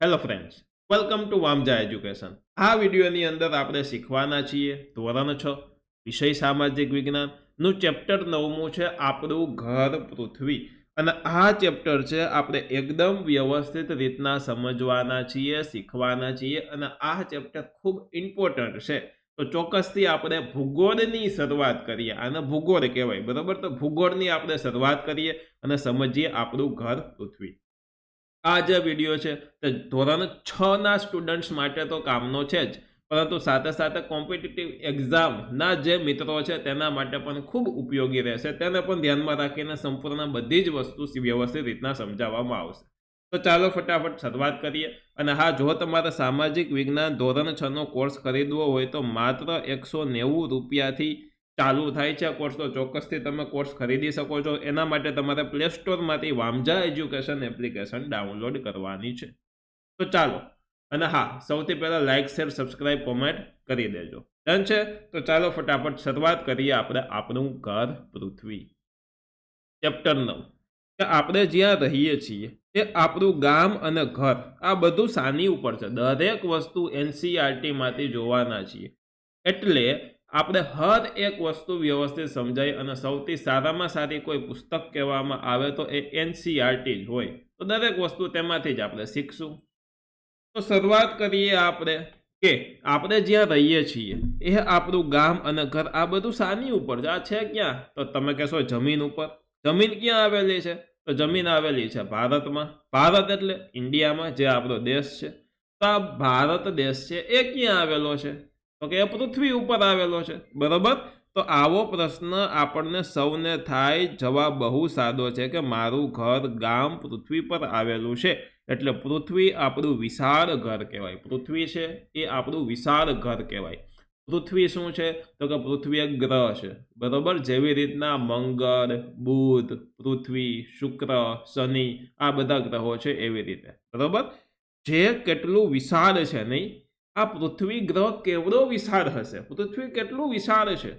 Hello friends, welcome to Vamja education. આ વિડીયોની અંદર આપણે શીખવાના છીએ ધોરણ 6 વિષય સામાજિક વિજ્ઞાનનું ચેપ્ટર 9મું છે આપણું ઘર પૃથ્વી। અને આ ચેપ્ટર છે આપણે એકદમ વ્યવસ્થિત રીતના સમજવાના છીએ, શીખવાના છીએ અને આ ચેપ્ટર ખૂબ ઇમ્પોર્ટન્ટ છે। તો ચોક્કસથી આપણે ભૂગોળની શરૂઆત કરીએ, આને ભૂગોળ કહેવાય, બરાબર? તો ભૂગોળની આપણે શરૂઆત કરીએ અને સમજીએ આપણું ઘર પૃથ્વી। આ જે વિડીયો છે તે ધોરણ 6 ના સ્ટુડન્ટ્સ માટે તો કામનો છે જ, પરંતુ સાથે સાથે કોમ્પિટિટિવ એક્ઝામના જે મિત્રો છે તેના માટે પણ ખૂબ ઉપયોગી રહેશે। તેને પણ ધ્યાનમાં રાખીને સંપૂર્ણ બધી જ વસ્તુ વ્યવસ્થિત રીતના સમજાવવામાં આવશે। તો ચાલો ફટાફટ શરૂઆત કરીએ। અને હા, જો તમારે સામાજિક વિજ્ઞાન ધોરણ 6 નો કોર્સ ખરીદવો હોય તો માત્ર 190 રૂપિયાથી ચાલુ થાય છે કોર્સ। તો ચોક્કસથી તમે કોર્સ ખરીદી શકો છો। એના માટે તમારે પ્લે સ્ટોરમાંથી વામજા એજ્યુકેશન એપ્લિકેશન ડાઉનલોડ કરવાની છે। તો ચાલો, અને હા, સૌથી પહેલા લાઇક, શેર, સબસ્ક્રાઇબ, કોમેન્ટ કરી દેજો। ડન છે? તો ચાલો ફટાફટ શરૂઆત કરીએ આપણે આપણું ઘર પૃથ્વી ચેપ્ટર 9 કે આપણે જ્યાં રહીએ છીએ એ આપણું ગામ અને ઘર આ બધું સાની ઉપર છે। દરેક વસ્તુ એનસીઈઆરટી માંથી જોવાના છીએ, એટલે આપણે હર એક વસ્તુ વ્યવસ્થિત સમજાય। અને સૌથી સારામાં સારી કોઈ પુસ્તક કહેવામાં આવે તો એ એનસીઈઆરટી જ હોય। તો દરેક વસ્તુ તેમાંથી જ આપણે શીખશું। તો શરૂઆત કરીએ આપણે કે આપણે જ્યાં રહીએ છીએ એ આપણું ગામ અને ઘર આ બધું સાની ઉપર છે? આ છે ક્યાં? તો તમે કહેશો જમીન ઉપર। જમીન ક્યાં આવેલી છે? તો જમીન આવેલી છે ભારતમાં। ભારત એટલે ઇન્ડિયામાં, જે આપણો દેશ છે। તો આ ભારત દેશ છે એ ક્યાં આવેલો છે? તો કે એ પૃથ્વી ઉપર આવેલો છે, બરોબર? તો આવો પ્રશ્ન આપણને સૌને થાય, જવાબ બહુ સાદો છે કે મારું ઘર ગામ પૃથ્વી પર આવેલું છે, એટલે પૃથ્વી આપણું વિશાળ ઘર કહેવાય। પૃથ્વી છે એ આપણું વિશાળ ઘર કહેવાય। પૃથ્વી શું છે? તો કે પૃથ્વી એક ગ્રહ છે, બરોબર? જેવી રીતના મંગળ, બુધ, પૃથ્વી, શુક્ર, શનિ આ બધા ગ્રહો છે એવી રીતે, બરોબર? જે કેટલું વિશાળ છે નહીં? આ પૃથ્વી ગ્રહ કેવડો વિશાળ હશે? પૃથ્વી કેટલું વિશાળ છે,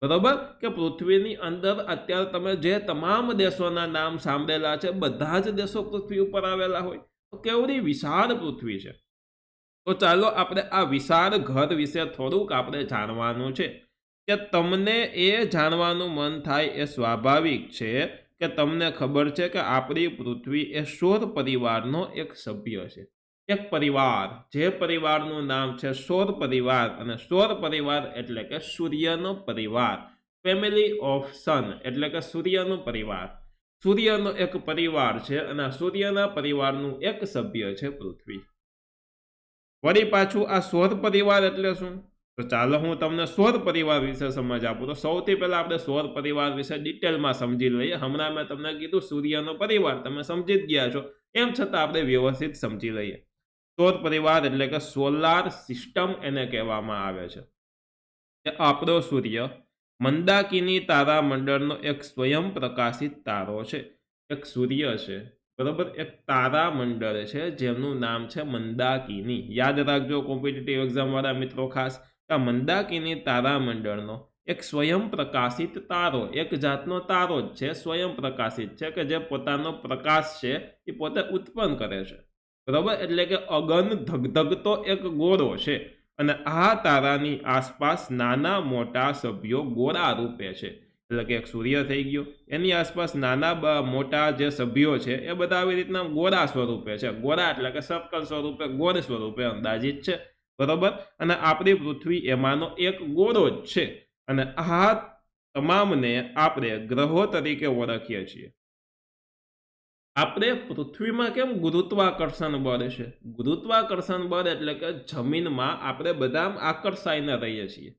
બરોબર? કે પૃથ્વીની અંદર અત્યારે તમે જે તમામ દેશોના નામ સાંભળેલા છે, બધા જ દેશો પૃથ્વી ઉપર આવેલા હોય। તો કેવડી વિશાળ પૃથ્વી છે। તો ચાલો આપણે આ વિશાળ ઘર વિશે થોડુંક આપણે જાણવાનું છે। કે તમને એ જાણવાનું મન થાય એ સ્વાભાવિક છે કે તમને ખબર છે કે આપણી પૃથ્વી એ સૌર પરિવારનો એક સભ્ય છે, એક પરિવાર, જે પરિવારનું નામ છે સૌર પરિવાર। અને સૌર પરિવાર એટલે કે સૂર્યનો પરિવાર, ફેમિલી ઓફ સન એટલે કે સૂર્યનો પરિવાર। સૂર્યનો એક પરિવાર છે અને આ સૂર્યના પરિવારનું એક સભ્ય છે પૃથ્વી। વળી પાછું આ સૌર પરિવાર એટલે શું? તો ચાલો હું તમને સૌર પરિવાર વિશે સમજ આપું। તો સૌથી પહેલા આપણે સૌર પરિવાર વિશે ડિટેલમાં સમજી લઈએ। હમણાં મેં તમને કીધું સૂર્યનો પરિવાર, તમે સમજી જ ગયા છો, એમ છતાં આપણે વ્યવસ્થિત સમજી લઈએ। સૌર પરિવાર એટલે કે સોલાર સિસ્ટમ એને કહેવામાં આવે છે। કે આપણો સૂર્ય મંદાકિની તારામંડળનો એક સ્વયં પ્રકાશિત તારો છે। એક સૂર્ય છે, બરોબર? એક તારામંડળ છે જેમનું નામ છે મંદાકિની। યાદ રાખજો કોમ્પિટિટિવ એક્ઝામ વાળા મિત્રો ખાસ, આ મંદાકિની તારામંડળનો એક સ્વયં પ્રકાશિત તારો, એક જાતનો તારો જ છે, સ્વયં પ્રકાશિત છે, કે જે પોતાનો પ્રકાશ છે એ પોતે ઉત્પન્ન કરે છે, બરોબર? એટલે કે અગન ધગધગતો એક ગોળો છે। અને આ તારાની આસપાસ નાના મોટા સભ્યો ગોળા રૂપે છે। એટલે કે એક સૂર્ય થઈ ગયો, એની આસપાસ નાના મોટા જે સભ્યો છે એ બધા આવી રીતના ગોળા સ્વરૂપે છે। ગોળા એટલે કે સર્કલ સ્વરૂપે, ગોળ સ્વરૂપે અંદાજિત છે, બરોબર? અને આપણી પૃથ્વી એમાંનો એક ગોળો જ છે। અને આ તમામને આપણે ગ્રહો તરીકે ઓળખીએ છીએ। આપણે પૃથ્વીમાં કેમ ગુરુત્વાકર્ષણ બળ છે? ગુરુત્વાકર્ષણ બળ એટલે કે જમીનમાં આપણે બધા આકર્ષાઈને રહીએ છીએ,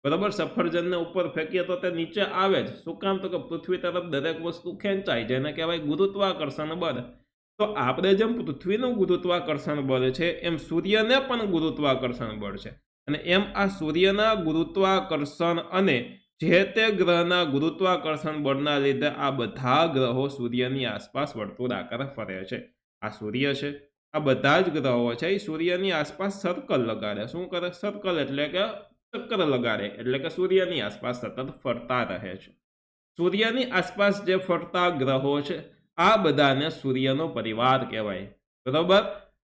બરોબર? સફરજનને ઉપર ફેંકીએ તો તે નીચે આવે જ, શું કામ? તો કે પૃથ્વી તરફ દરેક વસ્તુ ખેંચાય, જેને કહેવાય ગુરુત્વાકર્ષણ બળ। તો આપણે જેમ પૃથ્વીનું ગુરુત્વાકર્ષણ બળ છે એમ સૂર્યને પણ ગુરુત્વાકર્ષણ બળ છે। અને એમ આ સૂર્યના ગુરુત્વાકર્ષણ અને જે તે ગ્રહના ગુરુત્વાકર્ષણ બળના લીધે આ બધા ગ્રહો સૂર્યની આસપાસ વર્તુળાકાર ફરે છે। આ સૂર્ય છે, આ બધા જ ગ્રહો છે એ સૂર્યની આસપાસ સર્કલ લગાડે। શું કરે? સર્કલ એટલે કે ચક્કર લગાડે, એટલે કે સૂર્યની આસપાસ સતત ફરતા રહે છે। સૂર્યની આસપાસ જે ફરતા ગ્રહો છે આ બધાને સૂર્યનો પરિવાર કહેવાય, બરોબર?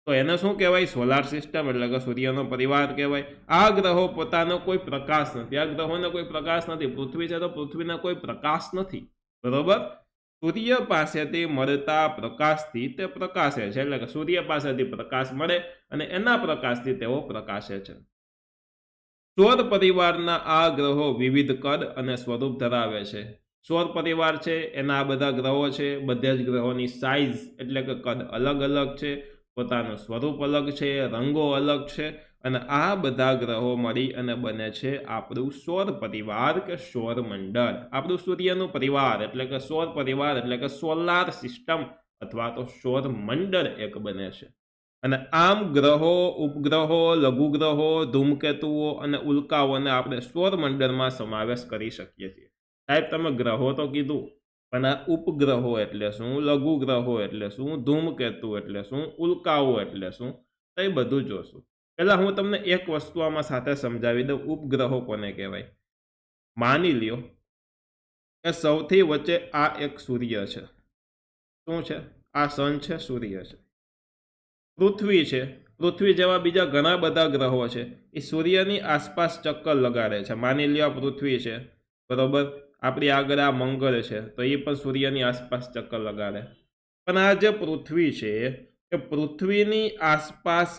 તો એને શું કહેવાય? સોલાર સિસ્ટમ એટલે કે સૂર્યનો પરિવાર કહેવાય. આ ગ્રહો પોતાનો કોઈ પ્રકાશ નથી. આ ગ્રહોનો કોઈ પ્રકાશ નથી. પૃથ્વી છે તો પૃથ્વીનો કોઈ પ્રકાશ નથી. બરોબર? સૂર્ય પાસેથી મળતા પ્રકાશથી તે પ્રકાશે છે. એટલે કે સૂર્ય પાસેથી પ્રકાશ મળે અને એના પ્રકાશથી તેઓ પ્રકાશે છે. સૌર પરિવારના આ ગ્રહો વિવિધ કદ અને સ્વરૂપ ધરાવે છે. સૌર પરિવાર છે એના આ બધા ગ્રહો છે. બધે જ ગ્રહોની સાઇઝ એટલે કે કદ અલગ અલગ છે, પોતાનું સ્વરૂપ અલગ છે, રંગો અલગ છે અને આ બધા ગ્રહો મળી અને બને છે આપણું સૌર પરિવાર કે સૌર મંડળ. આપણું સૂર્યનું પરિવાર એટલે કે સૌર પરિવાર એટલે કે સોલાર સિસ્ટમ અથવા તો સૌર મંડળ એક બને છે. અને આમ ગ્રહો, ઉપગ્રહો, લઘુગ્રહો, ધૂમકેતુઓ અને ઉલ્કાઓને આપણે સૌર મંડળમાં સમાવેશ કરી શકીએ છીએ. સાહેબ તમે ગ્રહો તો કીધું, પણ આ ઉપગ્રહો એટલે શું, લઘુગ્રહો એટલે શું, ધૂમકેતુ એટલે શું, ઉલ્કાઓ એટલે શું, તો એ બધું જોશું. પહેલા હું તમને એક વસ્તુ આમાં સાથે સમજાવી દઉં. ઉપગ્રહો કોને કહેવાય? માની લ્યો કે સૌથી વચ્ચે આ એક સૂર્ય છે. શું છે? આ સન છે, સૂર્ય છે. પૃથ્વી છે. પૃથ્વી જેવા બીજા ઘણા બધા ગ્રહો છે. એ સૂર્યની આસપાસ ચક્કર લગાડે છે. માની લ્યો પૃથ્વી છે, બરોબર. આપણી આગળ આ મંગળ છે, તો એ પણ સૂર્યની આસપાસ ચક્કર લગાડે. પણ આ જે પૃથ્વી છે એ પૃથ્વીની આસપાસ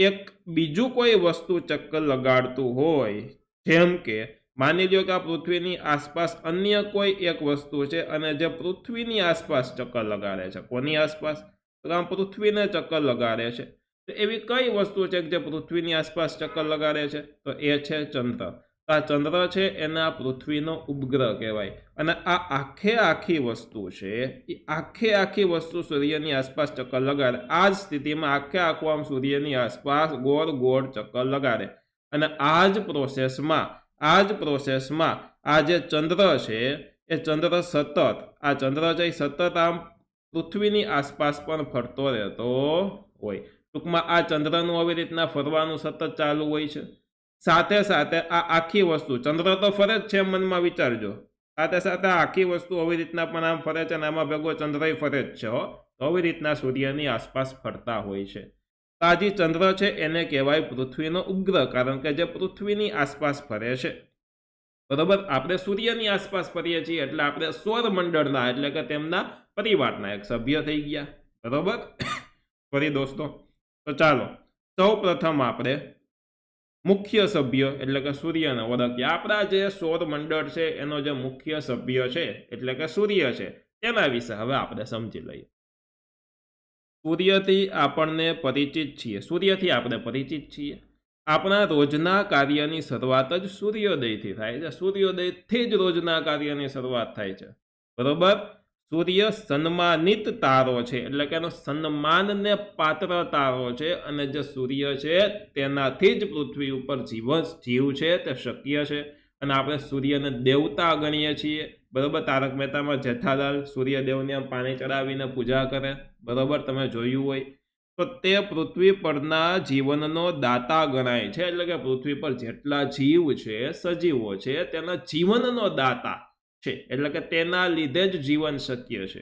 એક બીજું કોઈ વસ્તુ ચક્કર લગાડતું હોય, જેમ કે માની લ્યો કે આ પૃથ્વીની આસપાસ અન્ય કોઈ એક વસ્તુ છે અને જે પૃથ્વીની આસપાસ ચક્કર લગાડે છે. કોની આસપાસ? તો આમ પૃથ્વીને ચક્કર લગાડે છે. તો એવી કઈ વસ્તુ છે કે જે પૃથ્વીની આસપાસ ચક્કર લગાડે છે? તો એ છે ચંદ્ર. આ ચંદ્ર છે એના પૃથ્વીનો ઉપગ્રહ કહેવાય. અને આ આખી વસ્તુ છે એ આખી વસ્તુ સૂર્યની આસપાસ ચક્કર લગાડે. આ જ સ્થિતિમાં આખું આમ સૂર્યની આસપાસ ગોળ ગોળ ચક્કર લગાડે. અને આ જ પ્રોસેસમાં આ જે ચંદ્ર છે એ ચંદ્ર સતત આમ પૃથ્વીની આસપાસ પણ ફરતો રહેતો હોય. ટૂંકમાં આ ચંદ્રનું આવી રીતના ફરવાનું સતત ચાલુ હોય છે. સાથે સાથે આ આખી વસ્તુ, ચંદ્ર તો ફરે જ છે, મનમાં વિચારજો. સાથે સાથે આ આખી વસ્તુ આવી રીતના પણ આમ ફરે છે અને આમાં ભેગો ચંદ્રય ફરે જ છે. તો આવી રીતના સૂર્યની આસપાસ ફરતા હોય છે. તો આ જે ચંદ્ર છે એને કહેવાય પૃથ્વીનો ઉપગ્રહ, કારણ કે જે પૃથ્વીની આસપાસ ફરે છે. બરોબર. આપણે સૂર્યની આસપાસ ફરીએ છીએ એટલે આપણે સૌર મંડળના એટલે કે તેમના પરિવારના એક સભ્ય થઈ ગયા. બરોબર. ફરી દોસ્તો, તો ચાલો સૌ પ્રથમ આપણે મુખ્ય સભ્ય એટલે કે સૂર્યને ઓળખીએ. આપણા જે સૌર મંડળ છે એનો જે મુખ્ય સભ્ય છે એટલે કે સૂર્ય છે તેના વિશે હવે આપણે સમજી લઈએ. સૂર્યથી આપણે પરિચિત છીએ. આપણા રોજના કાર્યની શરૂઆત જ સૂર્યોદયથી થાય છે. સૂર્યોદયથી જ રોજના કાર્યની શરૂઆત થાય છે. બરોબર. સૂર્ય સન્માનિત તારો છે એટલે કે એનો સન્માનને પાત્ર તારો છે. અને જે સૂર્ય છે તેનાથી જ પૃથ્વી ઉપર જીવ છે તે શક્ય છે. અને આપણે સૂર્યને દેવતા ગણીએ છીએ. બરોબર. તારક મહેતામાં જેઠાલાલ સૂર્યદેવને પાણી ચડાવીને પૂજા કરે. બરોબર, તમે જોયું હોય તો તે પૃથ્વી પરના જીવનનો દાતા ગણાય છે. એટલે કે પૃથ્વી પર જેટલા જીવ છે, સજીવો છે, તેના જીવનનો દાતા છે. એટલે કે તેના લીધે જ જીવન શક્ય છે.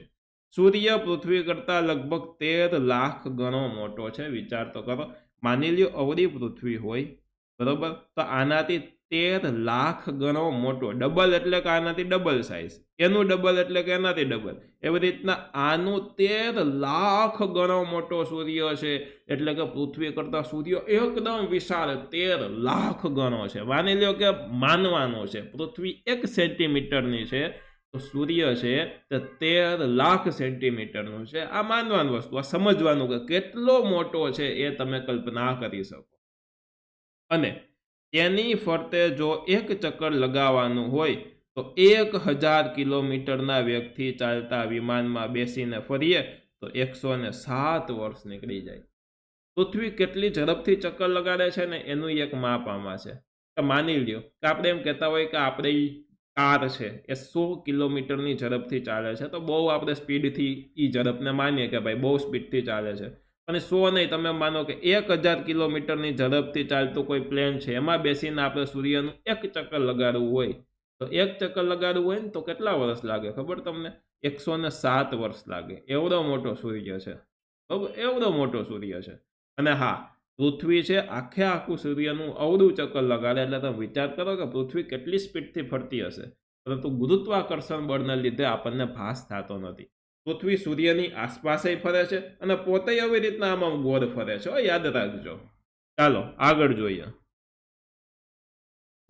સૂર્ય પૃથ્વી કરતા લગભગ 13 લાખ ગણો મોટો છે. વિચાર તો કરો. માની લ્યો અવળી પૃથ્વી હોય, બરોબર, તો આનાથી 13 લાખ ગણો મોટો. ડબલ એટલે કે આનાથી ડબલ સાઇઝ, એનું ડબલ એટલે કે એનાથી ડબલ. એવી રીતના આનું 13 લાખ ગણો મોટો સૂર્ય છે. એટલે કે પૃથ્વી કરતા સૂર્ય એકદમ વિશાળ 13 લાખ ગણો છે. માની લ્યો કે માનવાનો છે પૃથ્વી 1 સેન્ટીમીટરની છે, તો સૂર્ય છે તે 13 લાખ સેન્ટીમીટરનું છે. આ માનવાનું વસ્તુ, આ સમજવાનું કે કેટલો મોટો છે એ તમે કલ્પના કરી શકો. અને તેની ફરતે જો એક ચક્કર લગાવવાનું હોય તો 1000 કિલોમીટરના વેગથી ચાલતા વિમાનમાં બેસીને ફરીએ તો 107 વર્ષ નીકળી જાય. પૃથ્વી કેટલી ઝડપથી ચક્કર લગાડે છે ને એનું એક માપ આમાં છે. તો માની લ્યો કે આપણે એમ કહેતા હોય કે આપણી કાર છે એ 100 કિલોમીટરની ઝડપથી ચાલે છે, તો બહુ આપણે સ્પીડથી એ ઝડપને માનીએ કે ભાઈ બહુ સ્પીડથી ચાલે છે. અને 100 નહીં, તમે માનો કે 1000 કિલોમીટરની ઝડપથી ચાલતું કોઈ પ્લેન છે, એમાં બેસીને આપણે સૂર્યનું એક ચક્કર લગાડવું હોય તો એક ચક્કર લગાડવું હોય ને તો કેટલા વર્ષ લાગે ખબર તમને? 107 વર્ષ લાગે. એવડો મોટો સૂર્ય છે. બરાબર, એવડો મોટો સૂર્ય છે. અને હા, પૃથ્વી છે આખે આખું સૂર્યનું અવળું ચક્કર લગાડે એટલે તમે વિચાર કરો કે પૃથ્વી કેટલી સ્પીડથી ફરતી હશે, પરંતુ ગુરુત્વાકર્ષણ બળને લીધે આપણને ભાસ થતો નથી. પૃથ્વી સૂર્યની આસપાસ ફરે છે અને પોતે આવી રીતના આમાં ગોળ ફરે છે, યાદ રાખજો. ચાલો આગળ જોઈએ.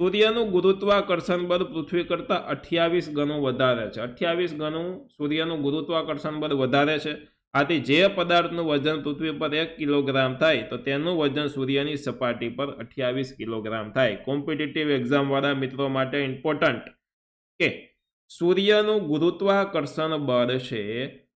સૂર્યનું ગુરુત્વાકર્ષણ બળ પૃથ્વી કરતાં 28 ગણું વધારે છે. 28 ગણું સૂર્યનું ગુરુત્વાકર્ષણ બળ વધારે છે. આથી જે પદાર્થનું વજન પૃથ્વી પર 1 કિલોગ્રામ થાય તો તેનું વજન સૂર્યની સપાટી પર 28 કિલોગ્રામ થાય. કોમ્પિટિટિવ એક્ઝામવાળા મિત્રો માટે ઇમ્પોર્ટન્ટ કે સૂર્યનું ગુરુત્વાકર્ષણ બળ છે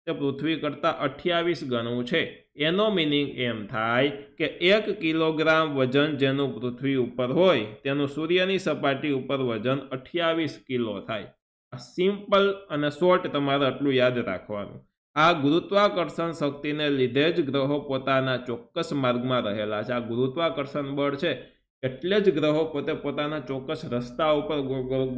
તે પૃથ્વી કરતાં 28 ગણું છે. એનો મિનિંગ એમ થાય કે 1 કિલોગ્રામ વજન જેનું પૃથ્વી ઉપર હોય તેનું સૂર્યની સપાટી ઉપર વજન 28 કિલો થાય. આ સિમ્પલ અને શોર્ટ તમારે આટલું યાદ રાખવાનું. આ ગુરુત્વાકર્ષણ શક્તિને લીધે જ ગ્રહો પોતાના ચોક્કસ માર્ગમાં રહેલા છે. આ ગુરુત્વાકર્ષણ બળ છે એટલે જ ગ્રહો પોતે પોતાના ચોક્કસ રસ્તા ઉપર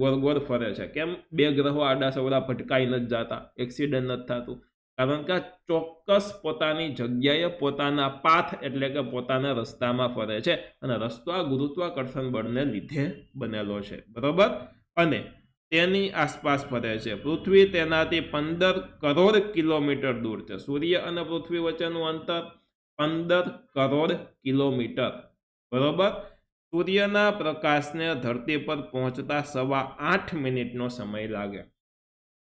ગોળ ગોળ ફરે છે. કેમ? બે ગ્રહો આડા સવડા ભટકાઈ નથી જતા, એક્સિડન્ટ નથી થતું, કારણ કે ચોક્કસ પોતાની જગ્યાએ પોતાના પાથ એટલે કે પોતાના રસ્તામાં ફરે છે અને રસ્તો આ ગુરુત્વાકર્ષણ બળને લીધે બનેલો છે, બરોબર? અને તેની આસપાસ ફરે છે. પૃથ્વી તેનાથી 15 કરોડ કિલોમીટર દૂર છે. સૂર્ય અને પૃથ્વી વચ્ચેનું અંતર 15 કરોડ કિલોમીટર, બરોબર? સૂર્યના પ્રકાશને ધરતી પર પહોંચતા 8.25 મિનિટનો સમય લાગે.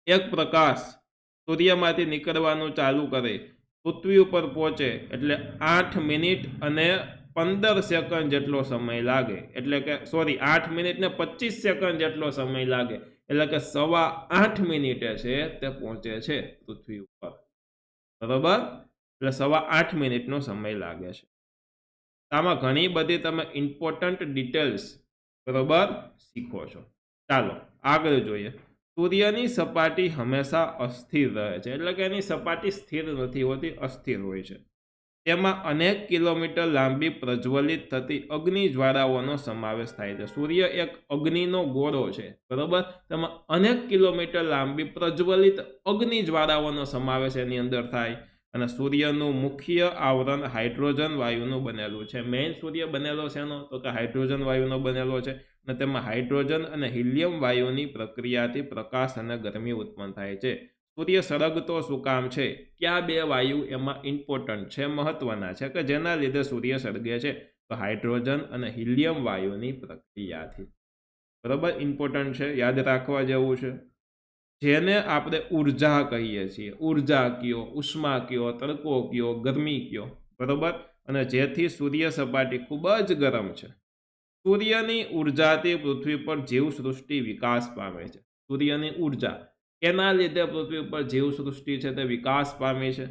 એક પ્રકાશ સૂર્યમાંથી નીકળવાનું ચાલુ કરે, પૃથ્વી ઉપર પહોંચે એટલે 8 મિનિટ અને 15 સેકન્ડ જેટલો સમય લાગે. એટલે કે 8 મિનિટ ને 25 સેકન્ડ જેટલો સમય લાગે. એટલે કે 8.25 મિનિટે છે તે પહોંચે છે પૃથ્વી ઉપર, બરોબર? એટલે 8.25 મિનિટનો સમય લાગે છે. આમાં ઘણી બધી તમે ઇમ્પોર્ટન્ટ ડિટેલ્સ, બરોબર, શીખો છો. ચાલો આગળ જોઈએ. સૂર્યની સપાટી હંમેશા અસ્થિર રહે છે, એટલે કે એની સપાટી સ્થિર નથી હોતી, અસ્થિર હોય છે. તેમાં અનેક કિલોમીટર લાંબી પ્રજ્વલિત થતી અગ્નિ જ્વાળાઓનો સમાવેશ થાય છે. સૂર્ય એક અગ્નિનો ગોળો છે, બરોબર? તેમાં અનેક કિલોમીટર લાંબી પ્રજ્વલિત અગ્નિ જ્વાળાઓનો સમાવેશ એની અંદર થાય. અને સૂર્યનું મુખ્ય આવરણ હાઇડ્રોજન વાયુનું બનેલું છે. મેઇન સૂર્ય બનેલો છે એનો તો કે હાઇડ્રોજન વાયુનો બનેલો છે. અને તેમાં હાઇડ્રોજન અને હિલિયમ વાયુની પ્રક્રિયાથી પ્રકાશ અને ગરમી ઉત્પન્ન થાય છે. સૂર્ય સળગતો શું કામ છે? કયા બે વાયુ એમાં ઇમ્પોર્ટન્ટ છે, મહત્વના છે કે જેના લીધે સૂર્ય સળગે છે? તો હાઇડ્રોજન અને હિલિયમ વાયુની પ્રક્રિયાથી, બરોબર? ઇમ્પોર્ટન્ટ છે, યાદ રાખવા જેવું છે. જેને આપણે ઉર્જા કહીએ છીએ. ઉર્જા કયો, ઉષ્મા કયો, તડકો કયો, ગરમી કયો, બરોબર? અને જેથી સૂર્ય સપાટી ખૂબ જ ગરમ છે. સૂર્યની ઉર્જાથી પૃથ્વી પર જીવસૃષ્ટિ વિકાસ પામે છે. સૂર્યની ઉર્જા એના લીધે પૃથ્વી પર જીવસૃષ્ટિ છે તે વિકાસ પામે છે.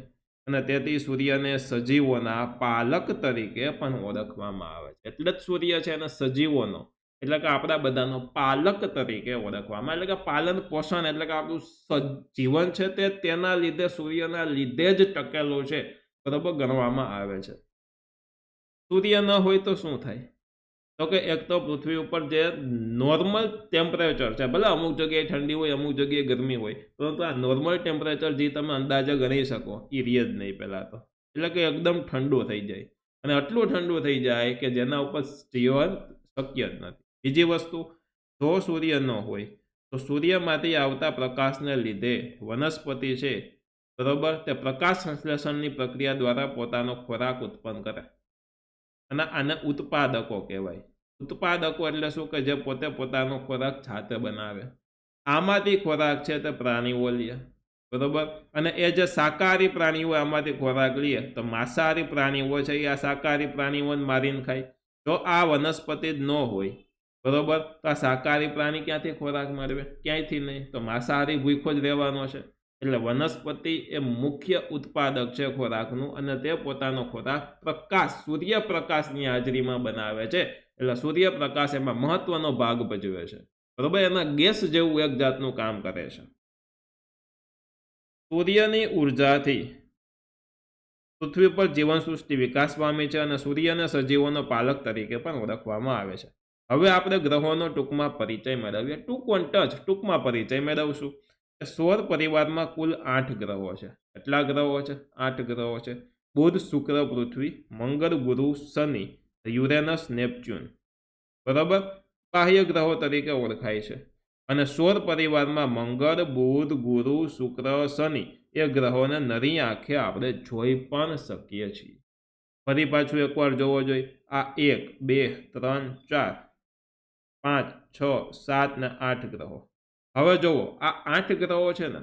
અને તેથી સૂર્યને સજીવોના પાલક તરીકે પણ ઓળખવામાં આવે છે. એટલે જ સૂર્ય છે એને સજીવોનો એટલે કે આપણા બધાનો પાલક તરીકે ઓળખવામાં, એટલે કે પાલન પોષણ એટલે કે આપણું જીવન છે તે તેના લીધે, સૂર્યના લીધે જ ટકેલું છે, બરાબર, ગણવામાં આવે છે. સૂર્ય ન હોય તો શું થાય? તો કે એક તો પૃથ્વી ઉપર જે નોર્મલ ટેમ્પરેચર છે, ભલે અમુક જગ્યાએ ઠંડી હોય, અમુક જગ્યાએ ગરમી હોય, પરંતુ આ નોર્મલ ટેમ્પરેચર જે તમે અંદાજે ગણી શકો એ રહે જ નહીં પહેલાં તો. એટલે કે એકદમ ઠંડુ થઈ જાય, અને આટલું ઠંડુ થઈ જાય કે જેના ઉપર જીવન શક્ય જ નથી. બીજી વસ્તુ, જો સૂર્ય ન હોય તો સૂર્યમાંથી આવતા પ્રકાશને લીધે વનસ્પતિ છે, બરોબર, તે પ્રકાશ સંશ્લેષણની પ્રક્રિયા દ્વારા પોતાનો ખોરાક ઉત્પન્ન કરે. અને આને ઉત્પાદકો કહેવાય. ઉત્પાદકો એટલે શું? કે જે પોતે પોતાનો ખોરાક જાતે બનાવે. આમાંથી ખોરાક છે તે પ્રાણીઓ લે, બરોબર? અને એ જે શાકાહારી પ્રાણીઓ આમાંથી ખોરાક લે તો માંસાહારી પ્રાણીઓ છે એ આ શાકાહારી પ્રાણીઓને મારીને ખાય. જો આ વનસ્પતિ જ ન હોય, બરોબર, તો આ શાકાહારી પ્રાણી ક્યાંથી ખોરાક મેળવે? ક્યાંયથી નહીં. તો માંસાહારી ભૂખો જ રહેવાનો છે. એટલે વનસ્પતિ એ મુખ્ય ઉત્પાદક છે ખોરાકનું, અને તે પોતાનો ખોરાક પ્રકાશ, સૂર્યપ્રકાશની હાજરીમાં બનાવે છે. એટલે સૂર્યપ્રકાશ એમાં મહત્વનો ભાગ ભજવે છે, બરોબર? એના ગેસ જેવું એક જાતનું કામ કરે છે. સૂર્યની ઉર્જાથી પૃથ્વી પર જીવનસૃષ્ટિ વિકાસ પામી છે અને સૂર્યને સજીવોનો પાલક તરીકે પણ ઓળખવામાં આવે છે. હવે આપણે ગ્રહોનો ટૂંકમાં પરિચય મેળવીએ. ટૂંકમાં પરિચય મેળવશું. સૌર પરિવારમાં કુલ 8 ગ્રહો છે. કેટલા ગ્રહો છે? 8 ગ્રહો છે. બુધ, શુક્ર, પૃથ્વી, મંગળ, ગુરુ, શનિ, યુરેનસ, નેપચ્યુન, બરાબર, બાહ્ય ગ્રહો તરીકે ઓળખાય છે. અને સૌર પરિવારમાં મંગળ, બુધ, ગુરુ, શુક્ર, શનિ એ ગ્રહોને નરી આંખે આપણે જોઈ પણ શકીએ છીએ. ફરી પાછું એકવાર જોવો જોઈએ. આ 1, 2, 3, 4, 5, 6, 7 ને 8 ગ્રહો. હવે જુઓ, આ 8 ગ્રહો છે ને,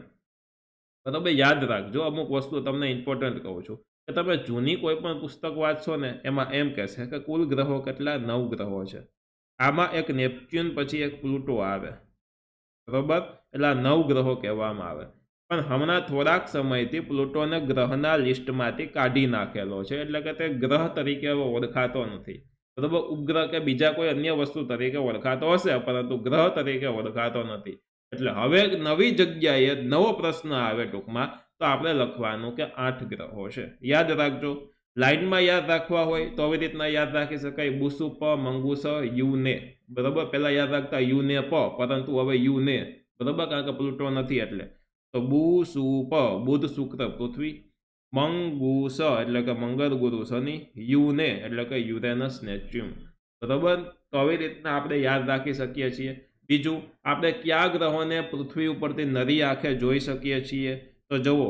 તો તમે યાદ રાખજો, અમુક વસ્તુ તમને ઇમ્પોર્ટન્ટ કહું છું કે તમે જૂની કોઈ પણ પુસ્તક વાંચશો ને એમાં એમ કહેશે કે કુલ ગ્રહો કેટલા? 9 ગ્રહો છે. આમાં એક નેપચ્યુન પછી એક પ્લુટો આવે, બરોબર, એટલે 9 ગ્રહો કહેવામાં આવે. પણ હમણાં થોડાક સમયથી પ્લુટોને ગ્રહના લિસ્ટમાંથી કાઢી નાખેલો છે, એટલે કે તે ગ્રહ તરીકે હવે ઓળખાતો નથી, બરોબર. ઉપગ્રહ કે બીજા કોઈ અન્ય વસ્તુ તરીકે ઓળખાતો હશે, પરંતુ ગ્રહ તરીકે ઓળખાતો નથી. એટલે હવે નવી જગ્યાએ નવો પ્રશ્ન આવે ટૂંકમાં, તો આપણે લખવાનું કે 8 ગ્રહો છે. યાદ રાખજો. લાઇનમાં યાદ રાખવા હોય તો આવી રીતના યાદ રાખી શકાય. બુસુ પ, મંગુસ, યુ ને, બરોબર. પહેલા યાદ રાખતા યુ ને પ, પરંતુ હવે યુ ને, બરોબર, કારણ કે પ્લુટો નથી એટલે. તો બુ સુ પ, બુધ, શુક્ર, પૃથ્વી, મંગુસ એટલે કે મંગળ, ગુરુ, શનિ, યુ ને એટલે કે યુરેનસ, નેપચ્યુન, બરોબર. તો આવી રીતના આપણે યાદ રાખી શકીએ છીએ. બીજું, આપણે કયા ગ્રહોને પૃથ્વી ઉપરથી નરી આંખે જોઈ શકીએ છીએ? તો જુઓ,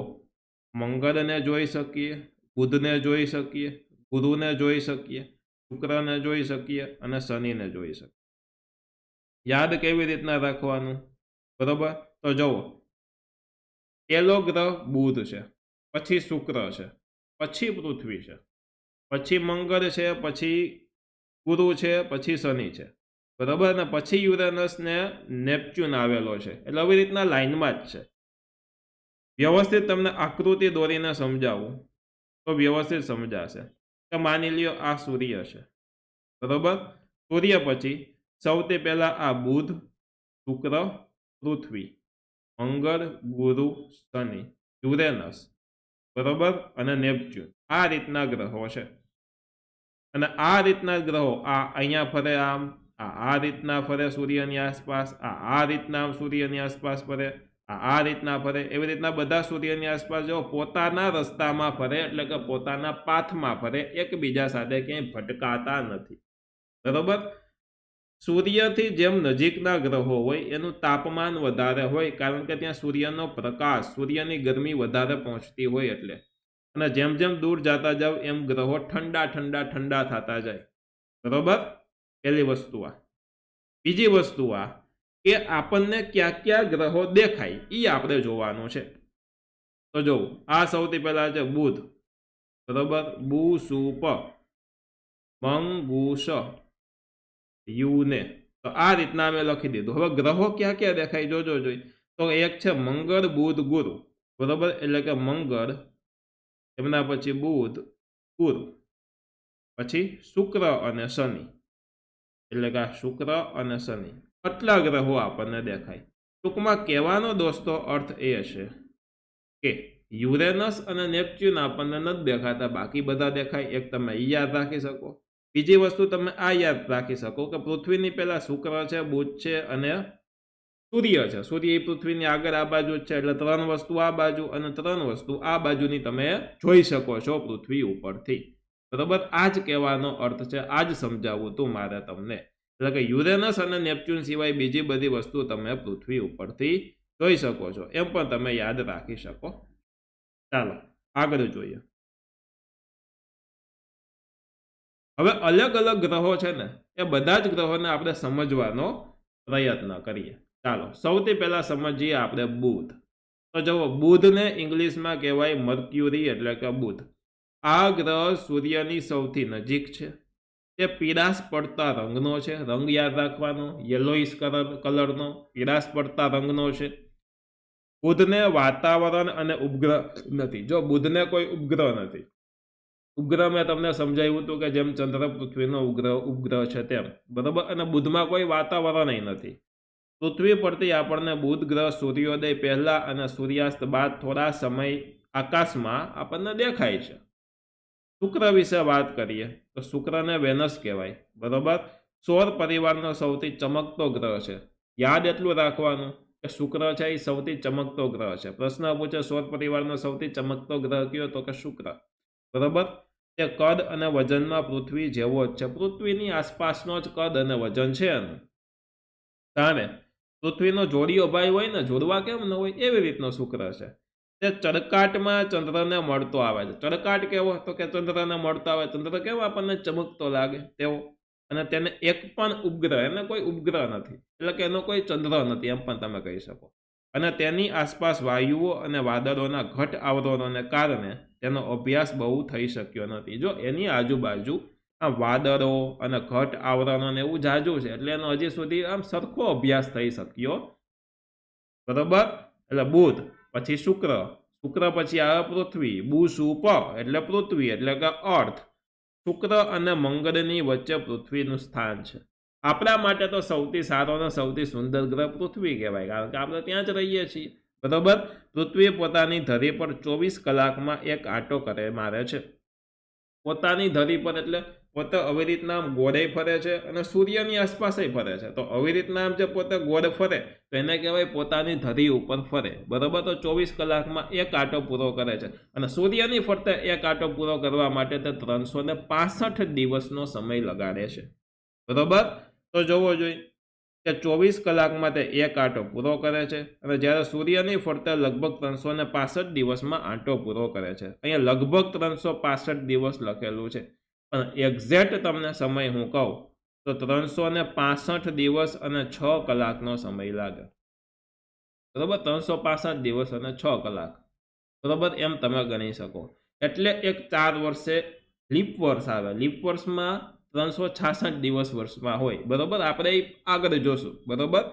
મંગળને જોઈ શકીએ, બુધને જોઈ શકીએ, ગુરુને જોઈ શકીએ, શુક્રને જોઈ શકીએ અને શનિને જોઈ શકીએ. યાદ કેવી રીતના રાખવાનું? બરોબર. તો જુઓ, પહેલો ગ્રહ બુધ છે, પછી શુક્ર છે, પછી પૃથ્વી છે, પછી મંગળ છે, પછી ગુરુ છે, પછી શનિ છે, બરાબર, ને પછી યુરેનસ ને નેપચ્યુન આવેલો છે. એટલે આવી રીતના લાઇનમાં જ છે. વ્યવસ્થિત તમને આકૃતિ દોરીને સમજાવું તો વ્યવસ્થિત સમજાશે. તો માની લ્યો આ સૂર્ય છે, બરોબર. સૂર્ય પછી સૌથી પહેલા આ બુધ, શુક્ર, પૃથ્વી, મંગળ, ગુરુ, શનિ, યુરેનસ, બરોબર, અને નેપચ્યુન. આ રીતના ગ્રહો છે. અને આ રીતના ગ્રહો આ અહીંયા ફરે, આમ આ રીતના ફરે સૂર્યની આસપાસ, આ રીતના સૂર્યની આસપાસ ફરે, આ રીતના ફરે. એવી રીતના બધા સૂર્યની આસપાસ જો પોતાના રસ્તામાં ફરે, એટલે કે પોતાના પાથમાં ફરે, એકબીજા સાથે ક્યાંય ભટકાતા નથી, બરોબર. સૂર્યથી જેમ નજીકના ગ્રહો હોય એનું તાપમાન વધારે હોય, કારણ કે ત્યાં સૂર્યનો પ્રકાશ, સૂર્યની ગરમી વધારે પહોંચતી હોય એટલે. અને જેમ જેમ દૂર જતા જાવ એમ ગ્રહો ઠંડા ઠંડા ઠંડા થતા જાય, બરોબર. પહેલી વસ્તુ આ. બીજી વસ્તુ આ કે આપણને કયા કયા ગ્રહો દેખાય એ આપણે જોવાનું છે. તો જો આ સૌથી પહેલા છે બુધ, બરોબર, બુ સુ પ, મંગુસ, યુને. તો આ રીતના અમે લખી દીધું. હવે ગ્રહો ક્યાં ક્યાં દેખાય જોજો જોઈ. તો એક છે મંગળ, બુધ, ગુરુ, બરોબર, એટલે કે મંગળ, એમના પછી બુધ, ગુરુ, પછી શુક્ર અને શનિ, એટલે કે શુક્ર અને શનિ. આટલા ગ્રહો આપણને દેખાય. ટૂંકમાં કહેવાનો દોસ્તો અર્થ એ છે કે યુરેનસ અને નેપચ્યુન આપણને નથી દેખાતા, બાકી બધા દેખાય. એક તમે એ યાદ રાખી શકો. બીજી વસ્તુ તમે આ યાદ રાખી શકો કે પૃથ્વીની પહેલા શુક્ર છે, બુધ છે અને સૂર્ય છે. સૂર્ય એ પૃથ્વીની આગળ આ બાજુ જ છે, એટલે 3 વસ્તુ આ બાજુ અને 3 વસ્તુ આ બાજુની તમે જોઈ શકો છો પૃથ્વી ઉપરથી, બરોબર. આ જ કહેવાનો અર્થ છે, આ જ સમજાવવું તું મારે તમને. એટલે કે યુરેનસ અને નેપચ્યુન સિવાય બીજી બધી વસ્તુ તમે પૃથ્વી ઉપરથી જોઈ શકો છો, એમ પણ તમે યાદ રાખી શકો. ચાલો આગળ જોઈએ. હવે અલગ અલગ ગ્રહો છે ને, એ બધા જ ગ્રહોને આપણે સમજવાનો પ્રયત્ન કરીએ. ચાલો સૌથી પહેલા સમજીએ આપણે બુધ. તો જુઓ, બુધને ઇંગ્લિશમાં કહેવાય મર્ક્યુરી, એટલે કે બુધ. આ ગ્રહ સૂર્યની સૌથી નજીક છે. તે પીળાશ પડતા રંગનો છે. રંગ યાદ રાખવાનો, યલોઇશ કલરનો, પીળાશ પડતા રંગનો છે. બુધને વાતાવરણ અને ઉપગ્રહ નથી. જો બુધને કોઈ ઉપગ્રહ નથી. ઉપગ્રહ મેં તમને સમજાવ્યું હતું કે જેમ ચંદ્ર પૃથ્વીનો ઉપગ્રહ છે તેમ, બરોબર. અને બુધમાં કોઈ વાતાવરણ નથી. પૃથ્વી પરથી આપણને બુધ ગ્રહ સૂર્યોદય પહેલા અને સૂર્યાસ્ત બાદ થોડા સમય આકાશમાં આપણને દેખાય છે. શુક્ર વિશે વાત કરીએ તો શુક્રને વેનસ કહેવાય, બરોબર. સૌર પરિવારનો સૌથી ચમકતો ગ્રહ છે. યાદ એટલું રાખવાનું કે શુક્ર છે એ સૌથી ચમકતો ગ્રહ છે. પ્રશ્ન પૂછે સૌર પરિવારનો સૌથી ચમકતો ગ્રહ કયો, તો કે શુક્ર. બરોબર. તે કદ અને વજનમાં પૃથ્વી જેવો જ છે. પૃથ્વીની આસપાસનો જ કદ અને વજન છે એનું. તારે પૃથ્વીનો જોડીયો ભાઈ હોય ને, જોડવા કેમ ન હોય, એવી રીતનો શુક્ર છે. તે ચળકાટમાં ચંદ્રને મળતો આવે છે. ચળકાટ કેવો? તો કે ચંદ્રને મળતો આવે. ચંદ્ર કેવો આપણને ચમકતો લાગે તેવો. અને તેને એક પણ ઉપગ્રહ, એને કોઈ ઉપગ્રહ નથી, એટલે કે એનો કોઈ ચંદ્ર નથી એમ પણ તમે કહી શકો. અને તેની આસપાસ વાયુઓ અને વાદળોના ઘટ આવરણોને કારણે તેનો અભ્યાસ બહુ થઈ શક્યો નથી. જો એની આજુબાજુ આ વાદળો અને ઘટ આવરણો ને એવું જાજુ છે, એટલે એનો હજી સુધી આમ સરખો અભ્યાસ થઈ શક્યો, બરોબર. એટલે બુધ પછી શુક્ર, શુક્ર પછી આવે પૃથ્વી, બુસુપ એટલે પૃથ્વી એટલે કે અર્થ. શુક્ર અને મંગળની વચ્ચે પૃથ્વીનું સ્થાન છે. આપણા માટે તો સૌથી સારો અને સૌથી સુંદર ગ્રહ પૃથ્વી કહેવાય, કારણ કે આપણે ત્યાં જ રહીએ છીએ, બરોબર. પૃથ્વી પોતાની ધરી પર 24 કલાકમાં એક આંટો મારે છે. પોતાની ધરી પર એટલે પોતે આવી રીતના આમ ગોળે ફરે છે અને સૂર્યની આસપાસ ફરે છે. તો આવી રીતના આમ જે પોતે ગોળ ફરે તો એને કહેવાય પોતાની ધરી ઉપર ફરે, બરોબર. તો 24 કલાકમાં એક આંટો પૂરો કરે છે. અને સૂર્યની ફરતે એક આંટો પૂરો કરવા માટે તે 365 દિવસનો સમય લગાડે છે, બરોબર. તો જોવો જોઈએ કે 24 કલાકમાં તે એક આંટો પૂરો કરે છે. અને જ્યારે સૂર્યની ફરતે લગભગ 365 દિવસમાં આંટો પૂરો કરે છે. અહીંયા લગભગ 365 દિવસ લખેલું છે, પણ એક્ઝેક્ટ તમને સમય હું કહું તો 365 દિવસ અને 6 કલાકનો સમય લાગે, બરોબર. 365 દિવસ અને 6 કલાક, બરોબર, એમ તમે ગણી શકો. એટલે એક 4 વર્ષે લીપ વર્ષ આવે. લીપ વર્ષમાં 366 દિવસ વર્ષમાં હોય, બરોબર. આપણે આગળ જોશું, બરોબર.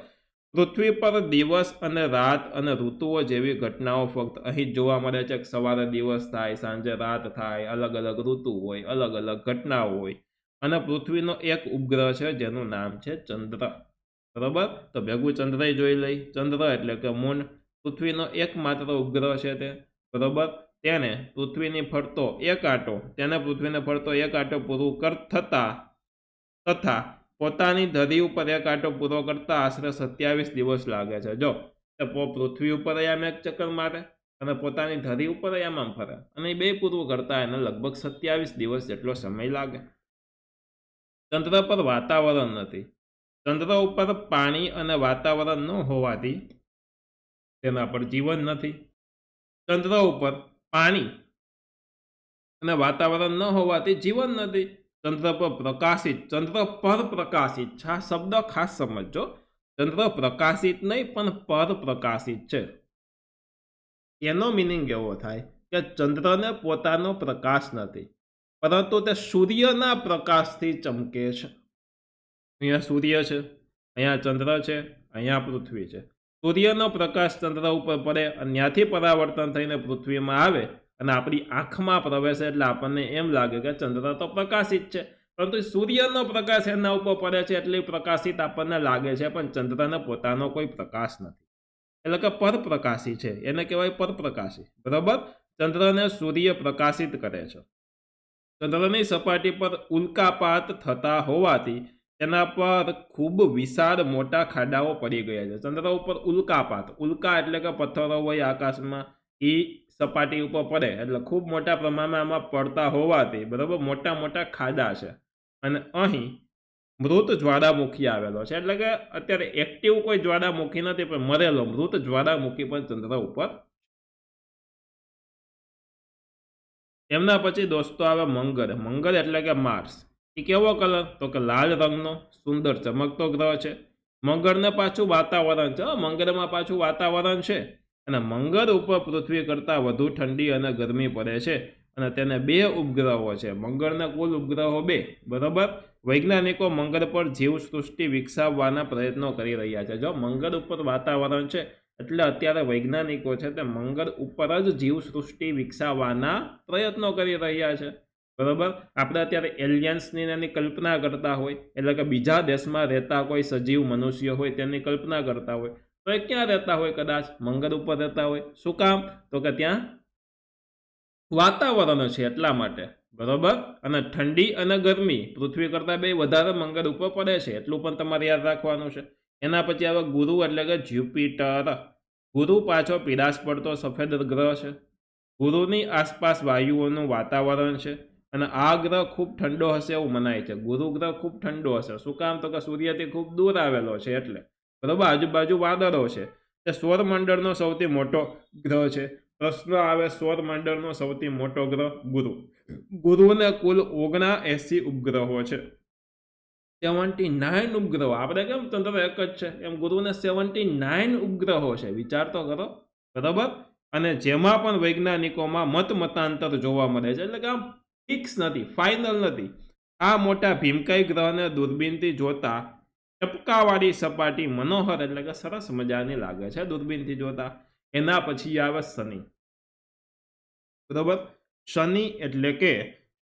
પૃથ્વી પર દિવસ અને રાત અને ઋતુઓ જેવી ઘટનાઓ ફક્ત અહીં જોવા મળે છે. સવારે દિવસ થાય, સાંજે રાત થાય, અલગ અલગ ઋતુ હોય, અલગ અલગ ઘટનાઓ હોય. અને પૃથ્વીનો એક ઉપગ્રહ છે જેનું નામ છે ચંદ્ર, બરોબર. તો ભેગું ચંદ્ર જોઈ લઈ. ચંદ્ર એટલે કે મૂન, પૃથ્વીનો એકમાત્ર ઉપગ્રહ છે તે, બરોબર. તેને પૃથ્વીને ફરતો એક આંટો પૂરું તથા પોતાની ધરી ઉપર એક આંટો પૂરો કરતા આશરે 27 દિવસ લાગે છે. જો પૃથ્વી ઉપર આમ એક ચક્કર મારે અને પોતાની ધરી ઉપર આમ ફરે, અને બે પૂરું કરતા એને લગભગ 27 દિવસ જેટલો સમય લાગે. ચંદ્ર પર વાતાવરણ નથી. ચંદ્ર ઉપર પાણી અને વાતાવરણ ન હોવાથી તેના પર જીવન નથી. ચંદ્ર ઉપર પાણી અને વાતાવરણ ન હોવાથી જીવન નથી. ચંદ્ર પર પ્રકાશિત છે. આ શબ્દ ખાસ સમજો. ચંદ્ર પ્રકાશિત નહીં પણ પર પ્રકાશિત છે. એનો મિનિંગ એવો થાય કે ચંદ્રને પોતાનો પ્રકાશ નથી, પરંતુ તે સૂર્યના પ્રકાશથી ચમકે છે. અહીંયા સૂર્ય છે, અહીંયા ચંદ્ર છે, અહીંયા પૃથ્વી છે. સૂર્યનો પ્રકાશ ચંદ્ર ઉપર પડે અને ત્યાંથી પરાવર્તન થઈને પૃથ્વીમાં આવે અને આપણી આંખમાં પ્રવેશે, એટલે આપણને એમ લાગે કે ચંદ્ર તો પ્રકાશિત છે, પરંતુ સૂર્યનો પ્રકાશ એના ઉપર પડે છે એટલે પ્રકાશિત આપણને લાગે છે, પણ ચંદ્રને પોતાનો કોઈ પ્રકાશ નથી, એટલે કે પરપ્રકાશી છે. એને કહેવાય પરપ્રકાશી, બરોબર. ચંદ્રને સૂર્ય પ્રકાશિત કરે છે. ચંદ્રની સપાટી પર ઉલ્કાપાત થતા હોવાથી તેના પર ખૂબ વિશાળ મોટા ખાડાઓ પડી ગયા છે. ચંદ્ર ઉપર ઉલ્કાપાત, ઉલ્કા એટલે કે પથ્થરો હોય આકાશમાં, એ સપાટી ઉપર પડે એટલે ખૂબ મોટા પ્રમાણમાં આમાં પડતા હોવાથી, બરોબર, મોટા મોટા ખાડા છે. અને અહીં મૃત જ્વાળામુખી આવેલો છે, એટલે કે અત્યારે એક્ટિવ કોઈ જ્વાળામુખી નથી, પણ મરેલો મૃત જ્વાળામુખી પણ ચંદ્ર ઉપર. એમના પછી દોસ્તો આવે મંગળ. મંગળ એટલે કે માર્સ. એ કેવો કલર? તો કે લાલ રંગનો સુંદર ચમકતો ગ્રહ છે. મંગળને પાછું વાતાવરણ છે, મંગળમાં પાછું વાતાવરણ છે. અને મંગળ ઉપર પૃથ્વી કરતાં વધુ ઠંડી અને ગરમી પડે છે. અને તેને 2 ઉપગ્રહો છે. મંગળના કુલ ઉપગ્રહો 2, બરોબર. વૈજ્ઞાનિકો મંગળ પર જીવસૃષ્ટિ વિકસાવવાના પ્રયત્નો કરી રહ્યા છે. જો મંગળ ઉપર વાતાવરણ છે એટલે અત્યારે વૈજ્ઞાનિકો છે તે મંગળ ઉપર જ જીવસૃષ્ટિ વિકસાવવાના પ્રયત્નો કરી રહ્યા છે, બરોબર. આપણે અત્યારે એલિયન્સની એની કલ્પના કરતા હોય, એટલે કે બીજા દેશમાં રહેતા કોઈ સજીવ મનુષ્ય હોય તેની કલ્પના કરતા હોય, તો એ ક્યાં રહેતા હોય? કદાચ મંગળ ઉપર રહેતા હોય. શું કામ? તો કે ત્યાં વાતાવરણ છે એટલા માટે, બરોબર. અને ઠંડી અને ગરમી પૃથ્વી કરતાં 2 વધારે મંગળ ઉપર પડે છે, એટલું પણ તમારે યાદ રાખવાનું છે. એના પછી આવે ગુરુ એટલે કે જ્યુપિટર. ગુરુ પાછો પીળાશ પડતો સફેદ ગ્રહ છે. ગુરુની આસપાસ વાયુઓનું વાતાવરણ છે અને આ ગ્રહ ખૂબ ઠંડો હશે એવું મનાય છે. ગુરુ ગ્રહ ખૂબ ઠંડો હશે. શું કામ? તો કે સૂર્યથી ખૂબ દૂર આવેલો છે એટલે. બરોબર, આજુબાજુ વાદળો છે. તે સૌરમંડળનો સૌથી મોટો ગ્રહ છે. પ્રશ્ન આવે સૌરમંડળનો સૌથી મોટો ગ્રહ ગુરુ. ગુરુને કુલ 79 ઉપગ્રહો છે. 79 ઉપગ્રહો. આપણે કેમ ચંદ્ર એક જ છે, એમ ગુરુને 79 ઉપગ્રહો છે. વિચાર તો કરો. બરાબર, અને જેમાં પણ વૈજ્ઞાનિકોમાં મતાંતર જોવા મળે છે. એટલે કે આમ ફિક્સ નથી, ફાઇનલ નથી. આ મોટા ભીમકાય ગ્રહને દૂરબીનથી જોતા ટપકાવાળી સપાટી મનોહર એટલે કે સરસ મજાની લાગે છે દૂરબીનથી જોતા. એના પછી આવે શનિ. બરોબર, શનિ એટલે કે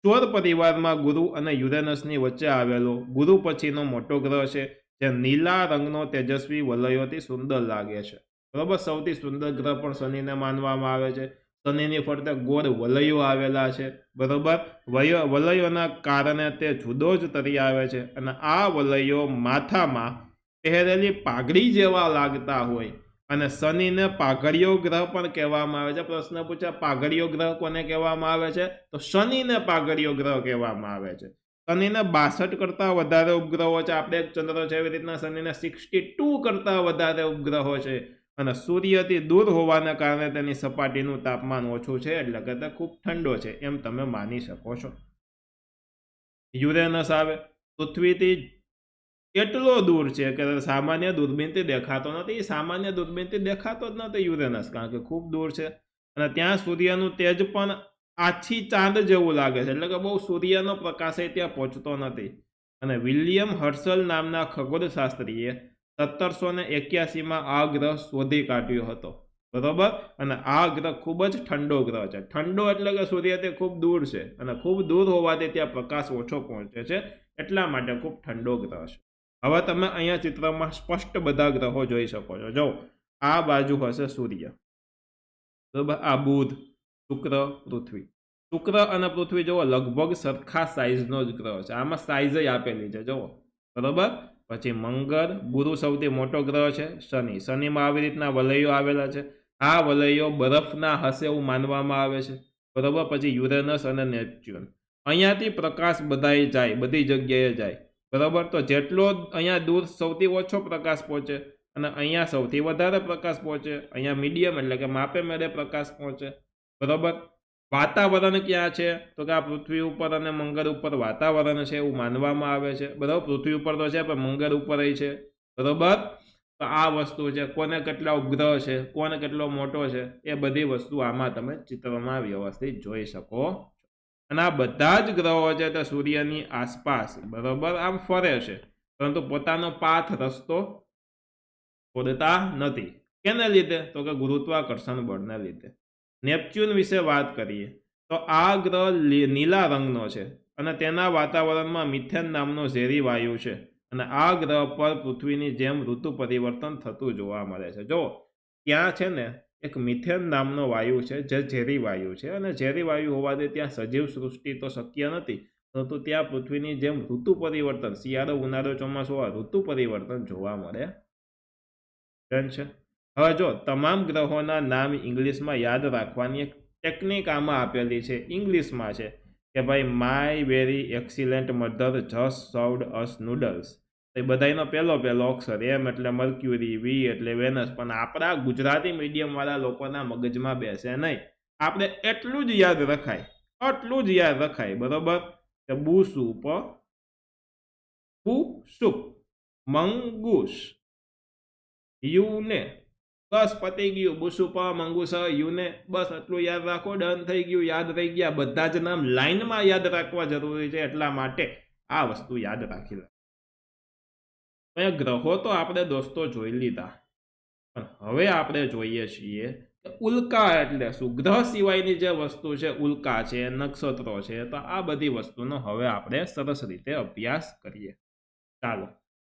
સૌર પરિવારમાં ગુરુ અને યુરેનસની વચ્ચે આવેલો ગુરુ પછીનો મોટો ગ્રહ છે, જે નીલા રંગનો તેજસ્વી વલયોથી સુંદર લાગે છે. બરોબર, સૌથી સુંદર ગ્રહ પણ શનિને માનવામાં આવે છે. શનિની ફરતે ગોળ વલયો આવેલા છે. બરોબર, વલયોના કારણે તે જુદો જ તરી આવે છે અને આ વલયો માથામાં પહેરેલી પાઘડી જેવા લાગતા હોય. અને શનિને પાઘડીયો ગ્રહ પણ કહેવામાં આવે છે. પ્રશ્ન પૂછ્યા પાઘડીયો ગ્રહ કોને કહેવામાં આવે છે? તો શનિને પાઘડીયો ગ્રહ કહેવામાં આવે છે. શનિને 62 કરતા વધારે ઉપગ્રહો છે. આપણે એક ચંદ્ર છે એવી રીતના શનિને 62 કરતા વધારે ઉપગ્રહો છે. અને સૂર્યથી દૂર હોવાને કારણે તેની સપાટીનું તાપમાન ઓછું છે, એટલે કે તે ખૂબ ઠંડો છે એમ તમે માની શકો છો. યુરેનસ આવે. પૃથ્વીથી એટલો દૂર છે કે સામાન્ય દૂરબીનથી દેખાતો નથી. સામાન્ય દૂરબીનથી દેખાતો જ નથી યુરેનસ, કારણ કે ખૂબ દૂર છે. અને ત્યાં સૂર્યનું તેજ પણ આછી ચાંદ જેવું લાગે છે. એટલે કે બહુ સૂર્યનો પ્રકાશ ત્યાં પહોંચતો નથી. અને વિલિયમ હર્સલ નામના ખગોળશાસ્ત્રીએ 1781માં આ ગ્રહ શોધી કાઢ્યો હતો. બરોબર, અને આ ગ્રહ ખૂબ જ ઠંડો ગ્રહ છે. ઠંડો એટલે કે સૂર્યથી ખૂબ દૂર છે અને ખૂબ દૂર હોવાથી ત્યાં પ્રકાશ ઓછો પહોંચે છે, એટલા માટે ખૂબ ઠંડો ગ્રહ છે. હવે તમે અહીંયા ચિત્રમાં સ્પષ્ટ બધા ગ્રહો જોઈ શકો છો. જો આ બાજુ હશે સૂર્ય, બરોબર, આ બુધ, શુક્ર, પૃથ્વી. શુક્ર અને પૃથ્વી જુઓ લગભગ સરખા સાઇઝનો જ ગ્રહ છે. આમાં સાઇઝ આપેલી છે જુઓ. બરોબર, પછી મંગળ, ગુરુ સૌથી મોટો ગ્રહ છે. શનિ, શનિમાં આવી રીતના વલયો આવેલા છે. આ વલયો બરફના હશે એવું માનવામાં આવે છે. બરોબર, પછી યુરેનસ અને નેપચ્યુન. અહીંયાથી પ્રકાશ બધાય જાય, બધી જગ્યાએ જાય. બરોબર, તો જેટલો અહીંયા દૂર સૌથી ઓછો પ્રકાશ પહોંચે અને અહીંયા સૌથી વધારે પ્રકાશ પહોંચે. અહીંયા મીડિયમ એટલે કે માપે મેળે પ્રકાશ પહોંચે. બરોબર, વાતાવરણ ક્યાં છે? તો કે આ પૃથ્વી ઉપર અને મંગળ ઉપર વાતાવરણ છે એવું માનવામાં આવે છે. બરોબર, પૃથ્વી ઉપર તો છે પણ મંગળ ઉપર છે. બરોબર, તો આ વસ્તુ છે. કોને કેટલા ઉપગ્રહ છે, કોને કેટલો મોટો છે, એ બધી વસ્તુ આમાં તમે ચિત્રમાં વ્યવસ્થિત જોઈ શકો. અને આ બધા જ ગ્રહો છે તે સૂર્યની આસપાસ બરોબર આમ ફરે છે, પરંતુ પોતાનો પાથ રસ્તો છોડતા નથી. કેને લીધે? તો કે ગુરુત્વાકર્ષણ બળને લીધે. નેપચ્યુન વિશે વાત કરીએ તો આ ગ્રહ નીલા રંગનો છે અને તેના વાતાવરણમાં મિથેન નામનો ઝેરી વાયુ છે. અને આ ગ્રહ પર પૃથ્વીની જેમ ઋતુ પરિવર્તન થતું જોવા મળે છે. જો ત્યાં છે ને એક મિથેન નામનો વાયુ છે જે ઝેરી વાયુ છે, અને ઝેરી વાયુ હોવાથી ત્યાં સજીવ સૃષ્ટિ તો શક્ય નથી, પરંતુ ત્યાં પૃથ્વીની જેમ ઋતુ પરિવર્તન, શિયાળો, ઉનાળો, ચોમાસું આ ઋતુ પરિવર્તન જોવા મળે છે. હવે જો તમામ ગ્રહોના નામ ઇંગ્લિશમાં યાદ રાખવાની એક ટેકનિક આમાં આપેલી છે, ઇંગ્લિશમાં છે કે ભાઈ my very excellent mother just served us noodles. એ બધાનો પહેલો અક્ષર એમ એટલે મર્ક્યુરી, વી એટલે વેનસ. પણ આપણા ગુજરાતી મીડિયમ વાળા લોકોના મગજમાં બેસે નહીં. આપણે એટલું જ યાદ રખાય, એટલું જ યાદ રખાય. બરોબર, કે બુસુપ, બુસુપ, મંગુસ, યુને, બસ પતી ગયું. બુસુપ, મંગુસ, યુને, બસ આટલું યાદ રાખો. ડન થઈ ગયું, યાદ રહી ગયા. બધા જ નામ લાઈનમાં યાદ રાખવા જરૂરી છે, એટલા માટે આ વસ્તુ યાદ રાખી લે. ગ્રહો તો આપણે દોસ્તો જોઈ લીધા, પણ હવે આપણે જોઈએ છીએ કે ઉલ્કા એટલે શું. ગ્રહ સિવાયની જે વસ્તુ છે, ઉલ્કા છે, નક્ષત્રો છે, તો આ બધી વસ્તુનો હવે આપણે સરસ રીતે અભ્યાસ કરીએ. ચાલો,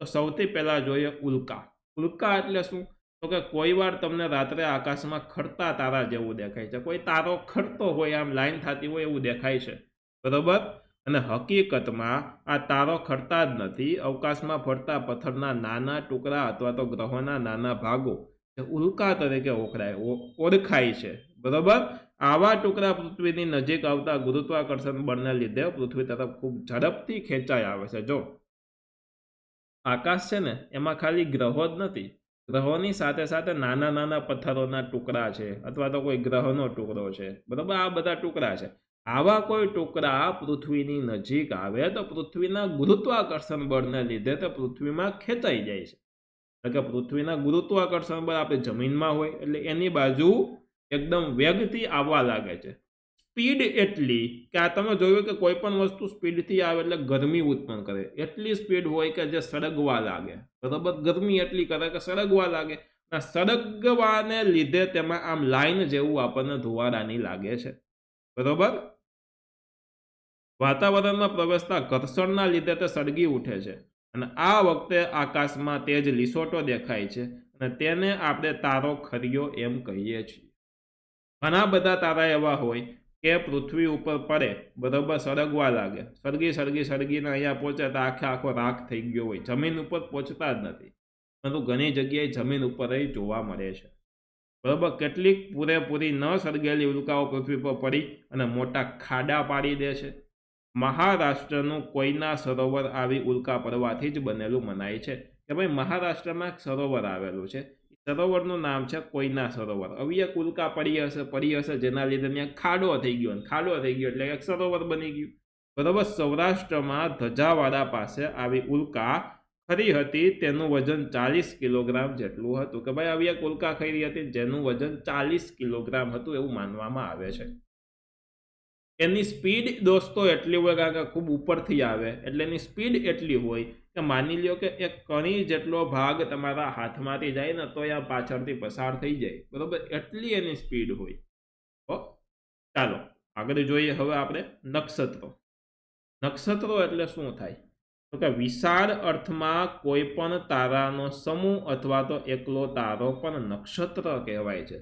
તો સૌથી પહેલા જોઈએ ઉલ્કા. ઉલ્કા એટલે શું? તો કે કોઈ વાર તમને રાત્રે આકાશમાં ખડતા તારા જેવું દેખાય છે. કોઈ તારો ખડતો હોય, આમ લાઈન થતી હોય એવું દેખાય છે. બરોબર, અને હકીકતમાં આ તારો ખડતા જ નથી. અવકાશમાં ફરતા પથ્થરના નાના ટુકડા અથવા તો ગ્રહોના નાના ભાગો જે ઉલ્કા તરીકે ઓળખાય છે, બરોબર. આવા ટુકડા પૃથ્વીની નજીક આવતા ગુરુત્વાકર્ષણ બળને લીધે પૃથ્વી તરફ ખૂબ ઝડપથી ખેંચાઈ આવે છે. જો આકાશ છે ને એમાં ખાલી ગ્રહો જ નથી, ગ્રહોની સાથે સાથે નાના નાના પથ્થરોના ટુકડા છે, અથવા તો કોઈ ગ્રહનો ટુકડો છે, બરોબર. આ બધા ટુકડા છે. આવા કોઈ ટુકડા પૃથ્વીની નજીક આવે તો પૃથ્વીના ગુરુત્વાકર્ષણ બળને લીધે તે પૃથ્વીમાં ખેંચાઈ જાય છે. એટલે કે પૃથ્વીના ગુરુત્વાકર્ષણ બળ આપણે જમીનમાં હોય એટલે એની બાજુ એકદમ વેગથી આવવા લાગે છે. સ્પીડ એટલી કે આ તમે જોયું કે કોઈ પણ વસ્તુ સ્પીડથી આવે એટલે ગરમી ઉત્પન્ન કરે, એટલી સ્પીડ હોય કે જે સળગવા લાગે, બરોબર. ગરમી એટલી કરે કે સળગવા લાગે. સળગવાને લીધે તેમાં આમ લાઈન જેવું આપણને ધુવાડાની લાગે છે, બરોબર. વાતાવરણમાં પ્રવેશતા ઘર્ષણના લીધે તે સળગી ઉઠે છે અને આ વખતે આકાશમાં તેજ લીસોટો દેખાય છે અને તેને આપણે તારો ખર્યો એમ કહીએ છીએ. ઘણા બધા તારા એવા હોય કે પૃથ્વી ઉપર પડે, બરોબર, સળગવા લાગે, સળગીને અહીંયા પહોંચે તો આખો રાખ થઈ ગયો હોય, જમીન ઉપર પહોંચતા જ નથી. પરંતુ ઘણી જગ્યાએ જમીન ઉપર જોવા મળે છે, બરોબર. કેટલીક પૂરેપૂરી ન સળગેલી ઉલ્કાઓ પૃથ્વી પર પડી અને મોટા ખાડા પાડી દે છે. મહારાષ્ટ્રનું કોયના સરોવર આવી ઉલ્કા પડવાથી જ બનેલું મનાય છે. કે ભાઈ મહારાષ્ટ્રમાં એક સરોવર આવેલું છે, સરોવરનું નામ છે કોયના સરોવર. હવે એક ઉલ્કા પડી હશે જેના લીધે ત્યાં ખાડો થઈ ગયો એટલે એક સરોવર બની ગયું, બરોબર. સૌરાષ્ટ્રમાં ધજાવાડા પાસે આવી ઉલ્કા ખરી હતી, તેનું વજન 40 કિલોગ્રામ જેટલું હતું. કે ભાઈ આવી એક ઉલ્કા ખરી હતી જેનું વજન 40 કિલોગ્રામ હતું એવું માનવામાં આવે છે. એની સ્પીડ દોસ્તો એટલી હોય કારણ કે ખૂબ ઉપરથી આવે એટલે એની સ્પીડ એટલી હોય કે માની લ્યો કે એક કણી જેટલો ભાગ તમારા હાથમાંથી જાય ને તો આ પાછળથી પસાર થઈ જાય, બરોબર. એટલી એની સ્પીડ હોય. તો ચાલો આગળ જોઈએ હવે આપણે નક્ષત્રો એટલે શું થાય? તો કે વિશાળ અર્થમાં કોઈ પણ તારાનો સમૂહ અથવા તો એકલો તારો પણ નક્ષત્ર કહેવાય છે.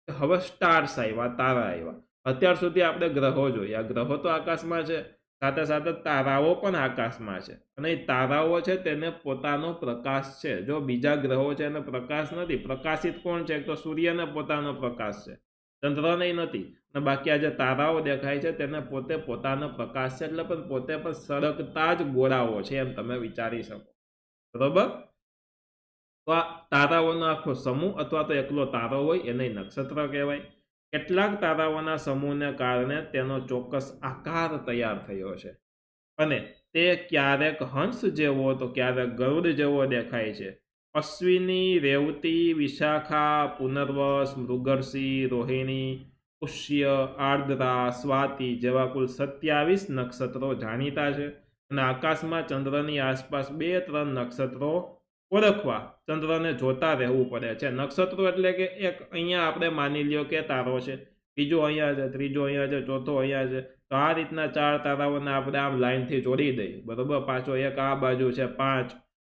હવે સ્ટાર્સ આવ્યા, તારા આવ્યા. અત્યાર સુધી આપણે ગ્રહો જોયા, ગ્રહો તો આકાશમાં છે, સાથે સાથે તારાઓ પણ આકાશમાં છે અને એ તારાઓ છે તેને પોતાનો પ્રકાશ છે. જો બીજા ગ્રહો છે એને પ્રકાશ નથી, પ્રકાશિત કોણ છે? તો સૂર્યને પોતાનો પ્રકાશ છે, ચંદ્રને નથી. અને બાકી આ જે તારાઓ દેખાય છે તેને પોતાનો પ્રકાશ છે, એટલે પણ પોતે પણ સળગતા જ ગોળાઓ છે એમ તમે વિચારી શકો, બરોબર. તો આ તારાઓનો આખો સમૂહ અથવા તો એકલો તારો હોય એને નક્ષત્ર કહેવાય. કેટલાક તારાઓના સમૂહને કારણે તેનો ચોક્કસ આકાર તૈયાર થયો છે અને તે ક્યારેક હંસ જેવો તો ક્યારેક ગરુડ જેવો દેખાય છે. અશ્વિની, રેવતી, વિશાખા, પુનર્વસ, મૃગર્ષિ, રોહિણી, પુષ્ય, આર્દ્રા, સ્વાતિ જેવા કુલ 27 નક્ષત્રો જાણીતા છે અને આકાશમાં ચંદ્રની આસપાસ 2-3 નક્ષત્રો ઓળખવા ચંદ્રને જોતા રહેવું પડે છે. નક્ષત્રો એટલે કે એક અહીંયા આપણે માની લ્યો કે તારો છે, બીજો અહીંયા છે, ત્રીજો અહીંયા છે, ચોથો અહીંયા છે. તો આ રીતના 4 તારાઓને આપણે આમ લાઈનથી જોડી દઈએ, બરોબર. પાછો એક આ બાજુ છે 5,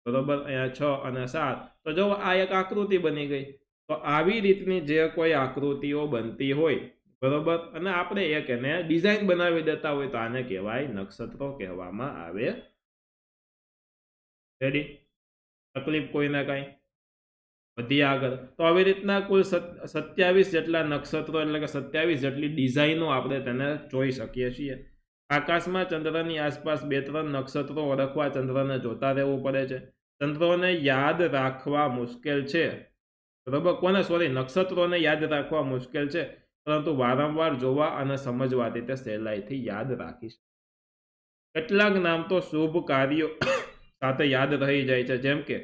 બરોબર, અહીંયા 6 અને 7. તો જો આ એક આકૃતિ બની ગઈ. તો આવી રીતની જે કોઈ આકૃતિઓ બનતી હોય, બરોબર, અને આપણે એક એને ડિઝાઇન બનાવી દેતા હોય તો આને કહેવાય નક્ષત્રો કહેવામાં આવે. રેડી? તકલીફ કોઈને કાંઈ? વધી આગળ. તો આવી રીતના કુલ 27 જેટલા નક્ષત્રો એટલે કે 27 જેટલી ડિઝાઇનો આપણે તેને જોઈ શકીએ છીએ. આકાશમાં ચંદ્રની આસપાસ 2-3 નક્ષત્રો ઓળખવા ચંદ્રને જોતા રહેવું પડે છે. ચંદ્રોને યાદ રાખવા મુશ્કેલ છે, બરોબર. નક્ષત્રોને યાદ રાખવા મુશ્કેલ છે, પરંતુ વારંવાર જોવા અને સમજવાથી તે સહેલાઈથી યાદ રાખી શકે. કેટલાક નામ તો શુભ કાર્યો સાથે યાદ રહી જાય છે, જેમ કે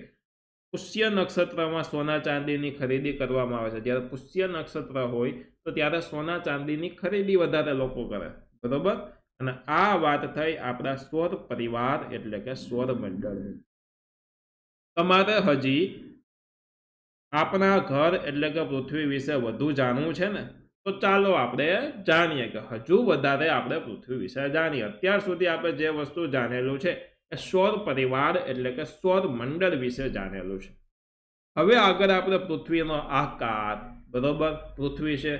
પુષ્ય નક્ષત્રમાં સોના ચાંદીની ખરીદી કરવામાં આવે છે. જ્યારે પુષ્ય નક્ષત્ર હોય તો ત્યારે સોના ચાંદીની ખરીદી વધારે લોકો કરે, બરોબર. અને આ વાત થઈ આપણા સૌર પરિવાર એટલે કે સૌર મંડળ. તમારે હજી આપણા ઘર એટલે કે પૃથ્વી વિશે વધુ જાણવું છે ને, તો ચાલો આપણે જાણીએ કે હજુ વધારે આપણે પૃથ્વી વિશે જાણીએ. અત્યાર સુધી આપણે જે વસ્તુ જાણેલું છે એ સૌર પરિવાર એટલે કે સૌર મંડળ વિશે જાણેલું છે. હવે આગળ આપણે પૃથ્વીનો આકાર, બરોબર, પૃથ્વી છે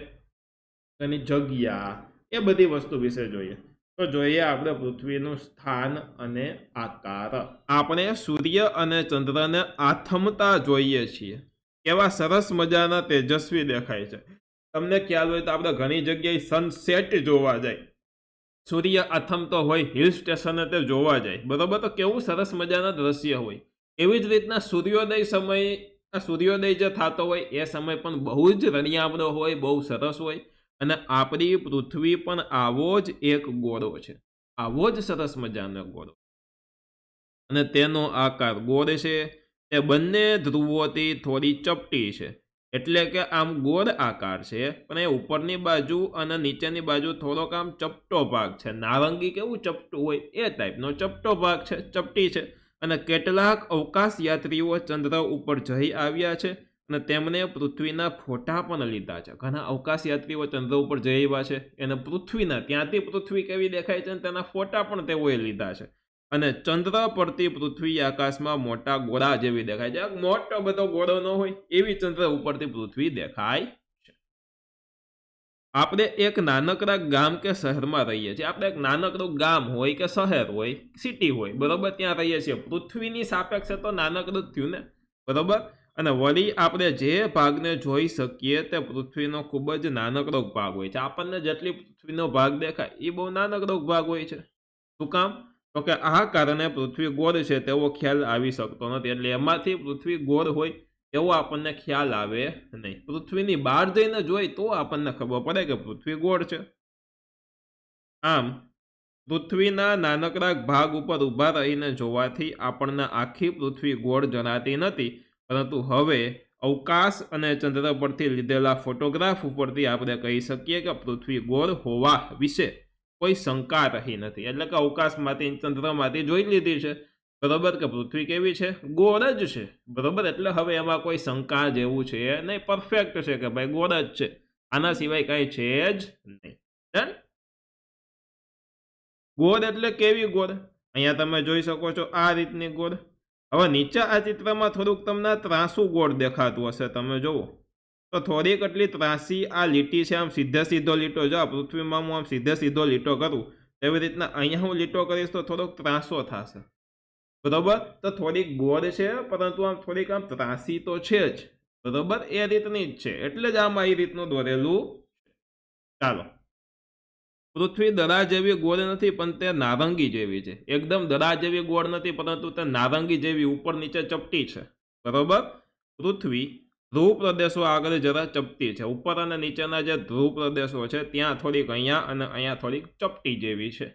એની જગ્યા, એ બધી વસ્તુ વિશે જોઈએ. તો જોઈએ આપણે પૃથ્વીનું સ્થાન અને આકાર. આપણે સૂર્ય અને ચંદ્રને આથમતા જોઈએ છીએ, કેવા સરસ મજાના તેજસ્વી દેખાય છે. તમને ખ્યાલ હોય તો આપણે ઘણી જગ્યાએ સનસેટ જોવા જાય, સૂર્ય આથમતો હોય, હિલ સ્ટેશને તે જોવા જાય, બરોબર? તો કેવું સરસ મજાના દ્રશ્ય હોય. એવી જ રીતના સૂર્યોદય સમયે, આ સૂર્યોદય જે થતો હોય એ સમય પણ બહુ જ રળિયામણો હોય, બહુ સરસ હોય. અને આપણી પૃથ્વી પણ આવો જ એક ગોળો છે, આવો જ સરસ મજાનો ગોળો. અને તેનો આકાર ગોળ છે, તે બંને ધ્રુવોથી થોડી ચપટી છે. એટલે કે આમ ગોળ આકાર છે, પણ એ ઉપરની બાજુ અને નીચેની બાજુ થોડોક આમ ચપટો ભાગ છે. નારંગી કેવું ચપટું હોય એ ટાઈપનો ચપટો ભાગ છે, ચપટી છે. અને કેટલાક અવકાશ યાત્રીઓ ચંદ્ર ઉપર જઈ આવ્યા છે અને તેમણે પૃથ્વીના ફોટા પણ લીધા છે. ઘણા અવકાશ યાત્રીઓ ચંદ્ર ઉપર જઈ આવ્યા છે, એને પૃથ્વીના, ત્યાંથી પૃથ્વી કેવી દેખાય છે અને તેના ફોટા પણ તેઓએ લીધા છે. અને ચંદ્ર પરથી પૃથ્વી આકાશમાં મોટા ગોળા જેવી દેખાય છે. મોટો બધો ગોળો ન હોય એવી ચંદ્ર ઉપરથી પૃથ્વી દેખાય છે. આપણે એક નાનકડા ગામ કે શહેરમાં રહીએ છીએ. આપણે એક નાનકડું ગામ હોય કે શહેર હોય, સિટી હોય, બરોબર, ત્યાં રહીએ છીએ. પૃથ્વીની સાપેક્ષે તો નાનકડું જ થયું ને, બરોબર? અને વળી આપણે જે ભાગને જોઈ શકીએ તે પૃથ્વીનો ખૂબ જ નાનકડો ભાગ હોય છે. આપણને જેટલી પૃથ્વીનો ભાગ દેખાય એ બહુ નાનકડો ભાગ હોય છે. શું કામ? તો કે આ કારણે પૃથ્વી ગોળ છે તેવો ખ્યાલ આવી શકતો નથી. એટલે એમાંથી પૃથ્વી ગોળ હોય એવો આપણને ખ્યાલ આવે નહીં. પૃથ્વીની બહાર જઈને જોઈ તો આપણને ખબર પડે કે પૃથ્વી ગોળ છે. આમ પૃથ્વીના નાનકડા ભાગ ઉપર ઊભા રહીને જોવાથી આપણને આખી પૃથ્વી ગોળ જણાતી નથી, પરંતુ હવે અવકાશ અને ચંદ્ર પરથી લીધેલા ફોટોગ્રાફ ઉપરથી આપણે કહી શકીએ કે પૃથ્વી ગોળ હોવા વિશે કોઈ શંકા રહી નથી. એટલે કે અવકાશમાંથી, ચંદ્રમાંથી જોઈ લીધી છે, બરોબર, કે પૃથ્વી કેવી છે? ગોળ જ છે, બરોબર. એટલે હવે એમાં કોઈ શંકા જેવું છે નહીં, પરફેક્ટ છે કે ભાઈ ગોળ જ છે, આના સિવાય કઈ છે જ નહીં. ડન? ગોળ એટલે કેવી ગોળ? અહીંયા તમે જોઈ શકો છો આ રીતની ગોળ. હવે નીચે આ ચિત્રમાં થોડુંક તમને ત્રાસું ગોળ દેખાતું હશે, તમે જુઓ તો થોડીક એટલી ત્રાસી આ લીટી છે, આમ સીધે સીધો લીટો. જો પૃથ્વીમાં હું આમ સીધે સીધો લીટો કરું એવી રીતના અહીંયા હું લીટો કરીશ તો થોડોક ત્રાસો થશે, બરોબર? તો થોડીક ગોળ છે, પરંતુ આમ થોડીક આમ ત્રાસી તો છે જ, બરોબર? એ રીતની જ છે, એટલે જ આમ આ રીતનું દોરેલું. ચાલો, પૃથ્વી દડા જેવી ગોળ નથી, પણ તે નારંગી જેવી છે. એકદમ દડા જેવી ગોળ નથી, પરંતુ તે નારંગી જેવી ઉપર નીચે ચપટી છે, બરોબર? પૃથ્વી ધ્રુવ પ્રદેશો આગળ જરા ચપટી છે. ઉપર અને નીચેના જે ધ્રુવ પ્રદેશો છે ત્યાં થોડીક અહીંયા અને અહીંયા થોડીક ચપટી જેવી છે,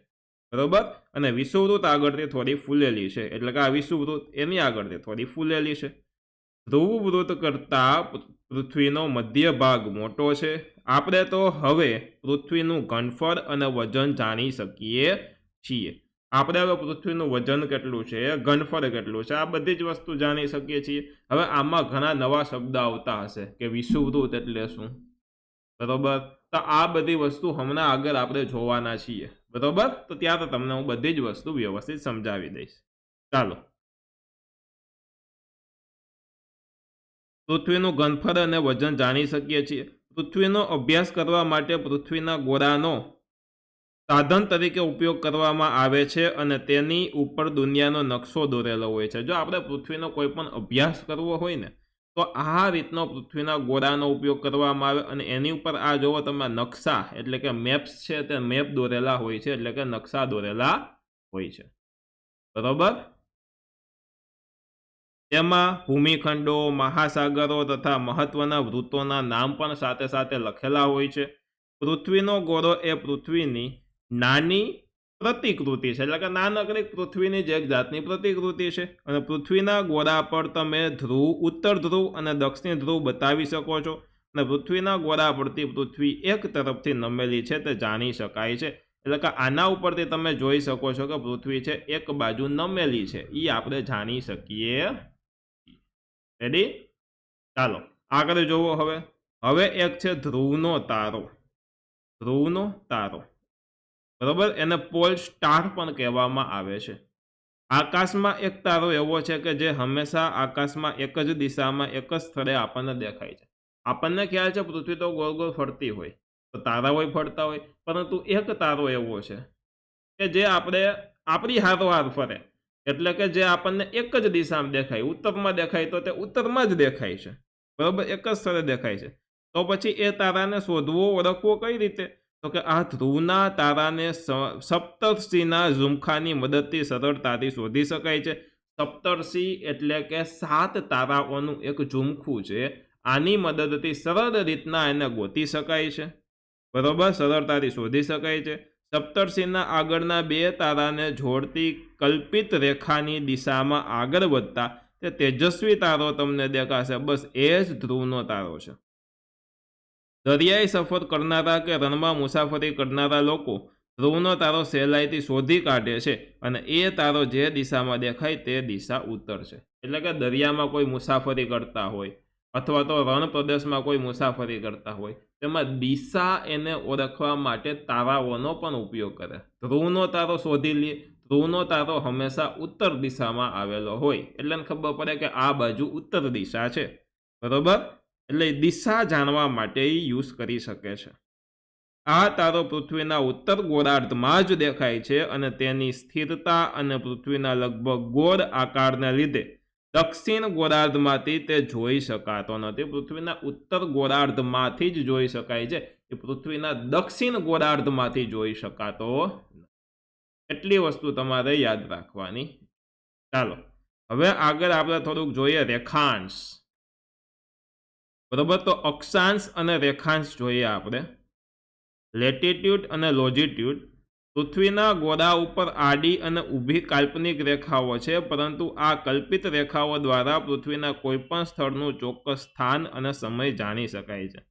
બરોબર? અને વિષુવવૃત્ત આગળથી થોડી ફૂલેલી છે. એટલે કે આ વિષુવવૃત્ત એની આગળથી થોડી ફૂલેલી છે. ધ્રુવવૃત્ત કરતાં પૃથ્વીનો મધ્ય ભાગ મોટો છે. આપણે તો હવે પૃથ્વીનું ઘનફળ અને વજન જાણી શકીએ છીએ. આપણે હવે પૃથ્વીનું વજન કેટલું છે, ઘનફળ કેટલું છે, આ બધી જ વસ્તુ જાણી શકીએ છીએ. હવે આમાં ઘણા નવા શબ્દ આવતા હશે કે વિષુવવૃત્ત એટલે શું, બરોબર? તો આ બધી વસ્તુ હમણાં આગળ આપણે જોવાના છીએ, બરોબર? તો ત્યારે તમને હું બધી જ વસ્તુ વ્યવસ્થિત સમજાવી દઈશ. ચાલો, પૃથ્વીનું ઘનફળ અને વજન જાણી શકીએ છીએ. પૃથ્વીનો અભ્યાસ કરવા માટે પૃથ્વીના ગોળાનો સાધન તરીકે ઉપયોગ કરવામાં આવે છે અને તેની ઉપર દુનિયાનો નકશો દોરેલો હોય છે. જો આપણે પૃથ્વીનો કોઈ પણ અભ્યાસ કરવો હોય ને તો આ રીતનો પૃથ્વીના ગોળાનો ઉપયોગ કરવામાં આવે અને એની ઉપર આ જોવો તમે નકશા, એટલે કે મેપ્સ છે, તે મેપ દોરેલા હોય છે, એટલે કે નકશા દોરેલા હોય છે, બરોબર? તેમાં ભૂમિખંડો, મહાસાગરો તથા મહત્વના વૃત્તોના નામ પણ સાથે સાથે લખેલા હોય છે. પૃથ્વીનો ગોળો એ પૃથ્વીની નાની પ્રતિકૃતિ છે, એટલે કે નાનકડી પૃથ્વીની જ એક જાતની પ્રતિકૃતિ છે. અને પૃથ્વીના ગોળા પર તમે ધ્રુવ, ઉત્તર ધ્રુવ અને દક્ષિણ ધ્રુવ બતાવી શકો છો. અને પૃથ્વીના ગોળા પરથી પૃથ્વી એક તરફથી નમેલી છે તે જાણી શકાય છે. એટલે કે આના ઉપરથી તમે જોઈ શકો છો કે પૃથ્વી છે એક બાજુ નમેલી છે, એ આપણે જાણી શકીએ. રેડી? ચાલો આગળ જોવો. હવે એક છે ધ્રુવનો તારો. ધ્રુવનો તારો, બરોબર, એને પોલ સ્ટાર પણ કહેવામાં આવે છે. આકાશમાં એક તારો એવો છે કે જે હંમેશા આકાશમાં એક જ દિશામાં એક જ સ્થળે આપણને દેખાય છે. આપણને ખ્યાલ છે પૃથ્વી તો ગોળ ગોળ ફરતી હોય, તો તારાઓ ફરતા હોય, પરંતુ એક તારો એવો છે કે જે આપણે આપણી હારોહાર ફરે. એટલે કે જે આપણને એક જ દિશામાં દેખાય, ઉત્તરમાં દેખાય તો તે ઉત્તરમાં જ દેખાય છે, બરોબર, એક જ સ્થળે દેખાય છે. તો પછી એ તારાને શોધવો, ઓળખવો કઈ રીતે? તો કે આ ધ્રુવના તારાને સપ્તર્ષિના ઝુમખાની મદદથી સરળતાથી શોધી શકાય છે. સપ્તર્ષિ એટલે કે 7 તારાઓનું એક ઝુમખું છે. આની મદદથી સરળ રીતના એને ગોતી શકાય છે. બરોબર, સરળતાથી શોધી શકાય છે. સપ્તર્ષિના આગળના 2 તારાને જોડતી કલ્પિત રેખાની દિશામાં આગળ વધતા તે તેજસ્વી તારો તમને દેખાશે. બસ એ જ ધ્રુવનો તારો છે. દરિયાઈ સફર કરનારા કે રણમાં મુસાફરી કરનારા લોકો ધ્રુવનો તારો સહેલાઈથી શોધી કાઢે છે અને એ તારો જે દિશામાં દેખાય તે દિશા ઉત્તર છે. એટલે કે દરિયામાં કોઈ મુસાફરી કરતા હોય અથવા તો રણ પ્રદેશમાં કોઈ મુસાફરી કરતા હોય, તેમાં દિશા એને ઓળખવા માટે તારાઓનો પણ ઉપયોગ કરે. ધ્રુવનો તારો શોધી લે. ધ્રુવનો તારો હંમેશા ઉત્તર દિશામાં આવેલો હોય એટલે ખબર પડે કે આ બાજુ ઉત્તર દિશા છે. બરોબર, એટલે દિશા જાણવા માટે યુઝ કરી શકે છે. આ તારો પૃથ્વીના ઉત્તર ગોળાર્ધમાં જ દેખાય છે અને તેની સ્થિરતા અને પૃથ્વીના લગભગ ગોળ આકારને લીધે દક્ષિણ ગોળાર્ધમાંથી તે જોઈ શકાતો નથી. પૃથ્વીના ઉત્તર ગોળાર્ધમાંથી જ જોઈ શકાય છે, એ પૃથ્વીના દક્ષિણ ગોળાર્ધમાંથી જોઈ શકાતો. એટલી વસ્તુ તમારે યાદ રાખવાની. ચાલો હવે આગળ આપણે થોડુંક જોઈએ રેખાંશ. બરોબર, તો અક્ષાંશ અને રેખાંશ જોઈએ આપણે. લેટિટ્યુડ અને લોજિટ્યુડ. પૃથ્વીના ગોળા ઉપર આડી અને ઊભી કાલ્પનિક રેખાઓ છે, પરંતુ આ કલ્પિત રેખાઓ દ્વારા પૃથ્વીના કોઈપણ સ્થળનું ચોક્કસ સ્થાન અને સમય જાણી શકાય છે.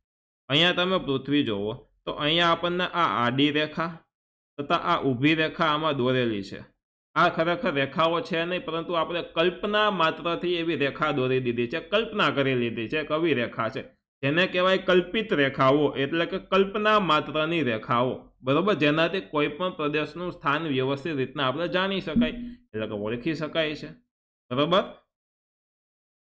અહીંયા તમે પૃથ્વી જોવો તો અહીંયા આપણને આ આડી રેખા તથા આ ઊભી રેખા આમાં દોરેલી છે. આ ખરેખર રેખાઓ છે નહીં, પરંતુ આપણે કલ્પના માત્રથી એવી રેખા દોરી દીધી છે, કલ્પના કરી લીધી છે. કવી રેખા છે જેને કહેવાય કલ્પિત રેખાઓ, એટલે કે કલ્પના માત્રની રેખાઓ. બરોબર, જેનાથી કોઈ પણ પ્રદેશનું સ્થાન વ્યવસ્થિત રીતના આપણે જાણી શકાય, એટલે કે ઓળખી શકાય છે. બરોબર,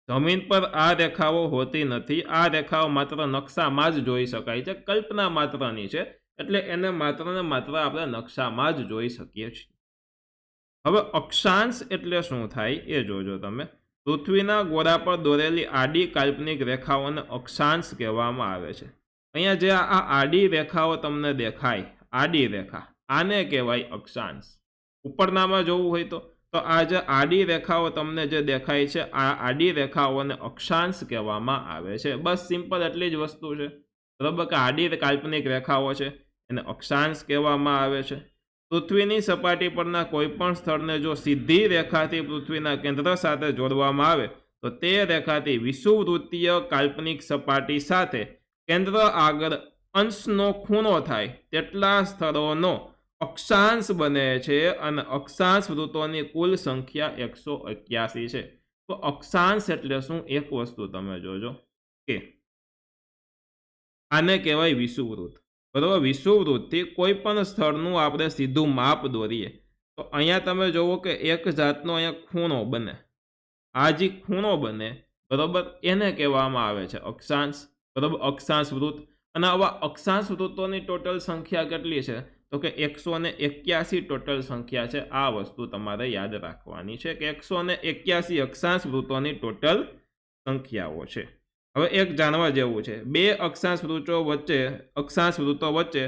જમીન પર આ રેખાઓ હોતી નથી. આ રેખાઓ માત્ર નકશામાં જ જોઈ શકાય છે, કલ્પના માત્રની છે, એટલે એને માત્ર ને માત્ર આપણે નકશામાં જ જોઈ શકીએ છીએ. હવે અક્ષાંશ એટલે શું થાય એ જોજો તમે. પૃથ્વીના ગોળા પર દોરેલી આડી કાલ્પનિક રેખાઓને અક્ષાંશ કહેવામાં આવે છે. અહીંયા જે આ આડી રેખાઓ તમને દેખાય, આડી રેખા, આને કહેવાય અક્ષાંશ. ઉપરનામાં જોવું હોય તો આ જે આડી રેખાઓ તમને જે દેખાય છે, આ આડી રેખાઓને અક્ષાંશ કહેવામાં આવે છે. બસ સિમ્પલ એટલી જ વસ્તુ છે. બરાબર, કે આડી કાલ્પનિક રેખાઓ છે એને અક્ષાંશ કહેવામાં આવે છે. પૃથ્વીની સપાટી પરના કોઈ પણ સ્થળને જો સીધી રેખાથી પૃથ્વીના કેન્દ્ર સાથે જોડવામાં આવે તો તે રેખાથી વિષુવવૃત્તીય કાલ્પનિક સપાટી સાથે કેન્દ્ર આગળ અંશનો ખૂણો થાય તેટલા સ્થળોનો અક્ષાંશ બને છે અને અક્ષાંશ વૃત્તોની કુલ સંખ્યા 181 છે. તો અક્ષાંશ એટલે શું? એક વસ્તુ તમે જોજો કે આને કહેવાય વિષુવવૃત્ત. બરાબર, વિષુવવૃત્તથી કોઈ પણ સ્થળનું આપણે સીધું માપ દોરીએ તો અહીંયા તમે જોવો કે એક જાતનો અહીંયા ખૂણો બને. આ જે ખૂણો બને, બરાબર, એને કહેવામાં આવે છે અક્ષાંશ. બરાબર, અક્ષાંશ વૃત્ત. અને આવા અક્ષાંશ વૃત્તોની ટોટલ સંખ્યા કેટલી છે? તો કે 181 ટોટલ સંખ્યા છે. આ વસ્તુ તમારે યાદ રાખવાની છે કે 181 અક્ષાંશ વૃત્તોની ટોટલ સંખ્યાઓ છે. હવે એક જાણવા જેવું છે, બે અક્ષાંશ વૃત્તો વચ્ચે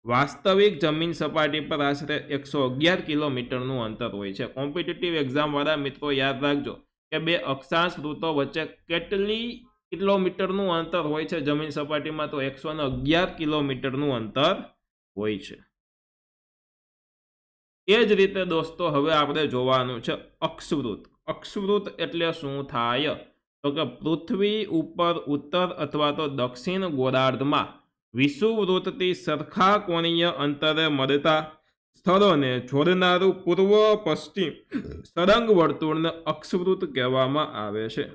વાસ્તવિક જમીન સપાટી પર આશરે 111 કિલોમીટરનું અંતર હોય છે. કોમ્પિટિટિવ એક્ઝામ વાળા મિત્રો યાદ રાખજો કે બે અક્ષાંશ વૃત્તો વચ્ચે કેટલી કિલોમીટરનું અંતર હોય છે જમીન સપાટીમાં? તો 111 કિલોમીટરનું અંતર હોય છે. એ જ રીતે દોસ્તો હવે આપણે જોવાનું છે અક્ષવૃત્ત. અક્ષવૃત્ત એટલે શું થાય? તો કે પૃથ્વી ઉપર ઉત્તર અથવા તો દક્ષિણ ગોળાર્ધમાં વિષુવવૃત્તથી સરખા કોણીય અંતરે મળતા સ્થળોને જોડનારું પૂર્વ પશ્ચિમ સળંગ વર્તુળને અક્ષવૃત્ત કહેવામાં આવે છે.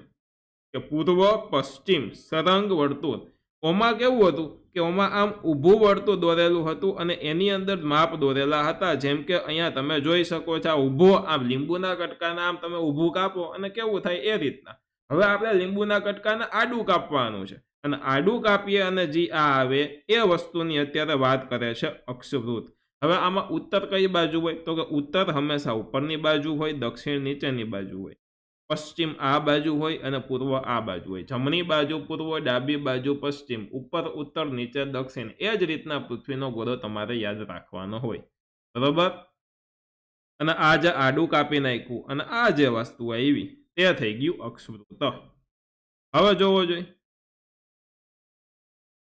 કે પૂર્વ પશ્ચિમ સળંગ વર્તુળ. ઓમાં કેવું હતું કે ઓમાં આમ ઊભું વર્તુળ દોરેલું હતું અને એની અંદર માપ દોરેલા હતા. જેમ કે અહીંયા તમે જોઈ શકો છો, આ ઊભો, આમ લીંબુના કટકાના આમ તમે ઊભું કાપો અને કેવું થાય એ રીતના. હવે આપણે લીંબુના કટકાને આડું કાપવાનું છે અને આડું કાપીએ અને જે આ આવે એ વસ્તુની અત્યારે વાત કરે છે અક્ષવૃત્ત. હવે આમાં ઉત્તર કઈ બાજુ હોય? તો કે ઉત્તર હંમેશા ઉપરની બાજુ હોય, દક્ષિણ નીચેની બાજુ હોય. પશ્ચિમ આ બાજુ હોય અને પૂર્વ આ બાજુ હોય, જમણી બાજુ પૂર્વ, ડાબી બાજુ પશ્ચિમ, ઉપર ઉત્તર, નીચે દક્ષિણ. એ જ રીતના પૃથ્વીનો ગોળો તમારે યાદ રાખવાનો હોય, બરોબર. અને આ જે આડું કાપી નાખ્યું અને આ જે વસ્તુ આવી તે થઈ ગયું અક્ષવૃત્ત. હવે જોવો જોઈએ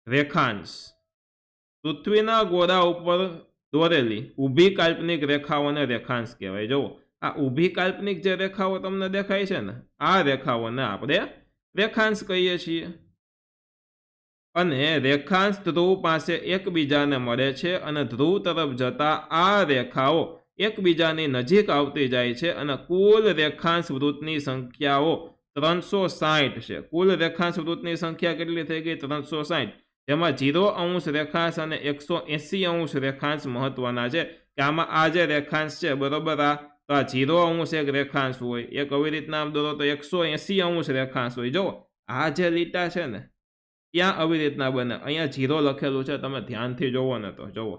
રેખાંશ. પૃથ્વીના ગોળા ઉપર દોરેલી ઊભી કાલ્પનિક રેખાઓને રેખાંશ કહેવાય. જુઓ આ ઊભી કાલ્પનિક જે રેખાઓ તમને દેખાય છે ને, આ રેખાઓને આપણે રેખાંશ કહીએ છીએ. અને રેખાંશ ધ્રુવ પાસે એકબીજાને મળે છે અને ધ્રુવ તરફ જતા આ રેખાઓ એકબીજાની નજીક આવતી જાય છે અને કુલ રેખાંશ વૃત્તની સંખ્યાઓ 360 છે. કુલ રેખાંશ વૃત્તની સંખ્યા કેટલી થઈ ગઈ? 360. જેમાં 0° રેખાંશ અને 180° રેખાંશ મહત્વના છે કે આમાં આ જે રેખાંશ છે, બરોબર, તો આ 0° એક રેખાંશ હોય, એક આવી રીતના આમ દોરો તો 180° રેખાંશ હોય. જો આ જે લીટા છે ને ત્યાં આવી રીતના બને. અહીંયા 0 લખેલું છે, તમે ધ્યાનથી જોવો ને તો જુઓ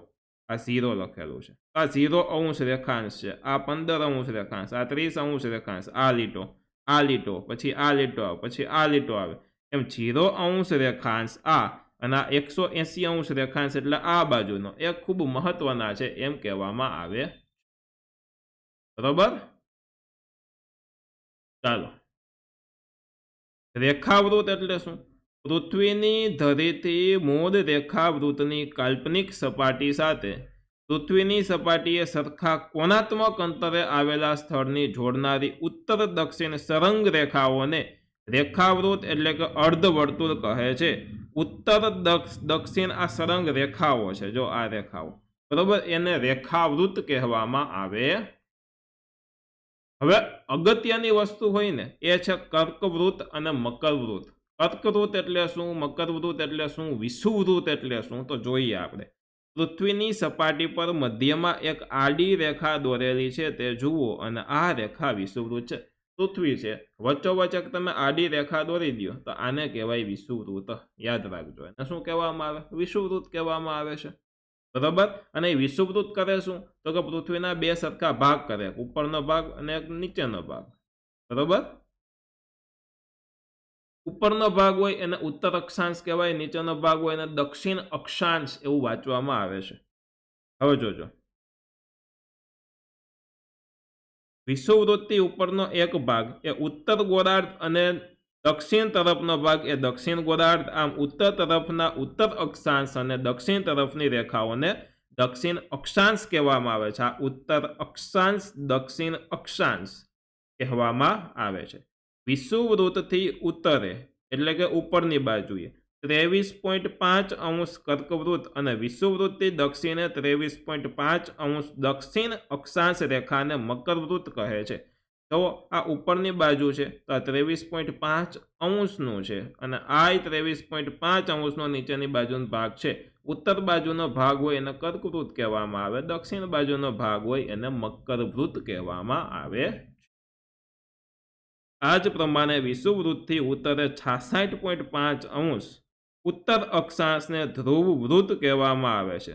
આ 0 લખેલું છે, આ 0° રેખાંશ છે, આ 15° રેખાંશ, આ 30° રેખાંશ, આ લીટો, પછી આ લીટો આવે, પછી આ લીટો આવે, એમ 0° રેખાંશ આ અને આ 180° રેખાંશ એટલે આ બાજુનો એ ખૂબ મહત્વના છે એમ કહેવામાં આવે, બરોબર. ચાલો, રેખાવૃત્ત એટલે શું? પૃથ્વીની ધરીથી મૂળ રેખાવૃત્તની કાલ્પનિક સપાટી સાથે પૃથ્વીની સપાટીએ સરખા કોણાત્મક અંતરે આવેલા સ્થળની જોડનારી ઉત્તર દક્ષિણ સરંગ રેખાઓને રેખાવૃત્ત એટલે કે અર્ધવર્તુળ કહે છે. ઉત્તર દક્ષિણ આ સરંગ રેખાઓ છે, જો આ રેખાઓ, બરોબર, એને રેખાવૃત્ત કહેવામાં આવે. હવે અગત્યની વસ્તુ હોય ને એ છે કર્કવૃત્ત અને મકરવૃત્ત. કર્કવૃત્ત એટલે શું, મકરવૃત્ત એટલે શું, વિષુવવૃત્ત એટલે શું, તો જોઈએ આપણે. પૃથ્વીની સપાટી પર મધ્યમાં એક આડી રેખા દોરેલી છે તે જુઓ અને આ રેખા વિષુવવૃત્ત છે. પૃથ્વી છે, વચ્ચોવચ્ચ તમે આડી રેખા દોરી દો તો આને કહેવાય વિષુવવૃત્ત. યાદ રાખજો, એને શું કહેવામાં આવે? વિષુવવૃત્ત કહેવામાં આવે છે, બરાબર. અને વિષુવવૃત્ત કરે શું? તો કે પૃથ્વીના બે સરખા ભાગ કરે, ઉપરનો ભાગ અને એક નીચેનો ભાગ, બરાબર. ઉપરનો ભાગ હોય એને ઉત્તર અક્ષાંશ કહેવાય, નીચેનો ભાગ હોય એને દક્ષિણ અક્ષાંશ એવું વાંચવામાં આવે છે. હવે જોજો, વિષુવવૃત્તથી ઉપરનો એક ભાગ એ ઉત્તર ગોળાર્ધ અને દક્ષિણ તરફનો ભાગ એ દક્ષિણ ગોળાર્ધ. આમ ઉત્તર તરફના ઉત્તર અક્ષાંશ અને દક્ષિણ તરફની રેખાઓને દક્ષિણ અક્ષાંશ કહેવામાં આવે છે. આ ઉત્તર અક્ષાંશ, દક્ષિણ અક્ષાંશ કહેવામાં આવે છે. વિષુવવૃત્તથી ઉત્તરે એટલે કે ઉપરની બાજુએ 23.5° કર્કવૃત્ત અને વિષુવવૃત્તથી દક્ષિણે 23.5° દક્ષિણ અક્ષાંશ રેખાને મકરવૃત્ત કહે છે. તો આ ઉપરની બાજુ છે તો આ 23.5°નું છે અને આ 23.5°નો નીચેની બાજુનો ભાગ છે. ઉત્તર બાજુનો ભાગ હોય એને કર્કવૃત્ત કહેવામાં આવે, દક્ષિણ બાજુનો ભાગ હોય એને મકરવૃત્ત કહેવામાં આવે. આ જ પ્રમાણે વિષુવવૃત્તથી ઉત્તરે 66.5° ઉત્તર અક્ષાંશને ધ્રુવવૃત્ત કહેવામાં આવે છે.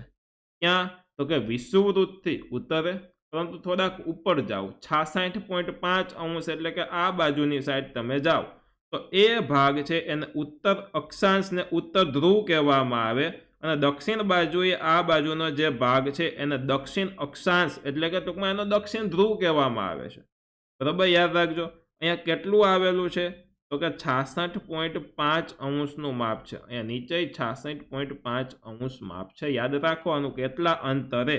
ક્યાં? તો કે વિષુવવૃત્તથી ઉત્તરે, પરંતુ થોડાક ઉપર જાઓ, 66.5° એટલે કે આ બાજુની સાઈડ તમે જાઓ તો એ ભાગ છે એને ઉત્તર અક્ષાંશને ઉત્તર ધ્રુવ કહેવામાં આવે અને દક્ષિણ બાજુએ આ બાજુનો જે ભાગ છે એને દક્ષિણ અક્ષાંશ એટલે કે ટૂંકમાં એનો દક્ષિણ ધ્રુવ કહેવામાં આવે છે, બરાબર. યાદ રાખજો, અહીંયા કેટલું આવેલું છે તો કે 66.5°નું માપ છે. અહીંયા નીચે 66.5° માપ છે. યાદ રાખવાનું કેટલા અંતરે,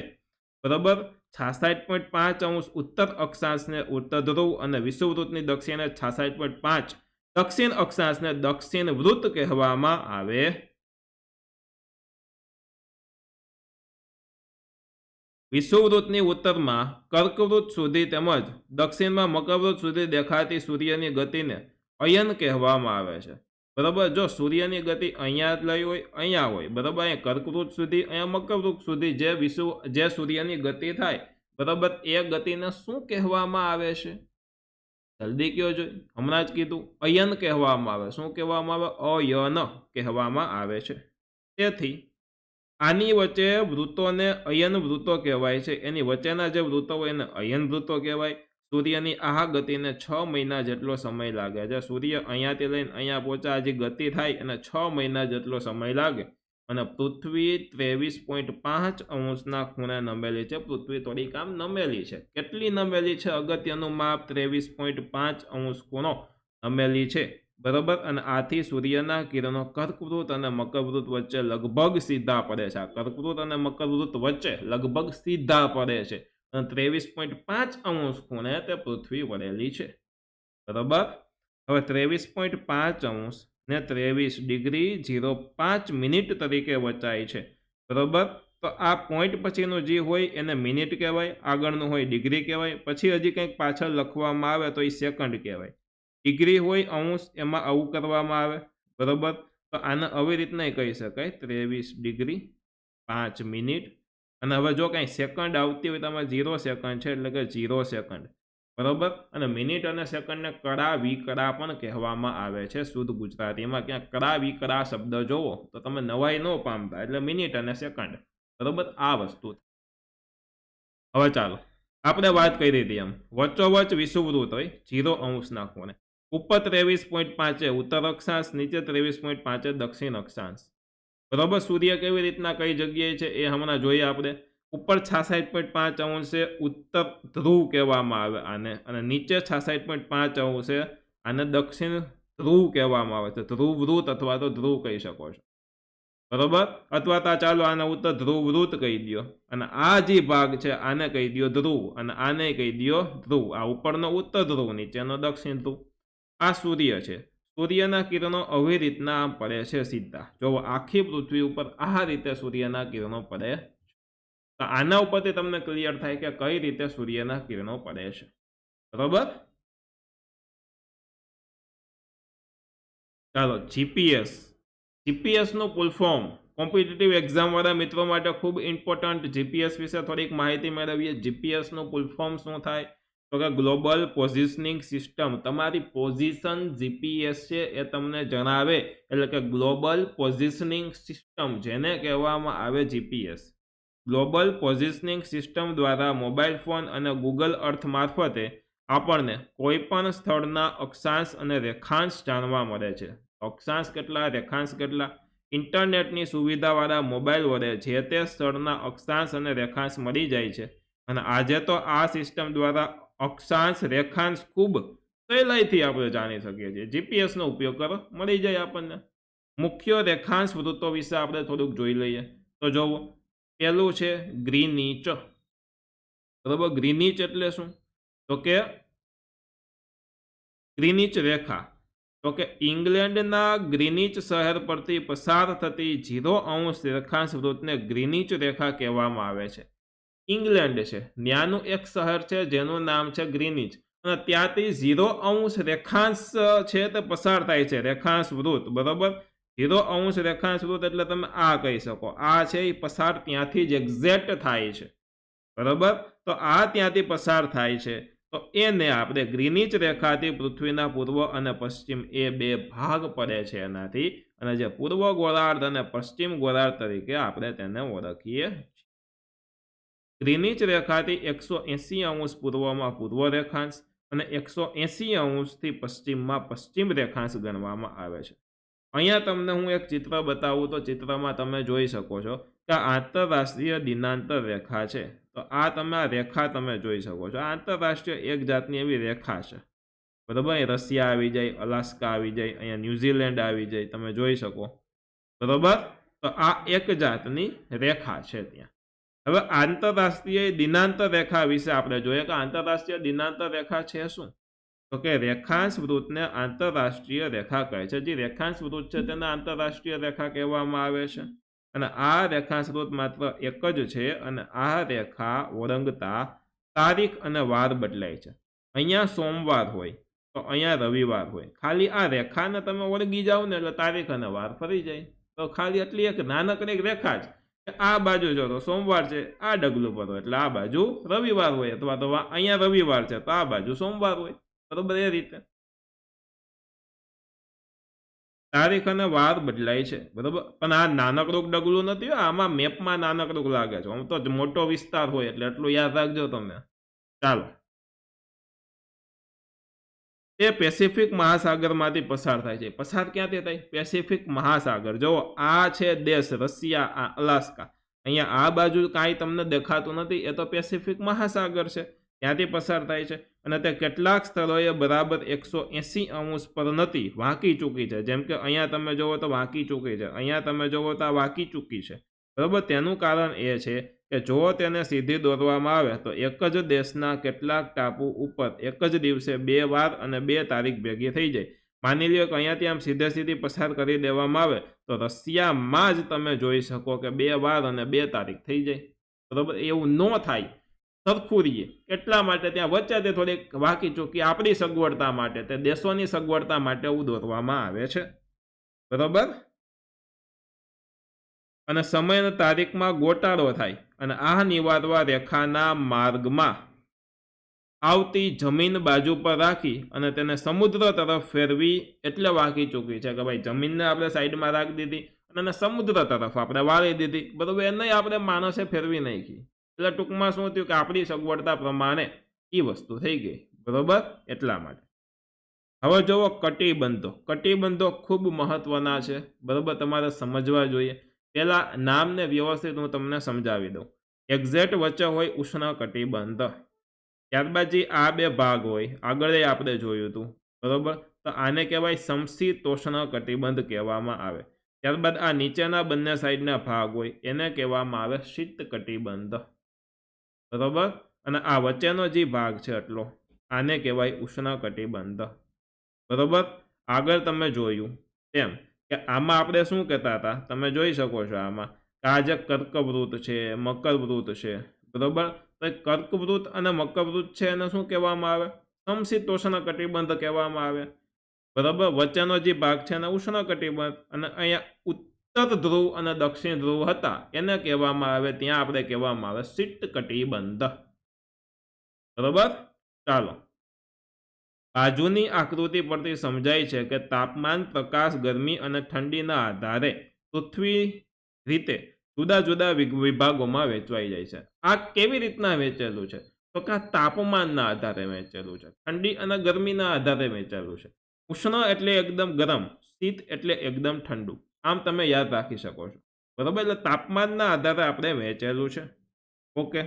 બરાબર. 66.5° ઉત્તર અક્ષાંશને ઉત્તર ધ્રુવ અને વિષુવવૃત્તની દક્ષિણે 66.5 દક્ષિણ અક્ષાંશને દક્ષિણ વૃત્ત કહેવામાં આવે. વિષુવવૃત્તની ઉત્તરમાં કર્કવૃત્ત સુધી તેમજ દક્ષિણમાં મકરવૃત્ત સુધી દેખાતી સૂર્યની ગતિને અયન કહેવામાં આવે છે, બરાબર. જો સૂર્યની ગતિ અહીંયા જ લઈ હોય, અહીંયા હોય, બરાબર, અહીંયા કર્કવૃત્ત સુધી, અહીંયા મકરવૃત્ત સુધી જે સૂર્યની ગતિ થાય, બરાબર, એ ગતિને શું કહેવામાં આવે છે? જલ્દી કયો જોઈ, હમણાં જ કીધું, અયન કહેવામાં આવે. શું કહેવામાં આવે? અયન કહેવામાં આવે છે. તેથી આની વચ્ચે વૃત્તોને અયન વૃત્તો કહેવાય છે. એની વચ્ચેના જે વૃત્તો હોય એને અયન વૃત્તો કહેવાય. સૂર્યની આ ગતિને 6 મહિના જેટલો સમય લાગે છે. સૂર્ય અહીંયાથી લઈને અહીંયા પહોંચા હજી ગતિ થાય અને 6 મહિના જેટલો સમય લાગે. અને પૃથ્વી 23.5 ખૂણે નમેલી છે. પૃથ્વી થોડીક આમ નમેલી છે. કેટલી નમેલી છે? અગત્યનું માપ 23.5 ખૂણો નમેલી છે. બરોબર. અને આથી સૂર્યના કિરણો કર્કવૃત અને મકરવૃત વચ્ચે લગભગ સીધા પડે છે. આ કર્કવૃત અને મકરવૃત વચ્ચે લગભગ સીધા પડે છે. 23.5 ખૂણે તે પૃથ્વી વળેલી છે. બરોબર. હવે 23.5 ને 23°05' તરીકે વચાય છે. બરોબર. તો આ પોઈન્ટ પછીનું જે હોય એને મિનિટ કહેવાય, આગળનું હોય ડિગ્રી કહેવાય, પછી હજી કંઈક પાછળ લખવામાં આવે તો એ સેકન્ડ કહેવાય. ડિગ્રી હોય અંશ એમાં આવું કરવામાં આવે. બરોબર. તો આને આવી રીતના કહી શકાય 23°5'. અને હવે જો કંઈ સેકન્ડ આવતી હોય તો આમાં 0 સેકન્ડ છે એટલે કે 0 સેકન્ડ. બરોબર. અને મિનિટ અને સેકન્ડને કડા વિકડા પણ કહેવામાં આવે છે શુદ્ધ ગુજરાતીમાં. ક્યાંક કડા વિકડા શબ્દ જોવો તો તમે નવાઈ ન પામતા, એટલે મિનિટ અને સેકન્ડ. બરોબર. આ વસ્તુ. હવે ચાલો આપણે વાત કરી હતી એમ વચ્ચોવચ વિષુવવૃત્ત હોય 0° ખૂણે. ઉપર 23.5 ઉત્તર અક્ષાંશ, નીચે 23.5 દક્ષિણ અક્ષાંશ. બરોબર. સૂર્ય કેવી રીતના કઈ જગ્યાએ છે એ હમણાં જોઈએ આપણે. ઉપર 66.5 ઉત્તર ધ્રુવ કહેવામાં આવે આને, અને નીચે 66.5 આને દક્ષિણ ધ્રુવ કહેવામાં આવે છે. ધ્રુવ વૃત્ત અથવા તો ધ્રુવ કહી શકો છો. બરોબર. અથવા તો ચાલો આને ઉત્તર ધ્રુવ વૃત્ત કહી દો, અને આ જે ભાગ છે આને કહી દો ધ્રુવ, અને આને કહી દો ધ્રુવ. આ ઉપરનો ઉત્તર ધ્રુવ, નીચેનો દક્ષિણ ધ્રુવ. આ સૂર્ય છે. સૂર્યના કિરણો આવી રીતના આમ પડે છે સીધા. જો આખી પૃથ્વી ઉપર આ રીતે સૂર્યના કિરણો પડે. તો આના ઉપરથી તમને ક્લિયર થાય કે કઈ રીતે સૂર્યના કિરણો પડે છે. બરોબર. ચાલો જીપીએસ નું ફૂલ ફોર્મ કોમ્પિટિટિવ એક્ઝામ વાળા મિત્રો માટે ખૂબ ઇમ્પોર્ટન્ટ. જીપીએસ વિશે થોડીક માહિતી મેળવીએ. જીપીએસ નું ફૂલ ફોર્મ શું થાય? તો કે ગ્લોબલ પોઝિશનિંગ સિસ્ટમ. તમારી પોઝિશન જીપીએસ છે એ તમને જણાવે, એટલે કે ગ્લોબલ પોઝિશનિંગ સિસ્ટમ, જેને કહેવામાં આવે જીપીએસ. ગ્લોબલ પોઝિશનિંગ સિસ્ટમ દ્વારા મોબાઈલ ફોન અને ગૂગલ અર્થ મારફતે આપણને કોઈ પણ સ્થળના અક્ષાંશ અને રેખાંશ જાણવા મળે છે. અક્ષાંશ કેટલા, રેખાંશ કેટલા, ઇન્ટરનેટની સુવિધાવાળા મોબાઈલ વડે જે તે સ્થળના અક્ષાંશ અને રેખાંશ મળી જાય છે. અને આજે તો આ સિસ્ટમ દ્વારા અક્ષાંશ રેખાંશ ખૂબ સહેલાઈથી આપણે જાણી શકીએ છીએ. જીપીએસનો ઉપયોગ કરો, મળી જાય આપણને. મુખ્ય રેખાંશ વૃત્તો વિશે આપણે થોડુંક જોઈ લઈએ. તો જોવો, પહેલું છે ગ્રીનિચ. બરોબર. ગ્રીનિચ એટલે શું? તો કે ગ્રીનિચ રેખા. તો કે ઇંગ્લેન્ડના ગ્રીનિચ શહેર પરથી પસાર થતી 0° રેખાંશ વૃત્તને ગ્રીનિચ રેખા કહેવામાં આવે છે. ઇંગ્લેન્ડ છે, ત્યાંનું એક શહેર છે જેનું નામ છે ગ્રીનિચ, અને ત્યાંથી 0° રેખાંશ છે તે પસાર થાય છે, રેખાંશ વૃત્ત. બરોબર. 0° રેખાંશ વૃત્ત એટલે તમે આ કહી શકો, આ છે એ પસાર ત્યાંથી જ એક્ઝેક્ટ થાય છે. બરોબર. તો આ ત્યાંથી પસાર થાય છે, તો એને આપણે ગ્રીનિચ રેખાથી પૃથ્વીના પૂર્વ અને પશ્ચિમ એ બે ભાગ પડે છે એનાથી, અને જે પૂર્વ ગોળાર્ધ અને પશ્ચિમ ગોળાર્ધ તરીકે આપણે તેને ઓળખીએ. ગ્રીનિચ રેખાથી 180° પૂર્વમાં પૂર્વ રેખાંશ અને 180°થી પશ્ચિમમાં પશ્ચિમ રેખાંશ ગણવામાં આવે છે. અહીંયા તમને હું એક ચિત્ર બતાવું તો ચિત્રમાં તમે જોઈ શકો છો કે આંતરરાષ્ટ્રીય દિનાંતર રેખા છે. તો આ તમે આ રેખા તમે જોઈ શકો છો. આંતરરાષ્ટ્રીય એક જાતની એવી રેખા છે. બરાબર. રશિયા આવી જાય, અલાસ્કા આવી જાય, અહીંયા ન્યુઝીલેન્ડ આવી જાય, તમે જોઈ શકો. બરોબર. તો આ એક જાતની રેખા છે ત્યાં. હવે આંતરરાષ્ટ્રીય દિનાંતર રેખા વિશે આપણે જોઈએ કે આંતરરાષ્ટ્રીય દિનાંતર રેખા છે શું? તો કે રેખાંશ વૃત્તને આંતરરાષ્ટ્રીય રેખા કહે છે. જે રેખાંશ વૃત્ત છે તેને આંતરરાષ્ટ્રીય રેખા કહેવામાં આવે છે. અને આ રેખાંશ વૃત્ત માત્ર એક જ છે, અને આ રેખા ઓળંગતા તારીખ અને વાર બદલાય છે. અહીંયા સોમવાર હોય તો અહીંયા રવિવાર હોય. ખાલી આ રેખાને તમે ઓળંગી જાઓ ને એટલે તારીખ અને વાર ફરી જાય. તો ખાલી એટલી એક નાનકડી રેખા જ, આ બાજુ જો તો સોમવાર છે, આ ડગલું પર હોય એટલે આ બાજુ રવિવાર હોય, અથવા તો અહીંયા રવિવાર છે તો આ બાજુ સોમવાર હોય. બરોબર. એ રીતે તારીખ અને વાર બદલાય છે. બરોબર. પણ આ નાનકડું ડગલું નથી, આમાં મેપમાં નાનકડું લાગે છે. આમ તો મોટો વિસ્તાર હોય એટલે એટલું યાદ રાખજો તમે. ચાલો તે પેસિફિક મહાસાગરમાંથી પસાર થાય છે. પસાર ક્યાંથી થાય? પેસિફિક મહાસાગર. જો આ છે દેશ રશિયા, આ અલાસ્કા. અહીંયા આ બાજુ કાંઈ તમને દેખાતું નથી, એ તો પેસિફિક મહાસાગર છે, ત્યાંથી પસાર થાય છે. અને તે કેટલાક સ્થળોએ બરાબર 180 પર નથી, વાંકી ચૂકી છે. જેમ કે અહીંયા તમે જોવો તો વાંકી ચૂકી છે, અહીંયા તમે જોવો તો આ વાંકી ચૂકી છે. બરાબર, તેનું કારણ એ છે કે જો તેને સીધી દોરવામાં આવે તો એક જ દેશના કેટલાક ટાપુ ઉપર એક જ દિવસે 2 વાર અને 2 તારીખ ભેગી થઈ જાય. માની લ્યો કે અહીંયાથી આમ સીધે સીધી પસાર કરી દેવામાં આવે તો રશિયામાં જ તમે જોઈ શકો કે 2 વાર અને 2 તારીખ થઈ જાય. બરાબર, એવું ન થાય, સરખું રહીએ એટલા માટે ત્યાં વચ્ચે તે થોડીક વાંકી ચૂકી આપણી સગવડતા માટે, તે દેશોની સગવડતા માટે એવું દોરવામાં આવે છે. બરાબર, અને સમય અને તારીખમાં ગોટાળો થાય અને આ નિવારવા રેખાના માર્ગમાં આવતી જમીન બાજુ પર રાખી અને તેને સમુદ્ર તરફ ફેરવી એટલે વાંકી ચૂકી છે કે ભાઈ જમીનને આપણે સાઈડમાં રાખી દીધી અને એને સમુદ્ર તરફ આપણે વાળી દીધી. બરાબર, એને આપણે માણસે ફેરવી નાખી. એટલે ટૂંકમાં શું થયું કે આપણી સગવડતા પ્રમાણે એ વસ્તુ થઈ ગઈ. બરાબર, એટલા માટે. હવે જુઓ કટિબંધો. કટિબંધો ખૂબ મહત્વના છે. બરાબર, તમારે સમજવા જોઈએ. પહેલા નામને વ્યવસ્થિત હું તમને સમજાવી દઉં. એક્ઝેક્ટ વચ્ચે હોય ઉષ્ણ કટિબંધ, ત્યારબાદ જે આ 2 ભાગ હોય, આગળ આપણે જોયું હતું. બરાબર, તો આને કહેવાય સમશીતોષ્ણ કટિબંધ કહેવામાં આવે. ત્યારબાદ આ નીચેના બંને સાઈડના ભાગ હોય એને કહેવામાં આવે શીત કટિબંધ. બરાબર, અને આ વચ્ચેનો જે ભાગ છે એટલો, આને કહેવાય ઉષ્ણ કટિબંધ. બરાબર, આગળ તમે જોયું તેમ કે આમાં આપણે શું કહેતા હતા, તમે જોઈ શકો છો આમાં કે આ જે કર્કવૃત છે, મકરવૃત છે. બરાબર, તો કર્કવૃત અને મકરવૃત છે એને શું કહેવામાં આવે? સમશીતોષ્ણ કટિબંધ કહેવામાં આવે. બરાબર, વચ્ચેનો જે ભાગ છે એને ઉષ્ણ કટિબંધ, અને અહીંયા ઉત્તર ધ્રુવ અને દક્ષિણ ધ્રુવ હતા એને કહેવામાં આવે, ત્યાં આપણે કહેવામાં આવે શીત કટિબંધ. બરાબર, ચાલો બાજુની આકૃતિ પરથી સમજાય છે કે તાપમાન, પ્રકાશ, ગરમી અને ઠંડીના આધારે પૃથ્વી રીતે જુદા જુદા વિભાગોમાં વેચવાઈ જાય છે. આ કેવી રીતના વેચેલું છે? તો કે તાપમાનના આધારે વેચેલું છે, ઠંડી અને ગરમીના આધારે વેચેલું છે. ઉષ્ણ એટલે એકદમ ગરમ, શીત એટલે એકદમ ઠંડુ. આમ તમે યાદ રાખી શકો છો. બરાબર, એટલે તાપમાનના આધારે આપણે વેચેલું છે. ઓકે,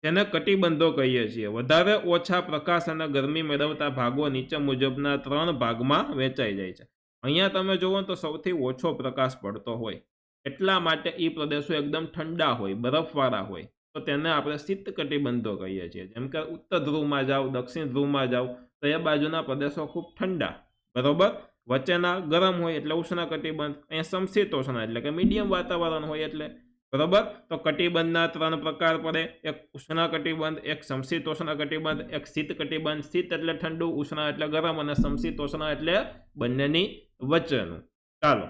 તેને કટિબંધો કહીએ છીએ. વધારે ઓછા પ્રકાશ અને ગરમી મેળવતા ભાગો નીચે મુજબના 3 ભાગમાં વેચાઈ જાય છે. અહીંયા તમે જુઓ તો સૌથી ઓછો પ્રકાશ પડતો હોય, એટલા માટે એ પ્રદેશો એકદમ ઠંડા હોય, બરફવાળા હોય, તો તેને આપણે શીત કટિબંધો કહીએ છીએ. જેમ કે ઉત્તર ધ્રુવમાં જાઓ, દક્ષિણ ધ્રુવમાં જાઓ તો એ બાજુના પ્રદેશો ખૂબ ઠંડા. બરોબર, વચ્ચેના ગરમ હોય એટલે ઉષ્ણ કટિબંધ. અહીંયા સમશીતોષ્ણ એટલે કે મીડિયમ વાતાવરણ હોય એટલે. બરોબર, તો કટિબંધના 3 પ્રકાર પડે, એક ઉષ્ણ કટિબંધ, એક સમશીતોષ્ણ કટિબંધ, એક શીત કટિબંધ. શીત એટલે ઠંડુ, ઉષ્ણ એટલે ગરમ, અને સમશીતોષ્ણ એટલે બંનેની વચ્ચેનું. ચાલો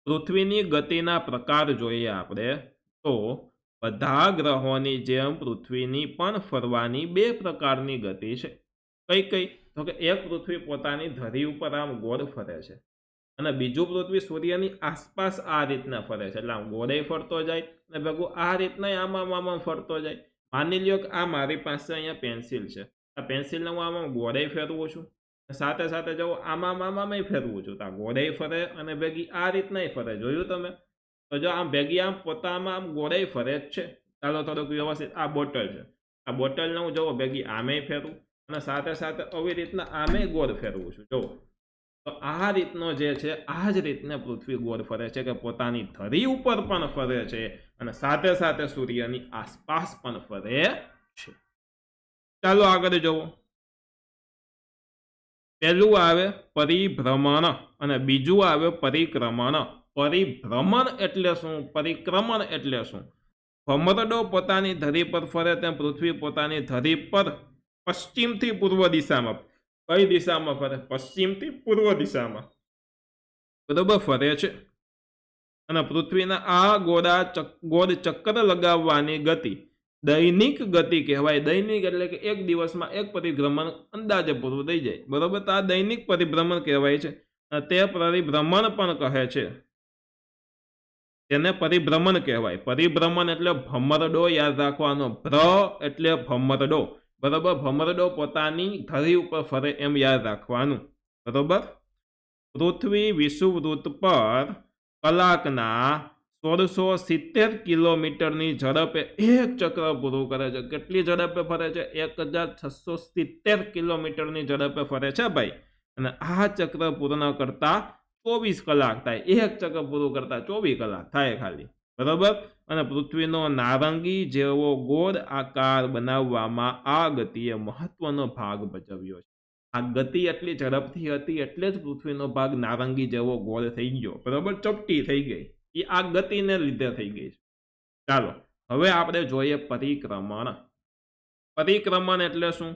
પૃથ્વીની ગતિના પ્રકાર જોઈએ આપણે તો બધા ગ્રહોની જેમ પૃથ્વીની પણ ફરવાની 2 પ્રકારની ગતિ છે. કઈ કઈ? તો કે એક પૃથ્વી પોતાની ધરી ઉપર આમ ગોળ ફરે છે, અને બીજું પૃથ્વી સૂર્યની આસપાસ આ રીતના ફરે છે. એટલે આમ ગોળે ફરતો જાય અને ભેગું આ રીતના આમાં ફરતો જાય. માની લ્યો કે આ મારી પાસે અહીંયા પેન્સિલ છે, આ પેન્સિલને હું આમાં ગોળે ફેરવું છું, સાથે સાથે જો આમાં ફેરવું છું તો આ ગોળે ફરે અને ભેગી આ રીતના ફરે. જોયું તમે? તો જો આમ ભેગી આમ પોતામાં આમ ગોળે ફરે જ છે. ચાલો થોડુંક વ્યવસ્થિત, આ બોટલ છે, આ બોટલને હું જોવો ભેગી આમે ફેરવું અને સાથે સાથે આવી રીતના આમે ગોળ ફેરવું છું. જુઓ, તો આ રીતનો જે છે, આ જ રીતને પૃથ્વી ગોળ ફરે છે કે પોતાની ધરી ઉપર પણ ફરે છે અને સાથે સાથે સૂર્યની આસપાસ પણ ફરે છે. ચાલો આગળ જોવો. પહેલું આવે પરિભ્રમણ અને બીજું આવે પરિક્રમણ. પરિભ્રમણ એટલે શું? પરિક્રમણ એટલે શું? ભમરડો પોતાની ધરી પર ફરે તેમ પૃથ્વી પોતાની ધરી પર પશ્ચિમથી પૂર્વ દિશામાં, કઈ દિશામાં ફરે? પશ્ચિમથી પૂર્વ દિશામાં. બરોબર, ફરે છે. અને પૃથ્વીના આ ગોળ ચક્કર લગાવવાની ગતિ દૈનિક ગતિ કહેવાય. દૈનિક એટલે કે એક દિવસમાં એક પરિભ્રમણ અંદાજે પૂરું થઈ જાય. બરોબર, તો આ દૈનિક પરિભ્રમણ કહેવાય છે. તે પરિભ્રમણ પણ કહે છે, તેને પરિભ્રમણ કહેવાય. પરિભ્રમણ એટલે ભમરડો, યાદ રાખવાનો. ભ્ર એટલે ભમરડો, બરોબર, ભમરડો પોતાની ધરી ઉપર ફરે એમ યાદ રાખવાનું. બરોબર, પૃથ્વી વિષુવવૃત્ત પર કલાકના 1670 કિલોમીટરની ઝડપે એક ચક્ર પૂરું કરે છે. કેટલી ઝડપે ફરે છે? 1670 કિલોમીટરની ઝડપે ફરે છે ભાઈ. અને આ ચક્ર પૂર્ણ કરતા 24 કલાક થાય. એક ચક્ર પૂરું કરતા 24 કલાક થાય ખાલી. બરોબર, અને પૃથ્વીનો નારંગી જેવો ગોળ આકાર બનાવવામાં આ ગતિએ મહત્વનો ભાગ ભજવ્યો છે. આ ગતિ એટલી ઝડપથી હતી એટલે જ પૃથ્વીનો ભાગ નારંગી જેવો ગોળ થઈ ગયો. બરોબર, ચપટી થઈ ગઈ. એ આ ગતિને લીધે થઈ ગઈ છે. ચાલો હવે આપણે જોઈએ પરિક્રમણ. પરિક્રમણ એટલે શું?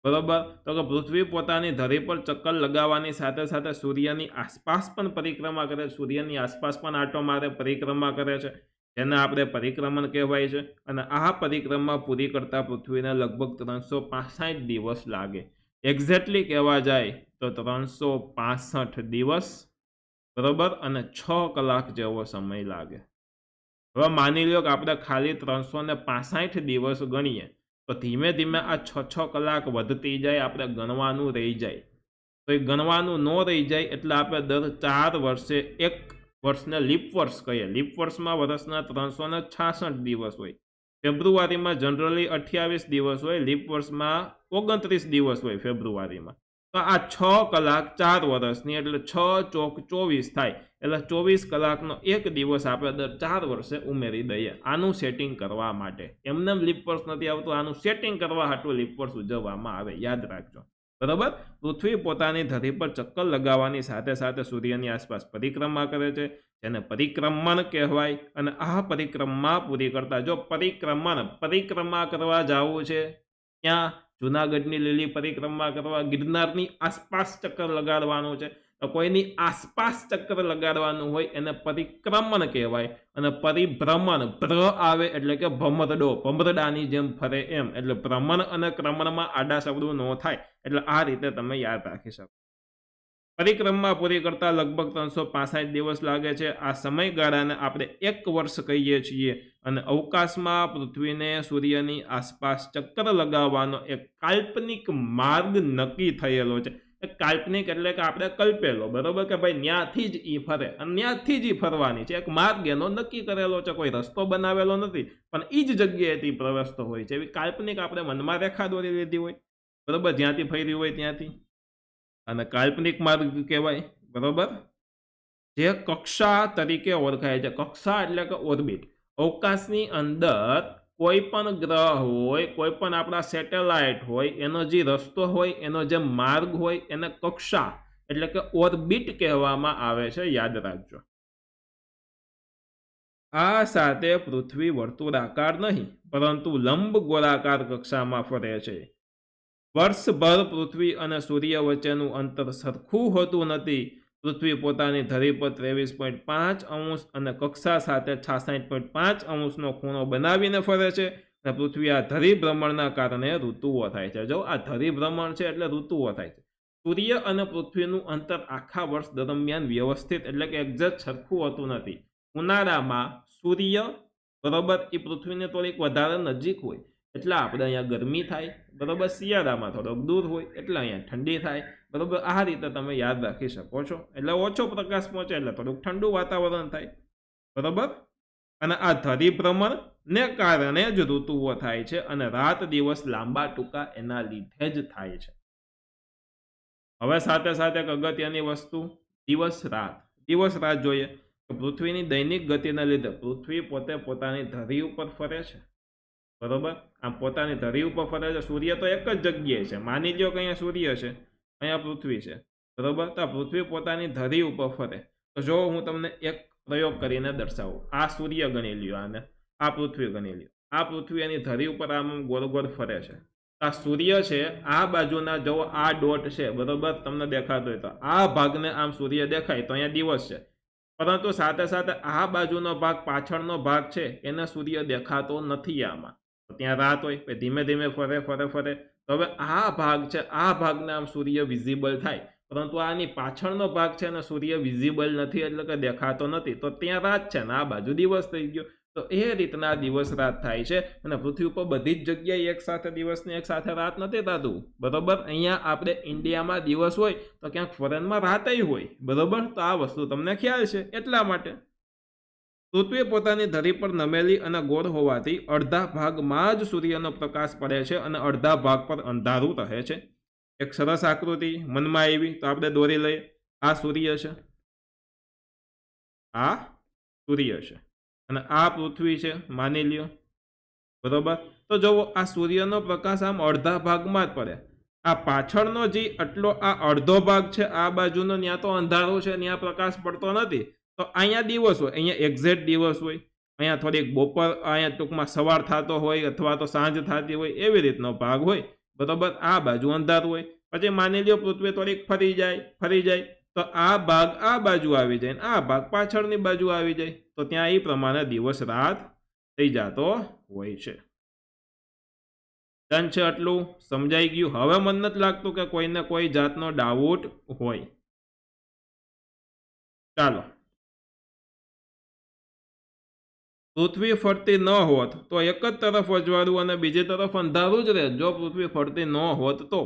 બરોબર, તો કે પૃથ્વી પોતાની ધરી પર ચક્કર લગાવવાની સાથે સાથે સૂર્યની આસપાસ પણ પરિક્રમા કરે, સૂર્યની આસપાસ પણ આંટો મારે, પરિક્રમા કરે છે, જેને આપણે પરિક્રમણ કહેવાય છે. અને આ પરિક્રમા પૂરી કરતા પૃથ્વીને લગભગ 365 દિવસ લાગે. એક્ઝેક્ટલી કહેવા જાય તો 365 દિવસ, બરોબર, અને 6 કલાક જેવો સમય લાગે. હવે માની લો કે આપણે ખાલી 365 દિવસ ગણીએ તો ધીમે ધીમે આ 6 કલાક વધતી જાય, આપણે ગણવાનું રહી જાય. તો એ ગણવાનું ન રહી જાય એટલે આપણે દર 4 વર્ષે એક વર્ષને લીપ વર્ષ કહીએ. લીપ વર્ષમાં વર્ષના 366 દિવસ હોય. ફેબ્રુઆરીમાં જનરલી 28 દિવસ હોય, લીપ વર્ષમાં 29 દિવસ હોય ફેબ્રુઆરીમાં. તો આ 6 કલાક 4 વર્ષની એટલે 6 ચોક 24 થાય. એટલે 24 કલાકનો એક દિવસ આપણે દર 4 વર્ષે ઉમેરી દઈએ આનું સેટિંગ કરવા માટે. એમને લીપ વર્ષ નથી આવતું, આનું સેટિંગ કરવા હાટું લીપ વર્ષ ઉજવવામાં આવે, યાદ રાખજો. બરોબર, પૃથ્વી પોતાની ધરી પર ચક્કર લગાવવાની સાથે સાથે સૂર્યની આસપાસ પરિક્રમા કરે છે, જેને પરિક્રમણ કહેવાય. અને આ પરિક્રમા પૂરી કરતા, જો પરિક્રમા કરવા જવું છે ત્યાં જુનાગઢની લીલી પરિક્રમા કરવા, ગિરનારની આસપાસ ચક્કર લગાડવાનું છે, તો કોઈની આસપાસ ચક્કર લગાડવાનું હોય એને પરિક્રમણ કહેવાય. અને પરિભ્રમણ, ભ્ર આવે એટલે કે ભમરડો, ભમરડાની જેમ ફરે એમ, એટલે ભ્રમણ અને ક્રમણમાં આડા શબ્દો ન થાય. એટલે આ રીતે તમે યાદ રાખી શકો. પરિક્રમા પૂરી કરતા લગભગ 365 દિવસ લાગે છે. આ સમયગાળાને આપણે 1 વર્ષ કહીએ છીએ. અને અવકાશમાં પૃથ્વીને સૂર્યની આસપાસ ચક્કર લગાવવાનો એક કાલ્પનિક માર્ગ નક્કી થયેલો છે. કાલ્પનિક એટલે કે આપણે કલ્પેલો, બરોબર, કે ભાઈ ન્યાથી જ ઈ ફરે અને ન્યાથી જ ઈ ફરવાની છે. એક માર્ગ એનો નક્કી કરેલો છે, કોઈ રસ્તો બનાવેલો નથી, પણ ઈ જ જગ્યાએથી પ્રવેશતો હોય છે. એવી કાલ્પનિક આપણે મનમાં રેખા દોરી લીધી હોય, બરોબર, જ્યાંથી ફરી હોય ત્યાંથી, અને કાલ્પનિક માર્ગ કહેવાય. બરોબર, જે કક્ષા તરીકે ઓળખાય છે. કક્ષા એટલે કે ઓર્બિટ. અવકાશની અંદર કોઈ પણ ગ્રહ હોય, કોઈ પણ આપણા સેટેલાઇટ હોય, એનો જે રસ્તો હોય, એનો જે માર્ગ હોય, એને કક્ષા એટલે કે ઓર્બિટ કહેવામાં આવે છે, યાદ રાખજો. આ સાથે પૃથ્વી વર્તુળાકાર નહીં પરંતુ લંબ ગોળાકાર કક્ષામાં ફરે છે. વર્ષભર પૃથ્વી અને સૂર્ય વચ્ચેનું અંતર સરખું હોતું નથી. પૃથ્વી પોતાની ધરી પર 23.5 અને કક્ષા સાથે 66.5 ખૂણો બનાવીને ફરે છે. અને પૃથ્વી આ ધરી ભ્રમણના કારણે ઋતુઓ થાય છે. જો આ ધરી ભ્રમણ છે એટલે ઋતુઓ થાય છે. સૂર્ય અને પૃથ્વીનું અંતર આખા વર્ષ દરમિયાન વ્યવસ્થિત એટલે કે એક્ઝેક્ટ સરખું હોતું નથી. ઉનાળામાં સૂર્ય, બરોબર, એ પૃથ્વીને થોડીક વધારે નજીક હોય એટલે આપણે અહીંયા ગરમી થાય, બરોબર, શિયાળામાં થોડોક દૂર હોય એટલે અહીંયા ઠંડી થાય, બરોબર. આ રીતે તમે યાદ રાખી શકો છો. એટલે ઓછો પ્રકાશ પહોંચે એટલે થોડુંક ઠંડુ વાતાવરણ થાય, બરોબર. અને આ ધરી ભ્રમણ ને કારણે જ ઋતુઓ થાય છે. અને રાત દિવસ લાંબા ટૂંકા એના લીધે જ થાય છે. હવે સાથે સાથે એક અગત્યની વસ્તુ, દિવસ રાત જોઈએ. પૃથ્વીની દૈનિક ગતિને લીધે પૃથ્વી પોતે પોતાની ધરી ઉપર ફરે છે, બરોબર. આમ પોતાની ધરી ઉપર ફરે છે. સૂર્ય તો એક જ જગ્યાએ છે. માની લો કે અહીંયા સૂર્ય છે, અહીંયા પૃથ્વી છે, બરોબર. તો પૃથ્વી પોતાની ધરી ઉપર ફરે. તો જો હું તમને એક પ્રયોગ કરીને દર્શાવું. આ સૂર્ય ગણી લ્યો, આને આ પૃથ્વી ગણી લ્યો. આ પૃથ્વી એની ધરી ઉપર આમ ગોળ ગોળ ફરે છે. આ સૂર્ય છે, આ બાજુના જો આ ડોટ છે, બરોબર, તમને દેખાતો હોય તો આ ભાગને આમ સૂર્ય દેખાય તો અહીંયા દિવસ છે. પરંતુ સાથે સાથે આ બાજુનો ભાગ, પાછળનો ભાગ છે, એને સૂર્ય દેખાતો નથી આમાં. ત્યાં રાત હોય, ધીમે ધીમે ફરે. તો હવે આ ભાગ છે, આ ભાગને આમ સૂર્ય વિઝિબલ થાય, પરંતુ આની પાછળનો ભાગ છે અને સૂર્ય વિઝિબલ નથી એટલે કે દેખાતો નથી. તો ત્યાં રાત છે ને આ બાજુ દિવસ થઈ ગયો. તો એ રીતના દિવસ રાત થાય છે અને પૃથ્વી ઉપર બધી જ જગ્યાએ એક સાથે દિવસ ને એક સાથે રાત નથી થતું, બરોબર. અહીંયા આપણે ઇન્ડિયામાં દિવસ હોય તો ક્યાંક ફોરેનમાં રાત હોય, બરોબર. તો આ વસ્તુ તમને ખ્યાલ છે એટલા માટે. પૃથ્વી પોતાની ધરી પર નમેલી અને ગોળ હોવાથી અડધા ભાગમાં જ સૂર્યનો પ્રકાશ પડે છે અને અડધા ભાગ પર અંધારું રહે છે. એક સરસ આકૃતિ મનમાં આવી તો આપણે દોરી લઈએ. આ સૂર્ય છે, આ સૂર્ય છે અને આ પૃથ્વી છે, માની લ્યો, બરોબર. તો જુઓ, આ સૂર્યનો પ્રકાશ આમ અડધા ભાગમાં જ પડે. આ પાછળનો જે આટલો આ અડધો ભાગ છે, આ બાજુનો ત્યાં તો અંધારો છે, ત્યાં પ્રકાશ પડતો નથી. તો અહીંયા દિવસ હોય, અહીંયા એક્ઝેક્ટ દિવસ હોય, અહીંયા થોડીક બપોર, અહીંયા ટૂંકમાં સવાર થતો હોય અથવા તો સાંજ થતી હોય, એવી રીતનો ભાગ હોય, બરોબર. આ બાજુ અંધારું હોય. પછી માની લ્યો પૃથ્વી થોડીક ફરી જાય તો આ ભાગ આ બાજુ આવી જાય, આ ભાગ પાછળની બાજુ આવી જાય, તો ત્યાં એ પ્રમાણે દિવસ રાત થઈ જતો હોય છે. ડન છે? આટલું સમજાઈ ગયું? હવે મને નથી લાગતું કે કોઈને કોઈ જાતનો ડાઉટ હોય. ચાલો, પૃથ્વી ફરતી ન હોત તો એક જ તરફ અજવાળું અને બીજી તરફ અંધારું જ રહે, જો પૃથ્વી ફરતી ન હોત તો.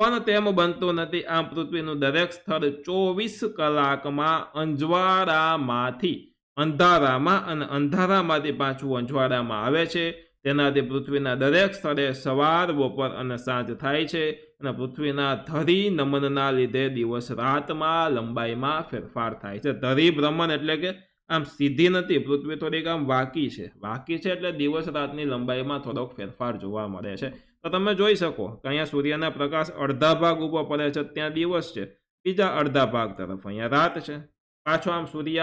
પણ તેમ બનતું નથી. આમ પૃથ્વીનું દરેક સ્થળ 24 કલાકમાં અંજવાળામાંથી અંધારામાં અને અંધારામાંથી પાછું અંજવાળામાં આવે છે. તેનાથી પૃથ્વીના દરેક સ્થળે સવાર, બપોર અને સાંજ થાય છે અને પૃથ્વીના ધરી નમનના લીધે દિવસ રાતમાં લંબાઈમાં ફેરફાર થાય છે. ધરી ભ્રમણ એટલે કે આમ સીધી નથી, પૃથ્વી થોડીક આમ વાંકી છે એટલે દિવસ રાતની લંબાઈમાં થોડોક ફેરફાર જોવા મળે છે. તો તમે જોઈ શકો કે અહીંયા સૂર્યના પ્રકાશ અડધા ભાગ ઉપર પડે છે, ત્યાં દિવસ છે, બીજા અડધા ભાગ તરફ અહીંયા રાત છે. પાછો આમ સૂર્ય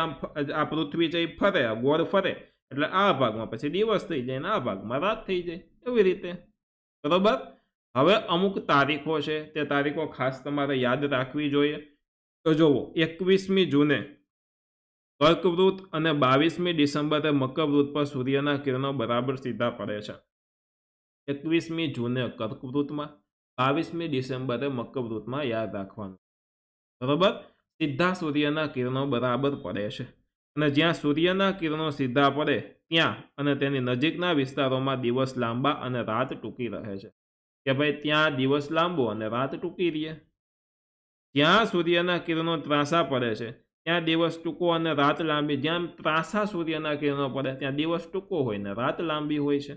આ પૃથ્વી છે એ ફરે, ગોળ ફરે, એટલે આ ભાગમાં પછી દિવસ થઈ જાય ને આ ભાગમાં રાત થઈ જાય, એવી રીતે, બરોબર. હવે અમુક તારીખો છે, તે તારીખો ખાસ તમારે યાદ રાખવી જોઈએ. તો જુઓ, 21મી જૂને કર્કવૃત અને 22મી ડિસેમ્બરે મકરવૃત પર સૂર્યના કિરણો બરાબર સીધા પડે છે. 21મી જૂને કર્કવૃતમાં, 22મી ડિસેમ્બરે મકરવૃતમાં, યાદ રાખવાનું, બરોબર. સીધા સૂર્યના કિરણો બરાબર પડે છે અને જ્યાં સૂર્યના કિરણો સીધા પડે ત્યાં અને તેની નજીકના વિસ્તારોમાં દિવસ લાંબા અને રાત ટૂંકી રહે છે. કે ભાઈ ત્યાં દિવસ લાંબો અને રાત ટૂંકી રહે. જ્યાં સૂર્યના કિરણો ત્રાંસા પડે છે ત્યાં દિવસ ટૂંકો અને રાત લાંબી. જ્યાં ત્રાંસા સૂર્યના કિરણો પડે ત્યાં દિવસ ટૂંકો હોય ને રાત લાંબી હોય છે.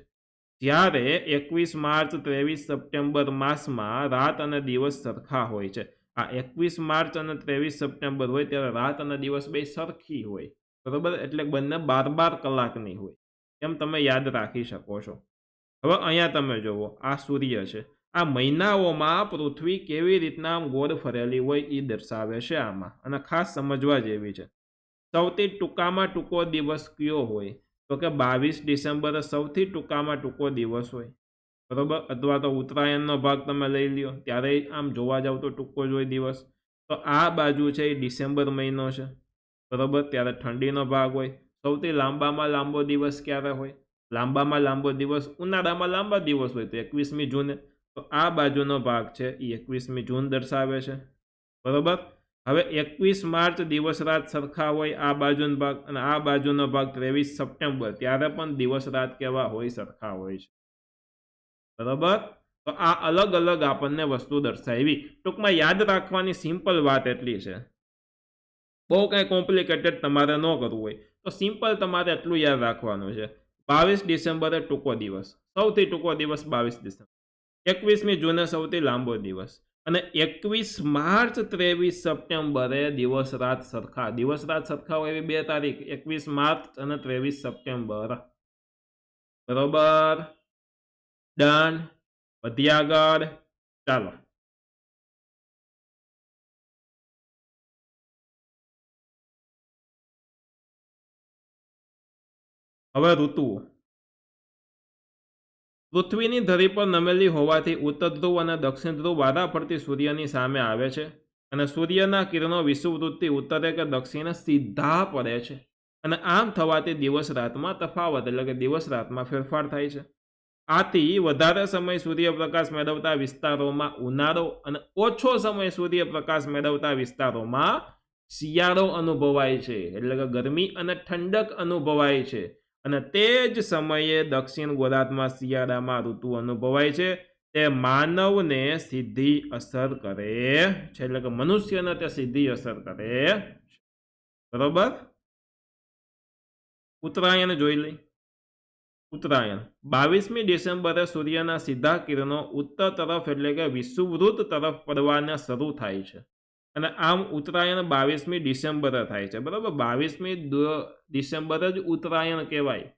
જ્યારે 21 માર્ચ 23 સપ્ટેમ્બર માસમાં રાત અને દિવસ સરખા હોય છે. આ 21 માર્ચ અને 23 સપ્ટેમ્બર હોય ત્યારે રાત અને દિવસ બે સરખી હોય, બરોબર. એટલે બંને 12 કલાકની હોય, એમ તમે યાદ રાખી શકો છો. હવે અહીંયા તમે જુઓ, આ સૂર્ય છે, આ મહિનાઓમાં પૃથ્વી કેવી રીતના ગોળ ફરેલી હોય એ દર્શાવે છે આમાં, અને ખાસ સમજવા જેવી છે. સૌથી ટૂંકામાં ટૂંકો દિવસ કયો હોય? તો કે 22 ડિસેમ્બરે સૌથી ટૂંકામાં ટૂંકો દિવસ હોય, બરોબર. અથવા તો ઉત્તરાયણનો ભાગ તમે લઈ લ્યો, ત્યારે આમ જોવા જાવ તો ટૂંકો જ હોય દિવસ. તો આ બાજુ છે એ ડિસેમ્બર મહિનો છે, બરોબર, ત્યારે ઠંડીનો ભાગ હોય. સૌથી લાંબામાં લાંબો દિવસ ક્યારે હોય? લાંબામાં લાંબો દિવસ ઉનાળામાં લાંબા દિવસ હોય તો 21મી જૂને. તો આ બાજુનો ભાગ છે એ 21મી જૂન દર્શાવે છે, બરોબર. હવે 21 માર્ચ દિવસ રાત સરખા હોય, આ બાજુનો ભાગ, અને આ બાજુનો ભાગ 23 સપ્ટેમ્બર, ત્યારે પણ દિવસ રાત કેવા હોય? સરખા હોય છે, બરોબર. તો આ અલગ અલગ આપણને વસ્તુ દર્શાવી. ટૂંકમાં યાદ રાખવાની સિમ્પલ વાત એટલી છે, બહુ કંઈ કોમ્પ્લિકેટેડ તમારે ન કરવું હોય તો સિમ્પલ તમારે એટલું યાદ રાખવાનું છે. 22 ડિસેમ્બરે ટૂંકો દિવસ, સૌથી ટૂંકો દિવસ 22 ડિસેમ્બર. 21મી જૂને સૌથી લાંબો દિવસ, અને 21 માર્ચ 23 સપ્ટેમ્બરે દિવસ રાત સરખા. દિવસ રાત સરખા હોય એવી બે તારીખ, 21 માર્ચ અને 23 સપ્ટેમ્બર, બરોબર. ડન. વધી આગળ. ચાલો, હવે ઋતુઓ. પૃથ્વીની ધરી પર નમેલી હોવાથી ઉત્તર ધ્રુવ અને દક્ષિણ ધ્રુવ વારાફરતી સૂર્યની સામે આવે છે અને સૂર્યના કિરણો વિષુવવૃત્તથી ઉત્તરે કે દક્ષિણે સીધા પડે છે. અને આમ થવાથી દિવસ રાતમાં તફાવત એટલે કે દિવસ રાતમાં ફેરફાર થાય છે. આથી વધારે સમય સૂર્યપ્રકાશ મેળવતા વિસ્તારોમાં ઉનાળો અને ઓછો સમય સૂર્યપ્રકાશ મેળવતા વિસ્તારોમાં શિયાળો અનુભવાય છે, એટલે કે ગરમી અને ઠંડક અનુભવાય છે. અને તે જ સમયે દક્ષિણ ગોળાર્ધમાં શિયાળામાં ઋતુ અનુભવાય છે તે માનવને સીધી અસર કરે છે, એટલે કે મનુષ્યને તે સીધી અસર કરે છે. બરોબર. ઉત્તરાયણ જોઈ લઈ. ઉત્તરાયણ 22મી ડિસેમ્બરે સૂર્યના સીધા કિરણો ઉત્તર તરફ એટલે કે વિષુવવૃત્ત તરફ પડવાના શરૂ થાય છે અને આમ ઉત્તરાયણ 22મી ડિસેમ્બરે થાય છે. બરાબર. 22મી ડિસેમ્બરે જ ઉત્તરાયણ કહેવાય.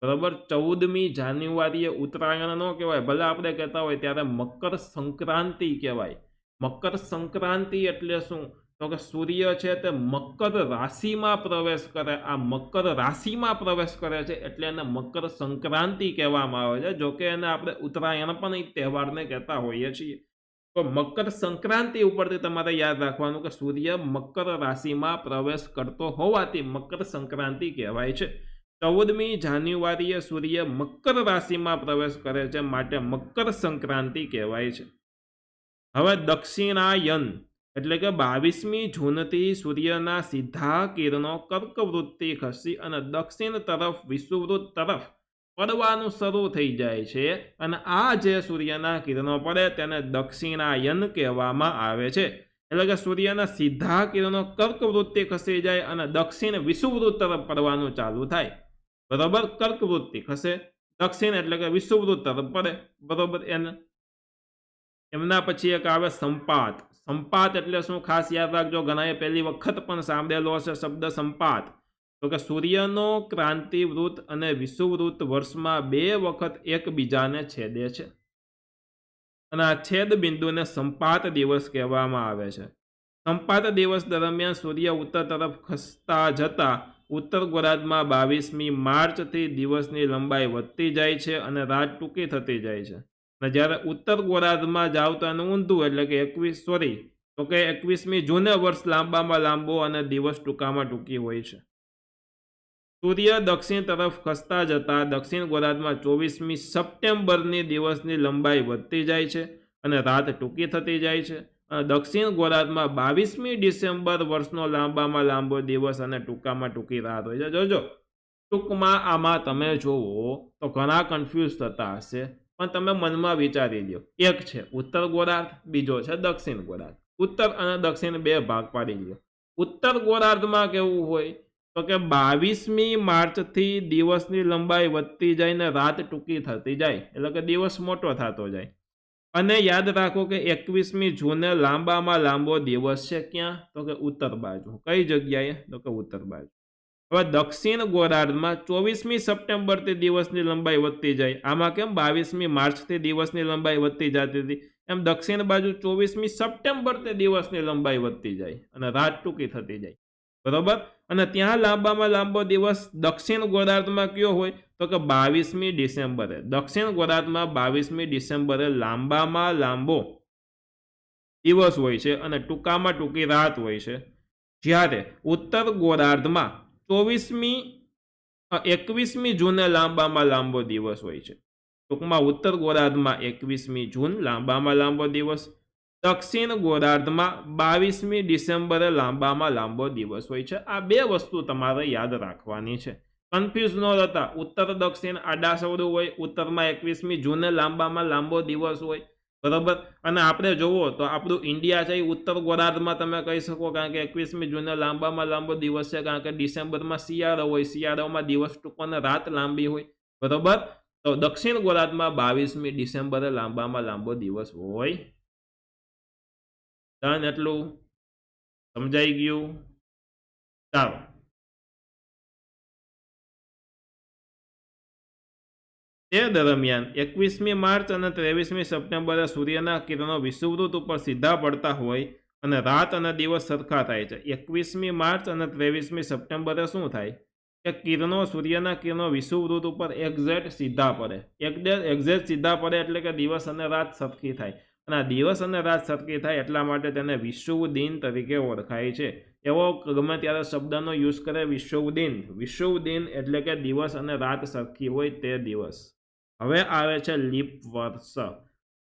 બરાબર. 14મી જાન્યુઆરીએ ઉત્તરાયણ ન કહેવાય, ભલે આપણે કહેતા હોય ત્યારે મકર સંક્રાંતિ કહેવાય. મકર સંક્રાંતિ એટલે શું? તો કે સૂર્ય છે તે મકર રાશિમાં પ્રવેશ કરે. આ મકર રાશિમાં પ્રવેશ કરે છે એટલે એને મકર સંક્રાંતિ કહેવામાં આવે છે. જોકે એને આપણે ઉત્તરાયણ પણ એક તહેવારને કહેતા હોઈએ છીએ. તો મકર સંક્રાંતિ ઉપરથી તમારે યાદ રાખવાનું કે સૂર્ય મકર રાશિમાં પ્રવેશ કરતો હોવાથી મકર સંક્રાંતિ કહેવાય છે. 14મી જાન્યુઆરીએ સૂર્ય મકર રાશિમાં પ્રવેશ કરે છે માટે મકર સંક્રાંતિ કહેવાય છે. હવે દક્ષિણાયન એટલે કે 22મી જૂનથી સૂર્યના સીધા કિરણો કર્કવૃત્તિ ખસી અને દક્ષિણ તરફ વિષુવવૃત્ત તરફ પડવાનું શરૂ થઈ જાય છે અને આ જે સૂર્યના કિરણો પડે તેને દક્ષિણાયન કહેવામાં આવે છે. એટલે કે સૂર્યના સીધા કિરણો કર્કવૃત્તિ ખસી જાય અને દક્ષિણ વિષુવવૃત્ત તરફ પડવાનું ચાલુ થાય. બરોબર. કર્કવૃત્તિ ખસે, દક્ષિણ એટલે કે વિષુવવૃત્ત તરફ પડે. બરોબર. એમના પછી એક આવે સંપાત. સંપાત એટલે શું? ખાસ યાદ રાખજો, ઘણાએ પહેલી વખત પણ સાંભળેલો હશે શબ્દ સંપાત. તો કે સૂર્યનો ક્રાંતિવૃત્ત અને વિષુવવૃત્ત વર્ષમાં 2 વખત એકબીજાને છેદે છે અને આ છેદ બિંદુને સંપાત દિવસ કહેવામાં આવે છે. સંપાત દિવસ દરમિયાન સૂર્ય ઉત્તર તરફ ખસતા જતા ઉત્તર ગોળાર્ધમાં 22મી માર્ચથી દિવસની લંબાઈ વધતી જાય છે અને રાત ટૂંકી થતી જાય છે. અને જ્યારે ઉત્તર ગોળાર્ધમાં જાવ તો એનું ઊંધું એટલે કે 21મી જૂને વર્ષ લાંબામાં લાંબો અને દિવસ ટૂંકામાં ટૂંકી હોય છે. સૂર્ય દક્ષિણ તરફ ખસતા જતા દક્ષિણ ગોળાર્ધમાં 24મી સપ્ટેમ્બરની દિવસની લંબાઈ વધતી જાય છે અને રાત ટૂંકી થતી જાય છે. અને દક્ષિણ ગોળાર્ધમાં 22મી ડિસેમ્બર વર્ષનો લાંબામાં લાંબો દિવસ અને ટૂંકામાં ટૂંકી રાત હોય છે. જોજો, ટૂંકમાં આમાં તમે જુઓ તો ઘણા કન્ફ્યુઝ થતા હશે, પણ તમે મનમાં વિચારી લો. એક છે ઉત્તર ગોળાર્ધ, બીજો છે દક્ષિણ ગોળાર્ધ. ઉત્તર અને દક્ષિણ 2 ભાગ પાડી લો. ઉત્તર ગોળાર્ધમાં કેવું હોય તો કે 22મી માર્ચથી દિવસની લંબાઈ વધતી જાય ને રાત ટૂંકી થતી જાય, એટલે કે દિવસ મોટો થતો જાય. અને યાદ રાખો કે 21મી જૂને લાંબામાં લાંબો દિવસ છે ક્યાં? તો કે ઉત્તર બાજુ. કઈ જગ્યાએ? તો કે ઉત્તર બાજુ. હવે દક્ષિણ ગોળાર્ધમાં 24મી સપ્ટેમ્બરથી દિવસની લંબાઈ વધતી જાય. આમાં કેમ 22મી માર્ચથી દિવસની લંબાઈ વધતી જતી હતી, એમ દક્ષિણ બાજુ 24મી સપ્ટેમ્બરથી દિવસની લંબાઈ વધતી જાય અને રાત ટૂંકી થતી જાય. બરોબર. અને ત્યાં લાંબામાં લાંબો દિવસ દક્ષિણ ગોળાર્ધમાં કયો હોય તો કે 22મી ડિસેમ્બરે. દક્ષિણ ગોળાર્ધમાં 22મી ડિસેમ્બરે લાંબામાં લાંબો દિવસ હોય છે અને ટૂંકામાં ટૂંકી રાત હોય છે. જ્યારે ઉત્તર ગોળાર્ધમાં 21મી જૂને લાંબામાં લાંબો દિવસ હોય છે. ટૂંકમાં ઉત્તર ગોળાર્ધમાં 21મી જૂન લાંબામાં લાંબો દિવસ, દક્ષિણ ગોળાર્ધમાં 22મી ડિસેમ્બરે લાંબામાં લાંબો દિવસ હોય છે. આ 2 વસ્તુ તમારે યાદ રાખવાની છે. કન્ફ્યુઝ ન થતા. ઉત્તર દક્ષિણ આડા સવડું હોય. ઉત્તરમાં 21મી જૂને લાંબામાં લાંબો દિવસ હોય. બરોબર. અને આપણે જોવો તો આપણું ઇન્ડિયા છે એ ઉત્તર ગોળાર્ધમાં તમે કહી શકો, કારણ કે 21મી જૂને લાંબામાં લાંબો દિવસ છે, કારણ કે ડિસેમ્બરમાં શિયાળો હોય. શિયાળામાં દિવસ ટૂંકો અને રાત લાંબી હોય. બરોબર. તો દક્ષિણ ગોળાર્ધમાં 22મી ડિસેમ્બરે લાંબામાં લાંબો દિવસ હોય. ડન? એટલું સમજાઈ ગયું? ચાલો. તે દરમિયાન 21મી માર્ચ અને 23મી સપ્ટેમ્બરે સૂર્યના કિરણો વિષુવવૃત્ત ઉપર સીધા પડતા હોય અને રાત અને દિવસ સરખા થાય છે. 21મી માર્ચ અને 23મી સપ્ટેમ્બરે શું થાય કે સૂર્યના કિરણો વિષુવવૃત્ત ઉપર એક્ઝેક્ટ સીધા પડે. એક્ઝેક્ટ સીધા પડે એટલે કે દિવસ અને રાત સરખી થાય. અને આ દિવસ અને રાત સરખી થાય એટલા માટે તેને વિષુવદિન તરીકે ઓળખાય છે. એવો ગમે ત્યારે શબ્દનો યુઝ કરે વિષુવદિન. વિષુવદિન એટલે કે દિવસ અને રાત સરખી હોય તે દિવસ. હવે આવે છે લીપ વર્ષ.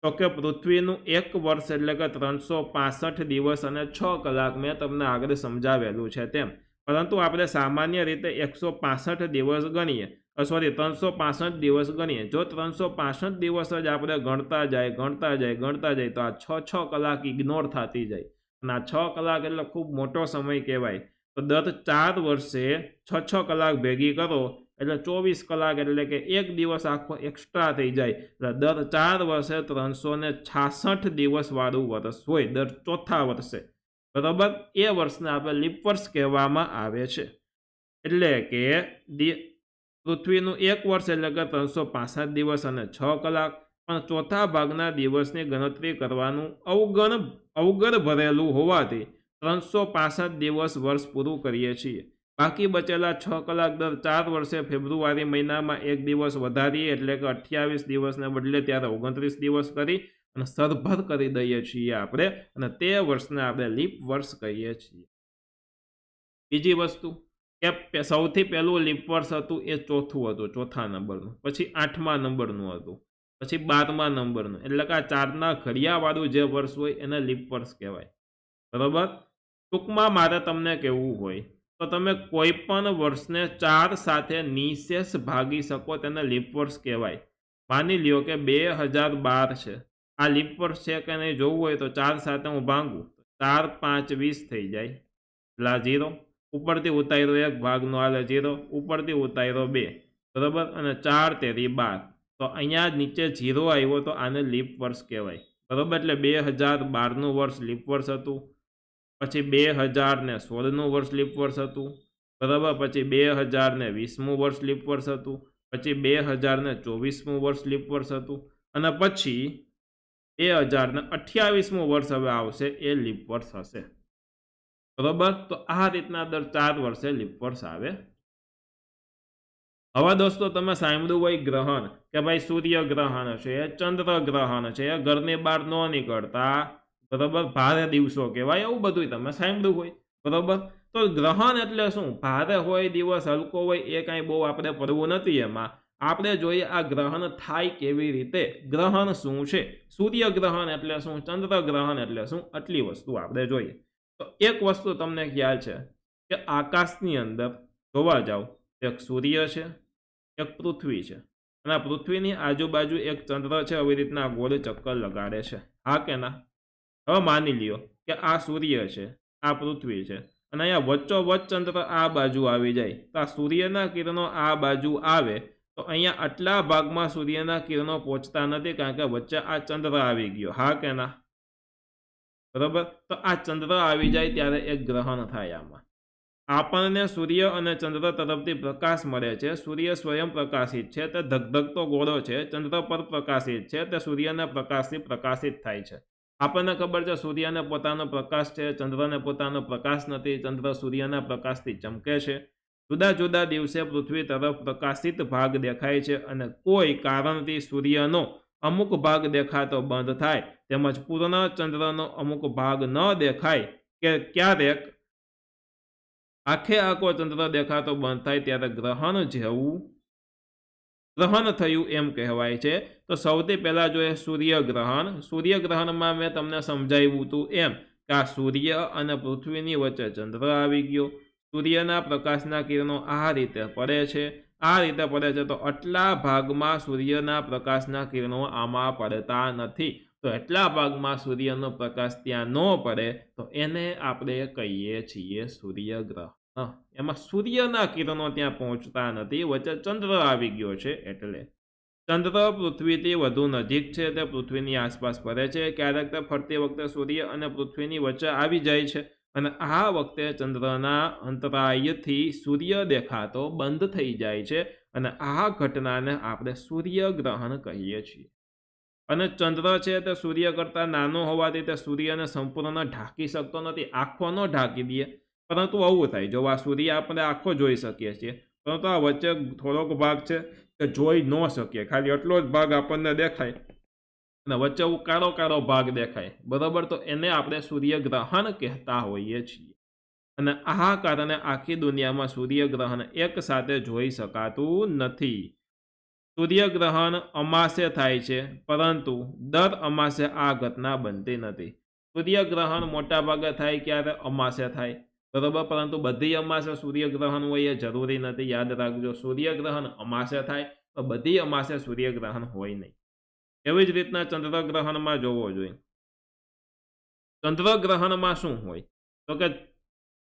તો કે પૃથ્વીનું 1 વર્ષ એટલે કે 365 દિવસ અને 6 કલાક. મેં તમને આગળ સમજાવેલું છે તેમ, પરંતુ આપણે સામાન્ય રીતે 165 દિવસ ગણીએ સોરી 365 દિવસ ગણીએ, જો 365 દિવસ જ આપણે ગણતા જાય તો આ 6 કલાક ઇગ્નોર થતી જાય અને આ 6 કલાક એટલે ખૂબ મોટો સમય કહેવાય. તો દર 4 વર્ષે 6 કલાક ભેગી કરો એટલે 24 કલાક, એટલે કે એક દિવસ આખો એક્સ્ટ્રા થઈ જાય. એટલે દર 4 વર્ષે 366 દિવસ વાળું વર્ષ હોય દર ચોથા વર્ષે, બરાબર. એ વર્ષને આપણે લીપ વર્ષ કહેવામાં આવે છે. એટલે કે પૃથ્વીનું એક વર્ષ એટલે કે 365 દિવસ અને 6 કલાક, પણ ચોથા ભાગના દિવસની ગણતરી કરવાનું અવગણ ભરેલું હોવાથી 365 દિવસ વર્ષ પૂરું કરીએ છીએ. બાકી બચેલા 6 કલાક દર 4 વર્ષે ફેબ્રુઆરી મહિનામાં એક દિવસ વધારીએ એટલે કે 28 દિવસને બદલે ત્યારે 29 દિવસ કરી અને સરભર કરી દઈએ છીએ આપણે, અને તે વર્ષને આપણે લીપ વર્ષ કહીએ છીએ. બીજી વસ્તુ કે સૌથી પહેલું લીપ વર્ષ હતું એ ચોથું હતું, ચોથા નંબરનું, પછી 8મા નંબરનું હતું, પછી 12મા નંબરનું, એટલે કે આ 4ના ઘડિયાવાળું જે વર્ષ હોય એને લીપ વર્ષ કહેવાય, બરાબર. ટૂંકમાં મારે તમને કહેવું હોય તો તમે કોઈ પણ વર્ષને 4 સાથે નિશેષ ભાગી શકો તેને લીપ વર્ષ કહેવાય. માની લ્યો કે 2012 છે, આ લીપ વર્ષ છે કે નહીં જોવું હોય તો 4 સાથે હું ભાંગું, 4 5 20 થઈ જાય, એટલે 0 ઉપરથી ઉતાર્યો 1 ભાગનો હાલે 0, ઉપરથી ઉતાર્યો 2, બરાબર, અને 4 તેરી 12, તો અહીંયા નીચે 0 આવ્યો તો આને લીપ વર્ષ કહેવાય, બરાબર. એટલે 2012નું વર્ષ લીપ વર્ષ હતું, પછી 2016નું વર્ષ લીપ વર્ષ હતું, બરાબર, પછી 2020મું વર્ષ લીપ વર્ષ હતું, પછી 2024મું વર્ષ લીપ વર્ષ હતું, અને પછી 2028મું વર્ષ હવે આવશે એ લીપ વર્ષ હશે, બરાબર. તો આ રીતના દર 4 વર્ષે લીપ વર્ષ આવે. હવે દોસ્તો તમે સાંભળ્યું હોય ગ્રહણ, કે ભાઈ સૂર્ય ગ્રહણ છે, ચંદ્ર ગ્રહણ છે, ઘરની બહાર ન નીકળતા, બરાબર, ભારે દિવસો કહેવાય, એવું બધું તમે સાંભળ્યું હોય, બરાબર. તો ગ્રહણ એટલે શું? ભારે હોય દિવસ, હલકો હોય, એ કાંઈ બહુ આપણે પડવું નથી. એમાં આપણે જોઈએ આ ગ્રહણ થાય કેવી રીતે, ગ્રહણ શું છે, સૂર્ય ગ્રહણ એટલે શું, ચંદ્ર ગ્રહણ એટલે શું, આટલી વસ્તુ આપણે જોઈએ. તો એક વસ્તુ તમને ખ્યાલ છે કે આકાશની અંદર જોવા જાવ, એક સૂર્ય છે, એક પૃથ્વી છે, અને આ પૃથ્વીની આજુબાજુ એક ચંદ્ર છે, આવી રીતના ગોળ ચક્કર લગાડે છે, હા કે ના? હવે માની લ્યો કે આ સૂર્ય છે, આ પૃથ્વી છે, અને અહીંયા વચ્ચોવચ્ચ ચંદ્ર આ બાજુ આવી જાય, તો આ સૂર્યના કિરણો આ બાજુ આવે તો અહીંયા આટલા ભાગમાં સૂર્યના કિરણો પહોંચતા નથી, કારણ કે વચ્ચે આ ચંદ્ર આવી ગયો, હા કે ના? બરાબર. તો આ ચંદ્ર આવી જાય ત્યારે એક ગ્રહણ થાય. આમાં આપણને સૂર્ય અને ચંદ્ર તરફથી પ્રકાશ મળે છે. સૂર્ય સ્વયં પ્રકાશિત છે, તે ધગધગતો ગોળો છે, ચંદ્ર પર પ્રકાશિત છે, તે સૂર્યના પ્રકાશથી પ્રકાશિત થાય છે. આપણને ખબર છે સૂર્યને પોતાનો પ્રકાશ છે, ચંદ્રને પોતાનો પ્રકાશ નથી, ચંદ્ર સૂર્યના પ્રકાશથી ચમકે છે. જુદા જુદા દિવસે પૃથ્વી તરફ પ્રકાશિત ભાગ દેખાય છે, અને કોઈ કારણથી સૂર્યનો અમુક ભાગ દેખાતો બંધ થાય, તેમજ પૂર્ણ ચંદ્રનો અમુક ભાગ ન દેખાય, કે ક્યારેક આખે આખો ચંદ્ર દેખાતો બંધ થાય, ત્યારે ગ્રહણ જેવું ગ્રહણ થયું એમ કહેવાય છે. તો સૌથી પહેલા જોઈએ સૂર્યગ્રહણ. સૂર્યગ્રહણમાં મેં તમને સમજાવ્યું હતું એમ કે આ સૂર્ય અને પૃથ્વીની વચ્ચે ચંદ્ર આવી ગયો, સૂર્યના પ્રકાશના કિરણો આ રીતે પડે છે, આ રીતે પડે છે, તો આટલા ભાગમાં સૂર્યના પ્રકાશના કિરણો આમાં પડતા નથી. તો એટલા ભાગમાં સૂર્યનો પ્રકાશ ત્યાં ન પડે તો એને આપણે કહીએ છીએ સૂર્યગ્રહણ. એમાં સૂર્યના કિરણો ત્યાં પહોંચતા નથી, વચ્ચે ચંદ્ર આવી ગયો છે એટલે. ચંદ્ર પૃથ્વીથી વધુ નજીક છે, તે પૃથ્વીની આસપાસ ફરે છે, ક્યારેક તે ફરતી વખતે સૂર્ય અને પૃથ્વીની વચ્ચે આવી જાય છે, અને આ વખતે ચંદ્રના અંતરાયથી સૂર્ય દેખાતો બંધ થઈ જાય છે, અને આ ઘટનાને આપણે સૂર્યગ્રહણ કહીએ છીએ. અને ચંદ્ર છે તે સૂર્ય કરતાં નાનો હોવાથી તે સૂર્યને સંપૂર્ણ ઢાંકી શકતો નથી, આખો ન ઢાંકી દે, પરંતુ આવું થાય. જો આ સૂર્ય આપણે આખો જોઈ શકીએ છીએ, પરંતુ આ વચ્ચે થોડોક ભાગ છે કે જોઈ ન શકીએ, ખાલી એટલો જ ભાગ આપણને દેખાય, અને વચ્ચે કાળો કાળો ભાગ દેખાય, બરાબર. તો એને આપણે સૂર્યગ્રહણ કહેતા હોઈએ છીએ. અને આ કારણે આખી દુનિયામાં સૂર્યગ્રહણ એક સાથે જોઈ શકાતું નથી. સૂર્યગ્રહણ અમાસે થાય છે, પરંતુ દર અમાસે આ ઘટના બનતી નથી. સૂર્યગ્રહણ મોટા ભાગે થાય ક્યારે? અમાસે થાય. બરોબર, પરંતુ બધી અમાસે સૂર્યગ્રહણ હોય એ જરૂરી નથી, યાદ રાખજો. સૂર્યગ્રહણ અમાસે થાય તો બધી અમાસે સૂર્યગ્રહણ હોય નહીં. એવી જ રીતના ચંદ્રગ્રહણમાં જોવો જોઈએ. ચંદ્રગ્રહણમાં શું હોય તો કે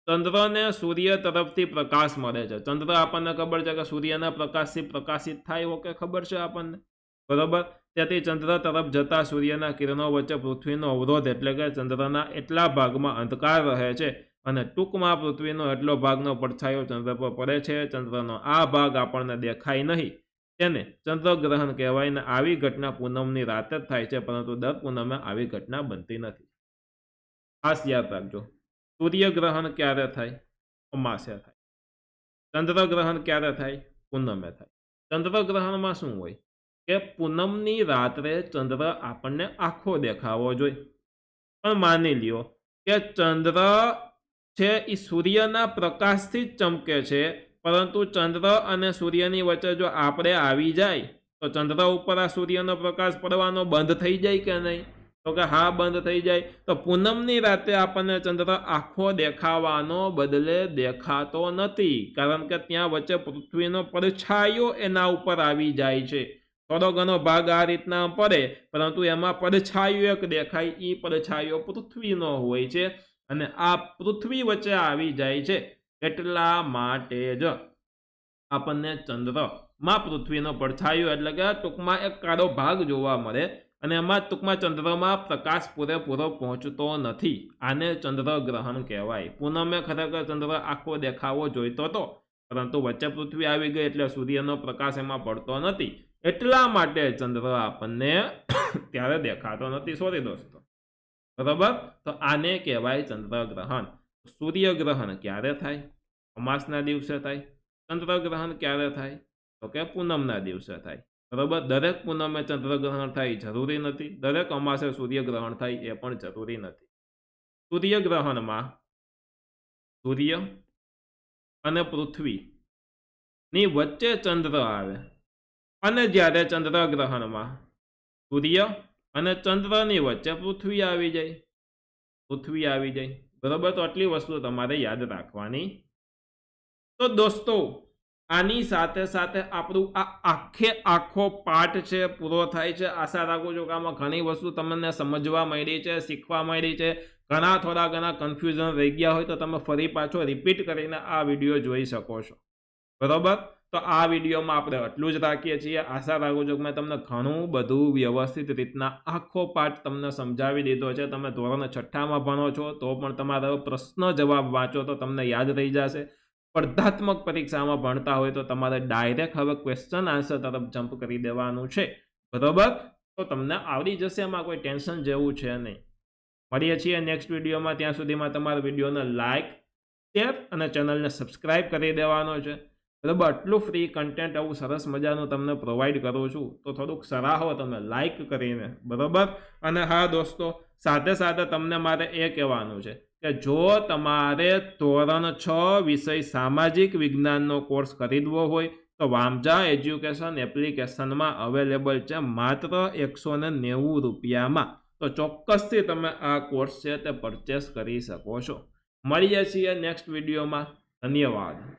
ચંદ્રને સૂર્ય તરફથી પ્રકાશ મળે છે. ચંદ્ર આપણને ખબર છે કે સૂર્યના પ્રકાશથી પ્રકાશિત થાય, ઓકે, ખબર છે આપણને, બરોબર. તેથી ચંદ્ર તરફ જતા સૂર્યના કિરણો વચ્ચે પૃથ્વીનો અવરોધ એટલે કે ચંદ્રના એટલા ભાગમાં અંધકાર રહે છે અને ટૂંકમાં પૃથ્વીનો એટલો ભાગનો પડછાયો ચંદ્ર પર પડે છે. ચંદ્રનો આ ભાગ આપણને દેખાય નહીં, તેને ચંદ્રગ્રહણ કહેવાય. ને આવી ઘટના પૂનમની રાતે જ થાય છે, પરંતુ દર પૂનમે આવી ઘટના બનતી નથી. ખાસ યાદ રાખજો. સૂર્યગ્રહણ ક્યારે થાય? અમાસે થાય. ચંદ્રગ્રહણ ક્યારે થાય? પૂનમે થાય. ચંદ્રગ્રહણમાં શું હોય કે પૂનમની રાત્રે ચંદ્ર આપણને આખો દેખાવો જોઈએ. પણ માની લ્યો કે ચંદ્ર છે એ સૂર્યના પ્રકાશથી જ ચમકે છે, પરંતુ ચંદ્ર અને સૂર્યની વચ્ચે જો આપણે આવી જાય તો ચંદ્ર ઉપર આ સૂર્યનો પ્રકાશ પડવાનો બંધ થઈ જાય કે નહીં? તો કે હા, બંધ થઈ જાય. તો પૂનમની રાતે આપણને ચંદ્ર આખો દેખાવાનો બદલે દેખાતો નથી, કારણ કે ત્યાં વચ્ચે પૃથ્વીનો પડછાયો એના ઉપર આવી જાય છે. થોડો ઘણો ભાગ આ રીતના પડે, પરંતુ એમાં પડછાયો એક દેખાય, એ પડછાયો પૃથ્વીનો હોય છે અને આ પૃથ્વી વચ્ચે આવી જાય છે. એટલા માટે જ આપણને ચંદ્રમાં પૃથ્વીનો પડછાયો એટલે કે ટૂંકમાં એક કાળો ભાગ જોવા મળે અને એમાં ટૂંકમાં ચંદ્રમાં પ્રકાશ પૂરેપૂરો પહોંચતો નથી. આને ચંદ્રગ્રહણ કહેવાય. પૂનમે ખરેખર ચંદ્ર આખો દેખાવો જોઈતો હતો, પરંતુ વચ્ચે પૃથ્વી આવી ગઈ એટલે સૂર્યનો પ્રકાશ એમાં પડતો નથી. એટલા માટે ચંદ્ર આપણને ત્યારે દેખાતો નથી. સોરી દોસ્તો, બરોબર. તો આને કહેવાય ચંદ્રગ્રહણ. સૂર્યગ્રહણ ક્યારે થાય? અમાસના દિવસે થાય. ચંદ્રગ્રહણ ક્યારે થાય? તો કે પૂનમના દિવસે થાય, બરોબર. દરેક પૂનમે ચંદ્રગ્રહણ થાય જરૂરી નથી, દરેક અમાસે સૂર્યગ્રહણ થાય એ પણ જરૂરી નથી. સૂર્યગ્રહણમાં સૂર્ય અને પૃથ્વીની વચ્ચે ચંદ્ર આવે અને જ્યારે ચંદ્રગ્રહણમાં સૂર્ય અને ચંદ્રની વચ્ચે પૃથ્વી આવી જાય, બરોબર. તો આટલી વસ્તુ તમારે યાદ રાખવાની. તો દોસ્તો, આની સાથે સાથે આપણું આ આખો પાઠ છે પૂરો થાય છે. આશા રાખું છું કે આમાં ઘણી વસ્તુ તમને સમજવા મળી છે, શીખવા મળી છે. થોડા ઘણા કન્ફ્યુઝન રહી ગયા હોય તો તમે ફરી પાછો રિપીટ કરીને આ વિડીયો જોઈ શકો છો, બરોબર. તો આ વિડીયોમાં આપણે આટલું જ રાખીએ છીએ. આશા રાખું છું કે મેં તમને ઘણું બધું વ્યવસ્થિત રીતના આખો પાઠ તમને સમજાવી દીધો છે. તમે ધોરણ 6માં ભણો છો તો પણ તમારો પ્રશ્ન જવાબ વાંચો તો તમને યાદ રહી જશે. સ્પર્ધાત્મક પરીક્ષામાં ભણતા હોય તો તમારે ડાયરેક્ટ હવે ક્વેશ્ચન આન્સર તરફ જમ્પ કરી દેવાનું છે, બરોબર. તો તમને આવડી જશે, એમાં કોઈ ટેન્શન જેવું છે નહીં. મળીએ છીએ નેક્સ્ટ વિડીયોમાં. ત્યાં સુધીમાં તમારા વિડીયોને લાઇક, શેર અને ચેનલને સબસ્ક્રાઇબ કરી દેવાનો છે, બરાબર. આટલું ફ્રી કન્ટેન્ટ આવું સરસ મજાનું તમને પ્રોવાઈડ કરું છું તો થોડુંક સરાહો તમે લાઇક કરીને, બરાબર. અને હા દોસ્તો, સાથે સાથે તમને મારે એ કહેવાનું છે કે જો તમારે ધોરણ 6 વિષય સામાજિક વિજ્ઞાનનો કોર્સ ખરીદવો હોય તો વામજા એજ્યુકેશન એપ્લિકેશનમાં અવેલેબલ છે માત્ર 190 રૂપિયામાં. તો ચોક્કસથી તમે આ કોર્સ છે તે પરચેસ કરી શકો છો. મળીએ છીએ નેક્સ્ટ વિડીયોમાં. ધન્યવાદ.